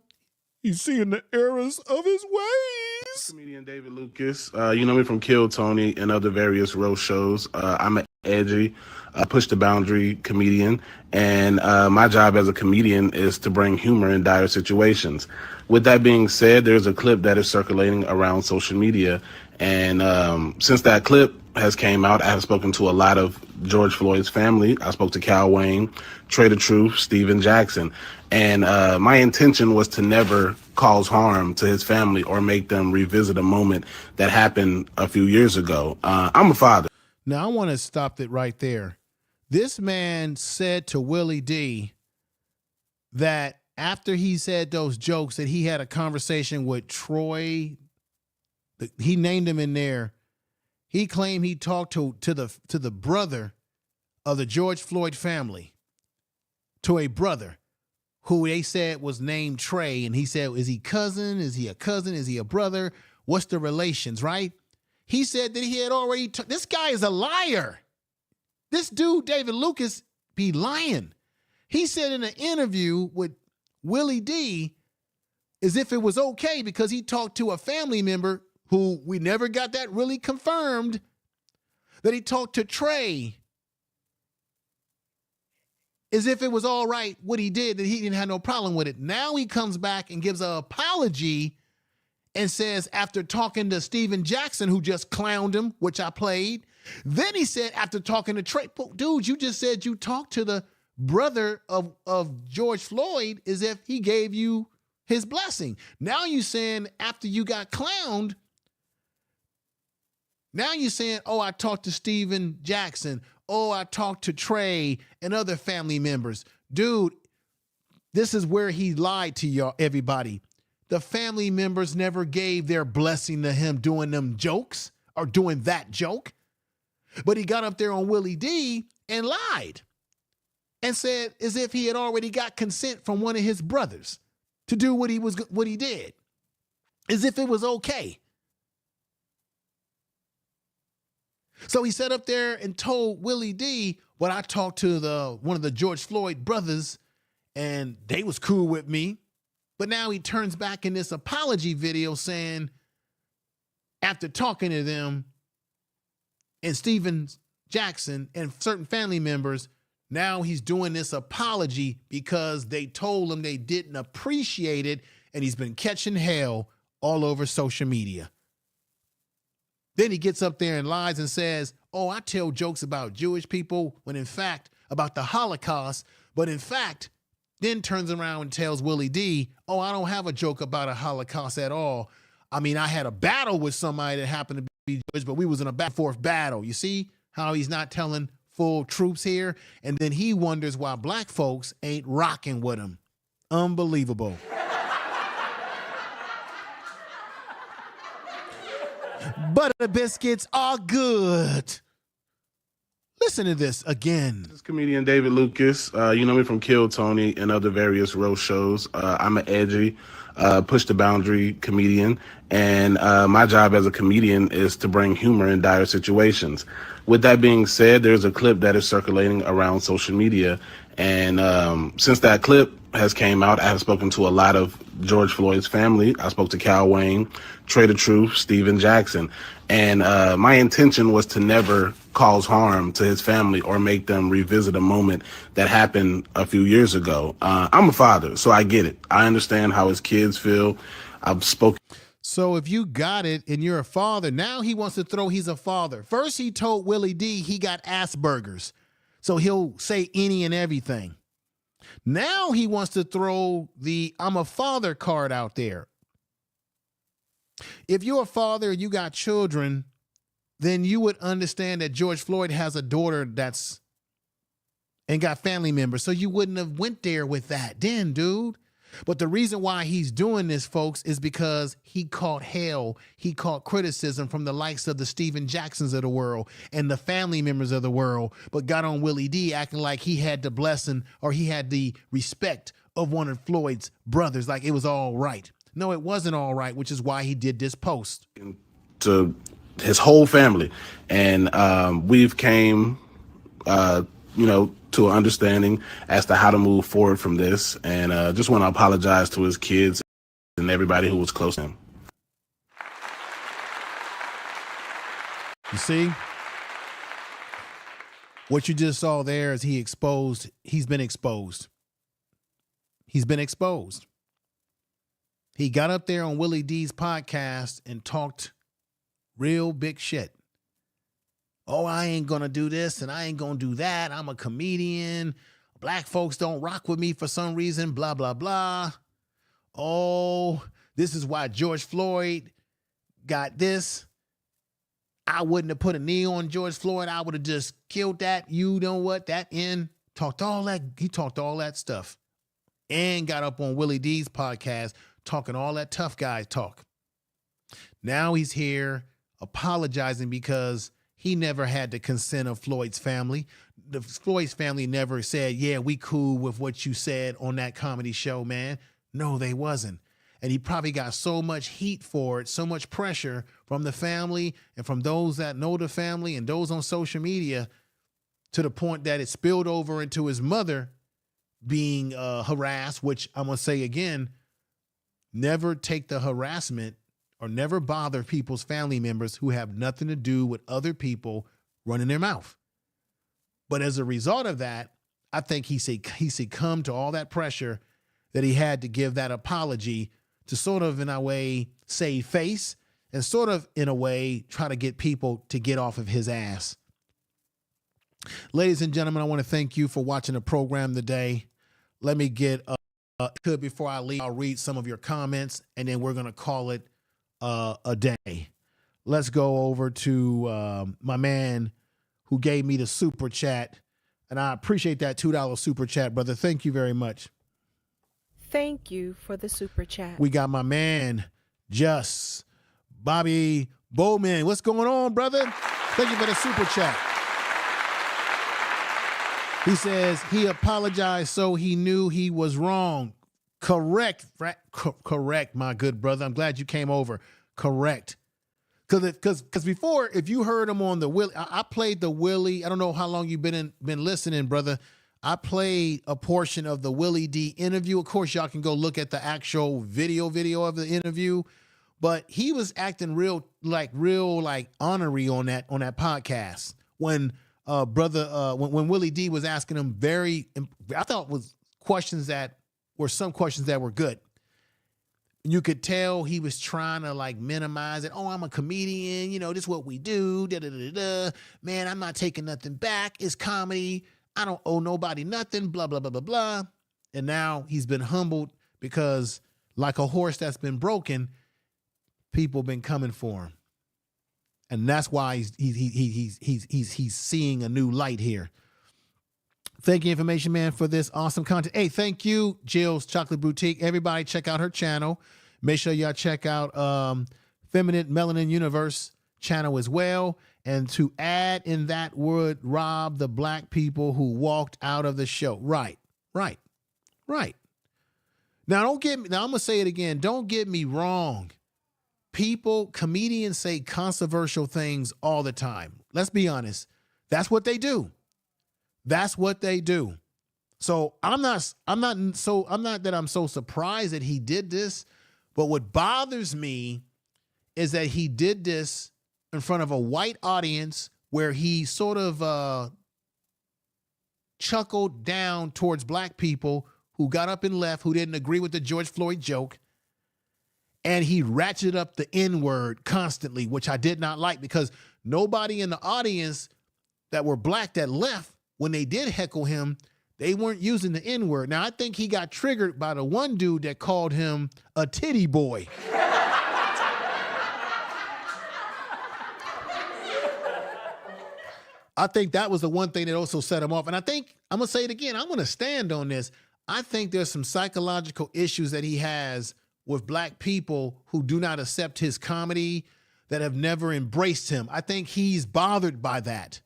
he's seeing the errors of his ways. Comedian David Lucas. You know me from Kill Tony and other various roast shows. I'm an edgy, push the boundary comedian. And my job as a comedian is to bring humor in dire situations. With that being said, there's a clip that is circulating around social media. And since that clip has came out, I have spoken to a lot of George Floyd's family. I spoke to Cal Wayne, Trey the Truth, Steven Jackson. And my intention was to never cause harm to his family or make them revisit a moment that happened a few years ago. I'm a father. Now, I want to stop it right there. This man said to Willie D that after he said those jokes that he had a conversation with Troy, he named him in there. He claimed he talked to the brother of the George Floyd family, to a brother who they said was named Trey. And he said, is he cousin? Is he a cousin? Is he a brother? What's the relations, right? He said that he had already, this guy is a liar. This dude, David Lucas, be lying. He said in an interview with Willie D, as if it was okay because he talked to a family member who we never got that really confirmed, that he talked to Trey as if it was all right what he did, that he didn't have no problem with it. Now he comes back and gives an apology and says after talking to Steven Jackson, who just clowned him, which I played, then he said after talking to Trey, dude, you just said you talked to the brother of George Floyd as if he gave you his blessing. Now you saying after you got clowned, now you're saying, oh, I talked to Steven Jackson. Oh, I talked to Trey and other family members. Dude, this is where he lied to y'all, everybody. The family members never gave their blessing to him doing them jokes or doing that joke. But he got up there on Willie D and lied and said as if he had already got consent from one of his brothers to do what he did, as if it was okay. So he sat up there and told Willie D, well, I talked to one of the George Floyd brothers and they was cool with me. But now he turns back in this apology video saying, after talking to them and Steven Jackson and certain family members, now he's doing this apology because they told him they didn't appreciate it, and he's been catching hell all over social media. Then he gets up there and lies and says, oh, I tell jokes about Jewish people when in fact about the Holocaust, but in fact, then turns around and tells Willie D, oh, I don't have a joke about a Holocaust at all. I mean, I had a battle with somebody that happened to be Jewish, but we was in a back and forth battle. You see how he's not telling full troops here? And then he wonders why black folks ain't rocking with him. Unbelievable. Butter biscuits are good. Listen to this again. This is comedian David Lucas. You know me from Kill Tony and other various roast shows. I'm an edgy, push the boundary comedian. And my job as a comedian is to bring humor in dire situations. With that being said, there's a clip that is circulating around social media. And since that clip has came out, I have spoken to a lot of George Floyd's family. I spoke to Cal Wayne, Trey the Truth, Steven Jackson. And my intention was to never cause harm to his family or make them revisit a moment that happened a few years ago. I'm a father, so I get it. I understand how his kids feel. I've spoken. So if you got it and you're a father, now he wants to throw he's a father. First, he told Willie D he got Asperger's, so he'll say any and everything. Now he wants to throw the I'm a father card out there. If you're a father and you got children, then you would understand that George Floyd has a daughter and got family members. So you wouldn't have went there with that then, dude. But the reason why he's doing this, folks, is because he caught hell. He caught criticism from the likes of the Steven Jacksons of the world and the family members of the world, but got on Willie D acting like he had the blessing or he had the respect of one of Floyd's brothers like it was all right. No, it wasn't all right, which is why he did this post. To his whole family. And we've came, to an understanding as to how to move forward from this. And just want to apologize to his kids and everybody who was close to him. You see? What you just saw there is he's been exposed. He's been exposed. He got up there on Willie D's podcast and talked real big shit. Oh, I ain't gonna do this and I ain't gonna do that. I'm a comedian. Black folks don't rock with me for some reason, blah, blah, blah. Oh, this is why George Floyd got this. I wouldn't have put a knee on George Floyd. I would have just killed that. You know what? That end. Talked all that. He talked all that stuff and got up on Willie D's podcast talking all that tough guy talk. Now he's here apologizing because he never had the consent of Floyd's family. Floyd's family never said, yeah, we cool with what you said on that comedy show, man. No, they wasn't. And he probably got so much heat for it, so much pressure from the family and from those that know the family and those on social media to the point that it spilled over into his mother being harassed, which I'm going to say again, never take the harassment or never bother people's family members who have nothing to do with other people running their mouth. But as a result of that, I think he succumbed to all that pressure that he had to give that apology to sort of, in a way, save face and sort of, in a way, try to get people to get off of his ass. Ladies and gentlemen, I want to thank you for watching the program today. Let me get, before I leave, I'll read some of your comments, and then we're going to call it a day. Let's go over to my man who gave me the super chat, and I appreciate that $2 super chat, brother. Thank you very much. Thank you for the super chat. We got my man, Bobby Bowman. What's going on, brother? Thank you for the super chat. He says he apologized so he knew he was wrong. Correct, correct, my good brother. I'm glad you came over. Correct. Because before, if you heard him on the Willie, I played the Willie. I don't know how long you've been listening, brother. I played a portion of the Willie D interview. Of course, y'all can go look at the actual video of the interview. But he was acting real honorary on that podcast when when Willie D was asking him I thought was some questions that were good. You could tell he was trying to minimize it. Oh, I'm a comedian. This is what we do. Da, da, da, da. Man, I'm not taking nothing back. It's comedy. I don't owe nobody nothing, blah, blah, blah, blah, blah. And now he's been humbled because like a horse that's been broken, people been coming for him. And that's why he's seeing a new light here. Thank you, Information Man, for this awesome content. Hey, thank you, Jill's Chocolate Boutique. Everybody check out her channel. Make sure y'all check out Feminine Melanin Universe channel as well. And to add in that word, rob the black people who walked out of the show. Right. Now, I'm going to say it again. Don't get me wrong. Comedians say controversial things all the time. Let's be honest. That's what they do. So I'm not that I'm so surprised that he did this, but what bothers me is that he did this in front of a white audience where he sort of chuckled down towards black people who got up and left, who didn't agree with the George Floyd joke. And he ratcheted up the N-word constantly, which I did not like because nobody in the audience that were black that left, when they did heckle him, they weren't using the N-word. Now, I think he got triggered by the one dude that called him a titty boy. I think that was the one thing that also set him off. And I think, I'm going to say it again, I'm going to stand on this. I think there's some psychological issues that he has with black people who do not accept his comedy, that have never embraced him. I think he's bothered by that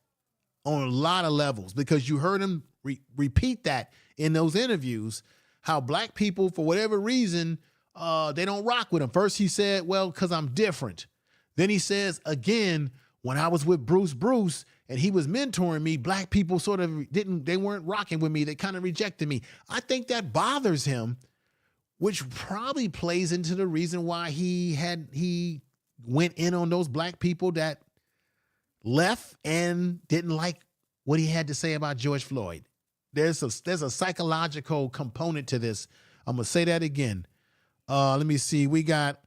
on a lot of levels because you heard him repeat that in those interviews, how black people, for whatever reason, they don't rock with him. First he said, well, because I'm different. Then he says, again, when I was with Bruce, and he was mentoring me, black people sort of they weren't rocking with me. They kind of rejected me. I think that bothers him, which probably plays into the reason why he went in on those black people that left and didn't like what he had to say about George Floyd. There's a psychological component to this. I'm gonna say that again. Let me see. We got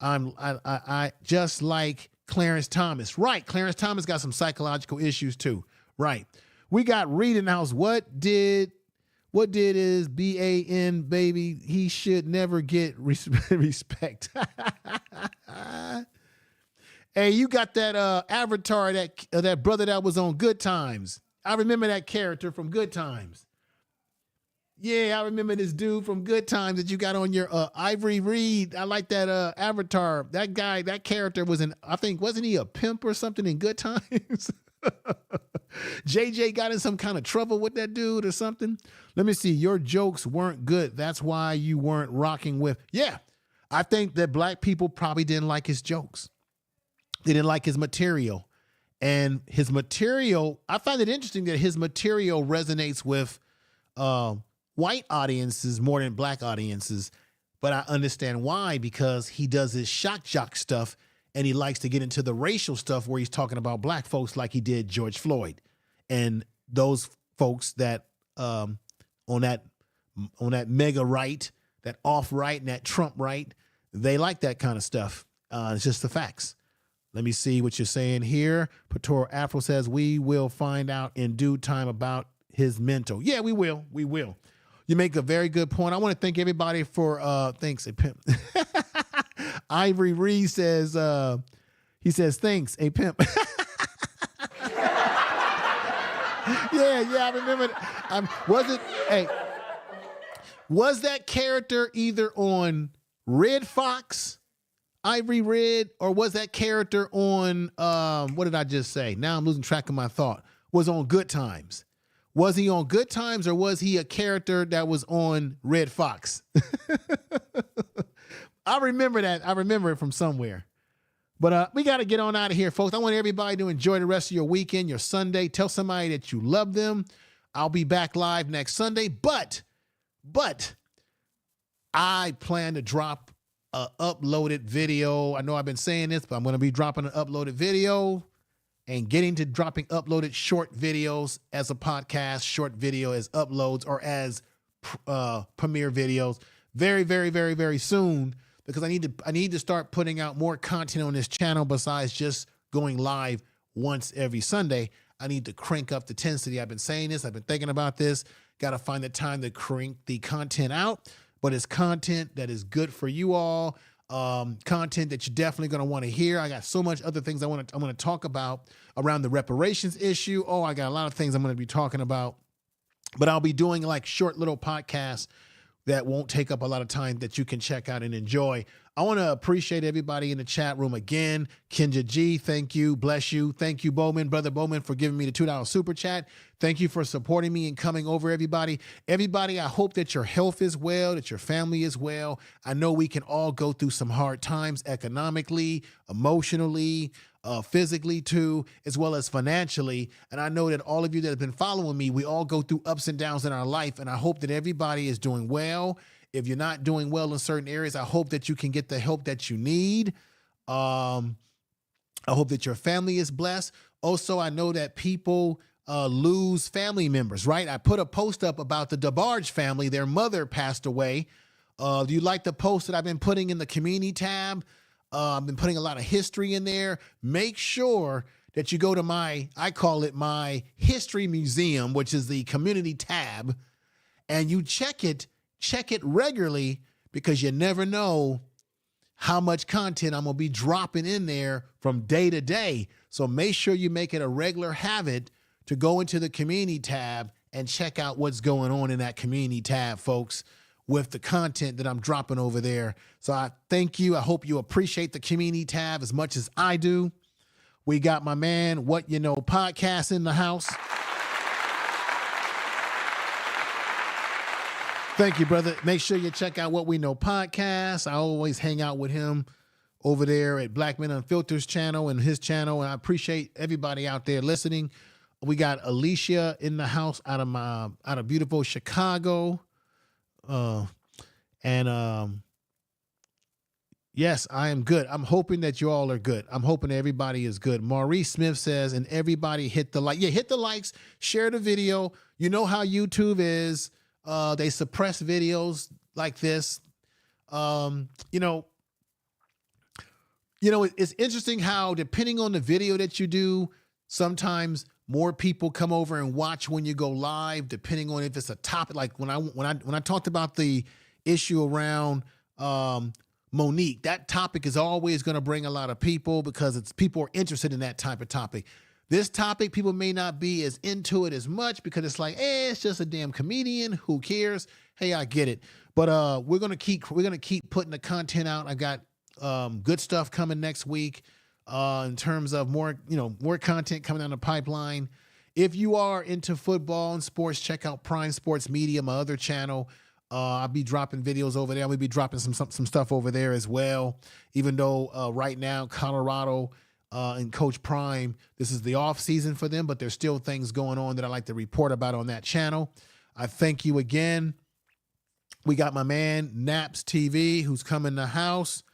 I just like Clarence Thomas. Right. Clarence Thomas got some psychological issues too. Right. We got Reed in the house. What did his BAN baby? He should never get respect. Hey, you got that avatar, that brother that was on Good Times. I remember that character from Good Times. Yeah, I remember this dude from Good Times that you got on your Ivory Reed. I like that avatar. That guy, that character was I think, wasn't he a pimp or something in Good Times? JJ got in some kind of trouble with that dude or something. Let me see. Your jokes weren't good. That's why you weren't rocking with. Yeah, I think that black people probably didn't like his jokes. They didn't like his material. And his material, I find it interesting that his material resonates with white audiences more than black audiences. But I understand why, because he does his shock jock stuff and he likes to get into the racial stuff where he's talking about black folks like he did George Floyd. And those folks that on that mega right, that off right and that Trump right, they like that kind of stuff. It's just the facts. Let me see what you're saying here. Patoro Afro says, we will find out in due time about his mental. Yeah, we will. We will. You make a very good point. I want to thank everybody for, thanks, a pimp. Ivory Reed says, he says, thanks, a pimp. Yeah, I remember. Was that character either on Red Fox, Ivory Red, or was that character on, what did I just say? Now I'm losing track of my thought. Was on Good Times. Was he on Good Times, or was he a character that was on Red Fox? I remember that. I remember it from somewhere. But we got to get on out of here, folks. I want everybody to enjoy the rest of your weekend, your Sunday. Tell somebody that you love them. I'll be back live next Sunday. But I plan to drop an uploaded video. I know I've been saying this, but I'm going to be dropping an uploaded video and getting to dropping uploaded short videos as a podcast, short video as uploads or as premiere videos very, very, very, very soon, because I need to start putting out more content on this channel besides just going live once every Sunday. I need to crank up the intensity. I've been saying this. I've been thinking about this. Got to find the time to crank the content out, but it's content that is good for you all. Content that you're definitely going to want to hear. I got so much other things I'm going to talk about around the reparations issue. Oh, I got a lot of things I'm going to be talking about, but I'll be doing like short little podcasts that won't take up a lot of time that you can check out and enjoy. I want to appreciate everybody in the chat room again. Kenja G, thank you. Bless you. Thank you, Bowman, Brother Bowman, for giving me the $2 super chat. Thank you for supporting me and coming over, everybody. Everybody, I hope that your health is well, that your family is well. I know we can all go through some hard times economically, emotionally, physically too, as well as financially. And I know that all of you that have been following me, we all go through ups and downs in our life. And I hope that everybody is doing well. If you're not doing well in certain areas, I hope that you can get the help that you need. I hope that your family is blessed. Also, I know that people lose family members, right? I put a post up about the DeBarge family. Their mother passed away. Do you like the post that I've been putting in the community tab? I've been putting a lot of history in there. Make sure that you go to I call it my history museum, which is the community tab, and you check it regularly, because you never know how much content I'm going to be dropping in there from day to day. So make sure you make it a regular habit to go into the community tab and check out what's going on in that community tab, folks, with the content that I'm dropping over there. So I thank you. I hope you appreciate the community tab as much as I do. We got my man, What You Know podcast in the house. Thank you, brother. Make sure you check out What We Know podcast. I always hang out with him over there at Black Men Unfiltered's channel and his channel, and I appreciate everybody out there listening. We got Alicia in the house out of beautiful Chicago, yes, I am good. I'm hoping that you all are good. I'm hoping everybody is good. Maurice Smith says, and everybody hit the like. Yeah, hit the likes, share the video. You know how YouTube is. They suppress videos like this. It's interesting how, depending on the video that you do, sometimes more people come over and watch when you go live, depending on if it's a topic. Like when I talked about the issue around Monique, that topic is always going to bring a lot of people because people are interested in that type of topic. This topic, people may not be as into it as much because it's like, it's just a damn comedian. Who cares? Hey, I get it. But we're gonna keep putting the content out. I got good stuff coming next week in terms of more content coming down the pipeline. If you are into football and sports, check out Prime Sports Media, my other channel. I'll be dropping videos over there. I'll be dropping some stuff over there as well. Even though right now Colorado and Coach Prime, this is the off season for them, but there's still things going on that I like to report about on that channel. I thank you again. We got my man Naps TV who's coming to the house.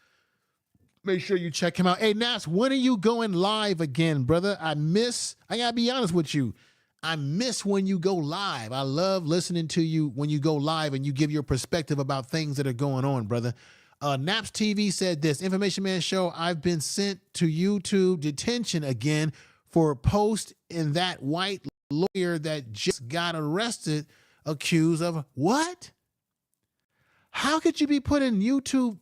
Make sure you check him out. Hey, Naps, when are you going live again, brother? I gotta be honest with you. I miss when you go live. I love listening to you when you go live and you give your perspective about things that are going on, brother. Naps TV said this, Information Man Show, I've been sent to YouTube detention again for a post in that white lawyer that just got arrested, accused of what? How could you be put in YouTube?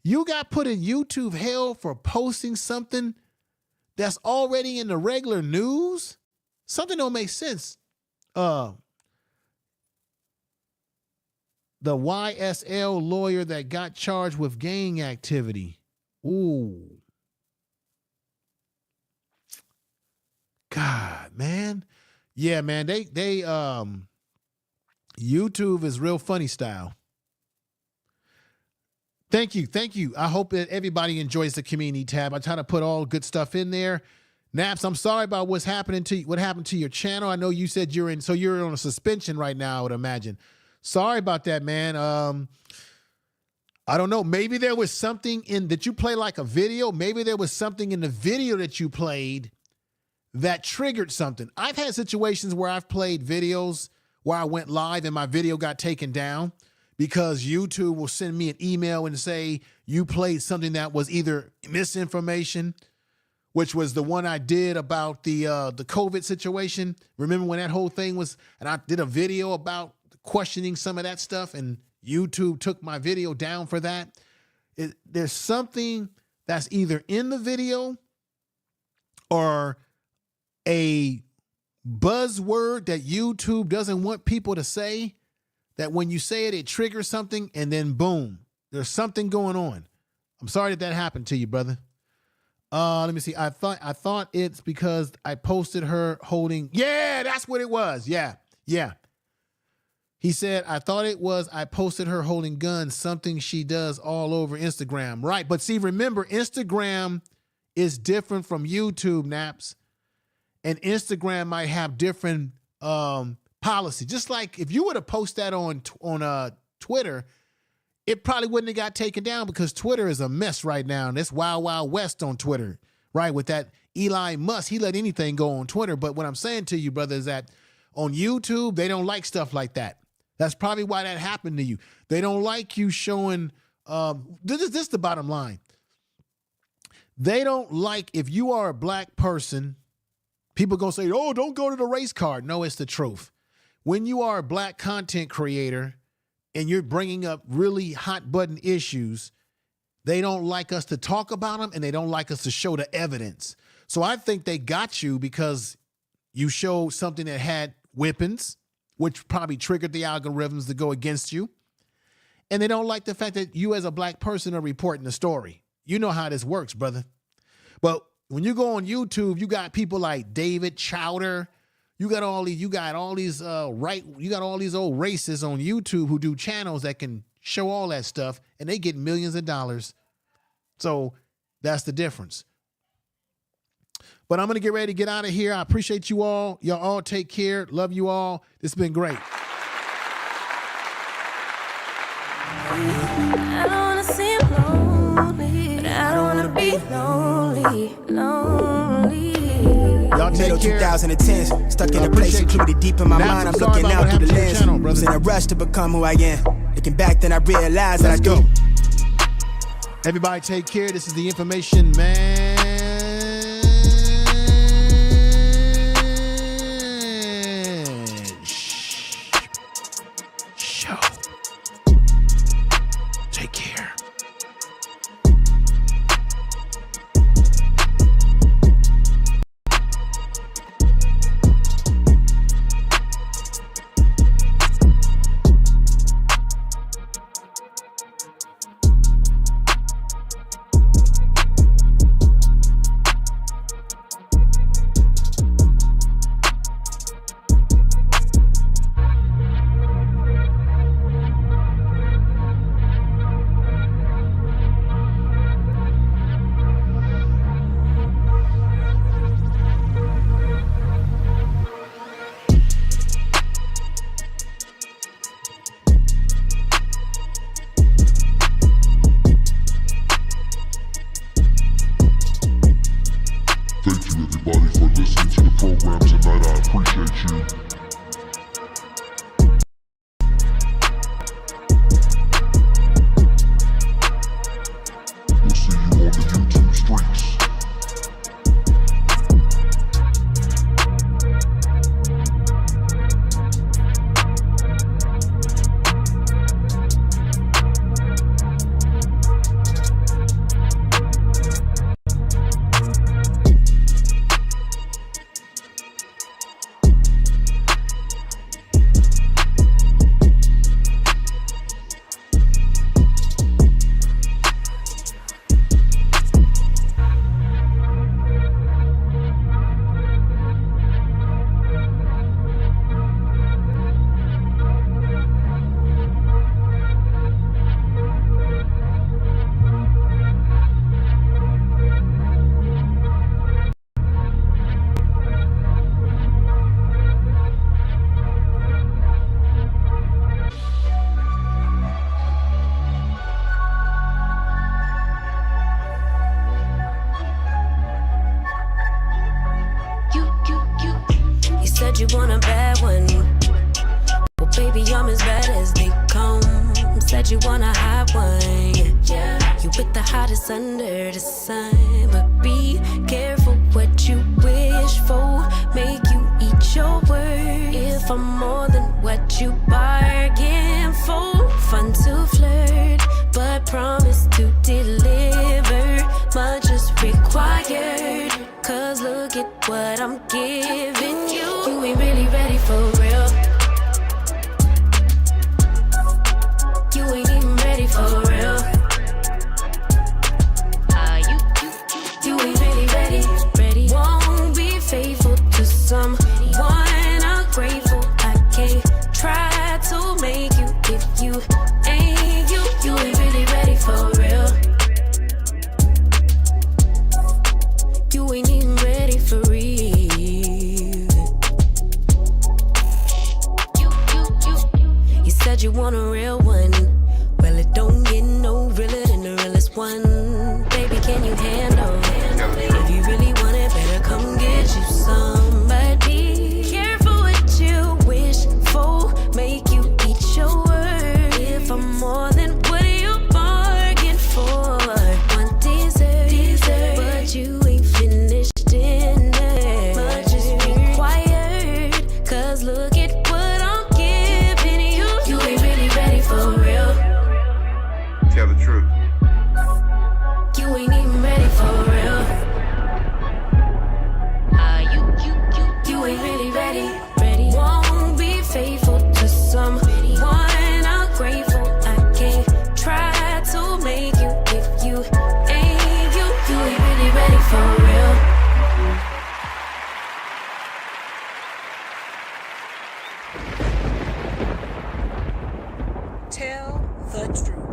You got put in YouTube hell for posting something that's already in the regular news? Something don't make sense. The YSL lawyer that got charged with gang activity. Ooh. God, man. Yeah, man, they YouTube is real funny style. Thank you. I hope that everybody enjoys the community tab. I try to put all good stuff in there. Naps, I'm sorry about what happened to your channel. I know you said you're on a suspension right now, I would imagine. Sorry about that, man. I don't know. Maybe there was something that you play like a video. Maybe there was something in the video that you played that triggered something. I've had situations where I've played videos where I went live and my video got taken down because YouTube will send me an email and say you played something that was either misinformation, which was the one I did about the COVID situation. Remember when that whole thing was, and I did a video about questioning some of that stuff and YouTube took my video down for that. There's something that's either in the video or a buzzword that YouTube doesn't want people to say, that when you say it, it triggers something and then boom, there's something going on. I'm sorry that happened to you, brother. Let me see. I thought it's because I posted her holding. Yeah, that's what it was. Yeah. He said, I thought it was I posted her holding guns, something she does all over Instagram. Right. But see, remember, Instagram is different from YouTube, Naps. And Instagram might have different policy. Just like if you were to post that on Twitter, it probably wouldn't have got taken down because Twitter is a mess right now. And it's wild, wild west on Twitter, right? With that Elon Musk, he let anything go on Twitter. But what I'm saying to you, brother, is that on YouTube, they don't like stuff like that. That's probably why that happened to you. They don't like you showing, this is the bottom line. They don't like, if you are a black person, people gonna say, oh, don't go to the race card. No, it's the truth. When you are a black content creator and you're bringing up really hot button issues, they don't like us to talk about them and they don't like us to show the evidence. So I think they got you because you showed something that had weapons, which probably triggered the algorithms to go against you. And they don't like the fact that you as a black person are reporting the story. You know how this works, brother. But when you go on YouTube, you got people like David Chowder, You got all these old racists on YouTube who do channels that can show all that stuff, and they get millions of dollars. So that's the difference. But I'm going to get ready to get out of here. I appreciate you all. Y'all all take care. Love you all. This has been great. I don't wanna seem lonely, but I don't wanna be lonely. Y'all take Middle care. 2010s, stuck in a place secluded deep in my mind. I'm looking out through the lens. Was in a rush to become who I am. Looking back, then I realized that I do. Everybody take care. This is the Information Man Show. Take care. Thank you everybody for listening to the program tonight. I appreciate you. We'll see you on the YouTube streets. You said you want a bad one. Well, baby, I'm as bad as they come. Said you want a hot one. Yeah, you with the hottest under the sun. But be careful what you wish for. Make you eat your words. If I'm more than what you bargain for. Fun to flirt, but promise to deliver. Much is required. Cause look at what I'm giving you. You ain't really ready for real. You ain't even ready for real. You ain't really ready. Won't be faithful to someone ungrateful. I can't try to make you if you ain't you. You ain't really ready for real. You ain't even ready for real. You said you want a real one. Well, it don't get no realer than the realest one. Baby, can you handle? If you really want it, better come get you some. But be careful what you wish for. Make you eat your words. If I'm more than what you bargained for. One dessert, but you ain't finished dinner. Much is required. Cause look at what I'm giving you. You ain't really ready for real. Tell the truth. You ain't even ready for real. You ain't really ready. Won't be faithful to someone ungrateful. I can't try to make you if you ain't you. You ain't really ready for real. the truth.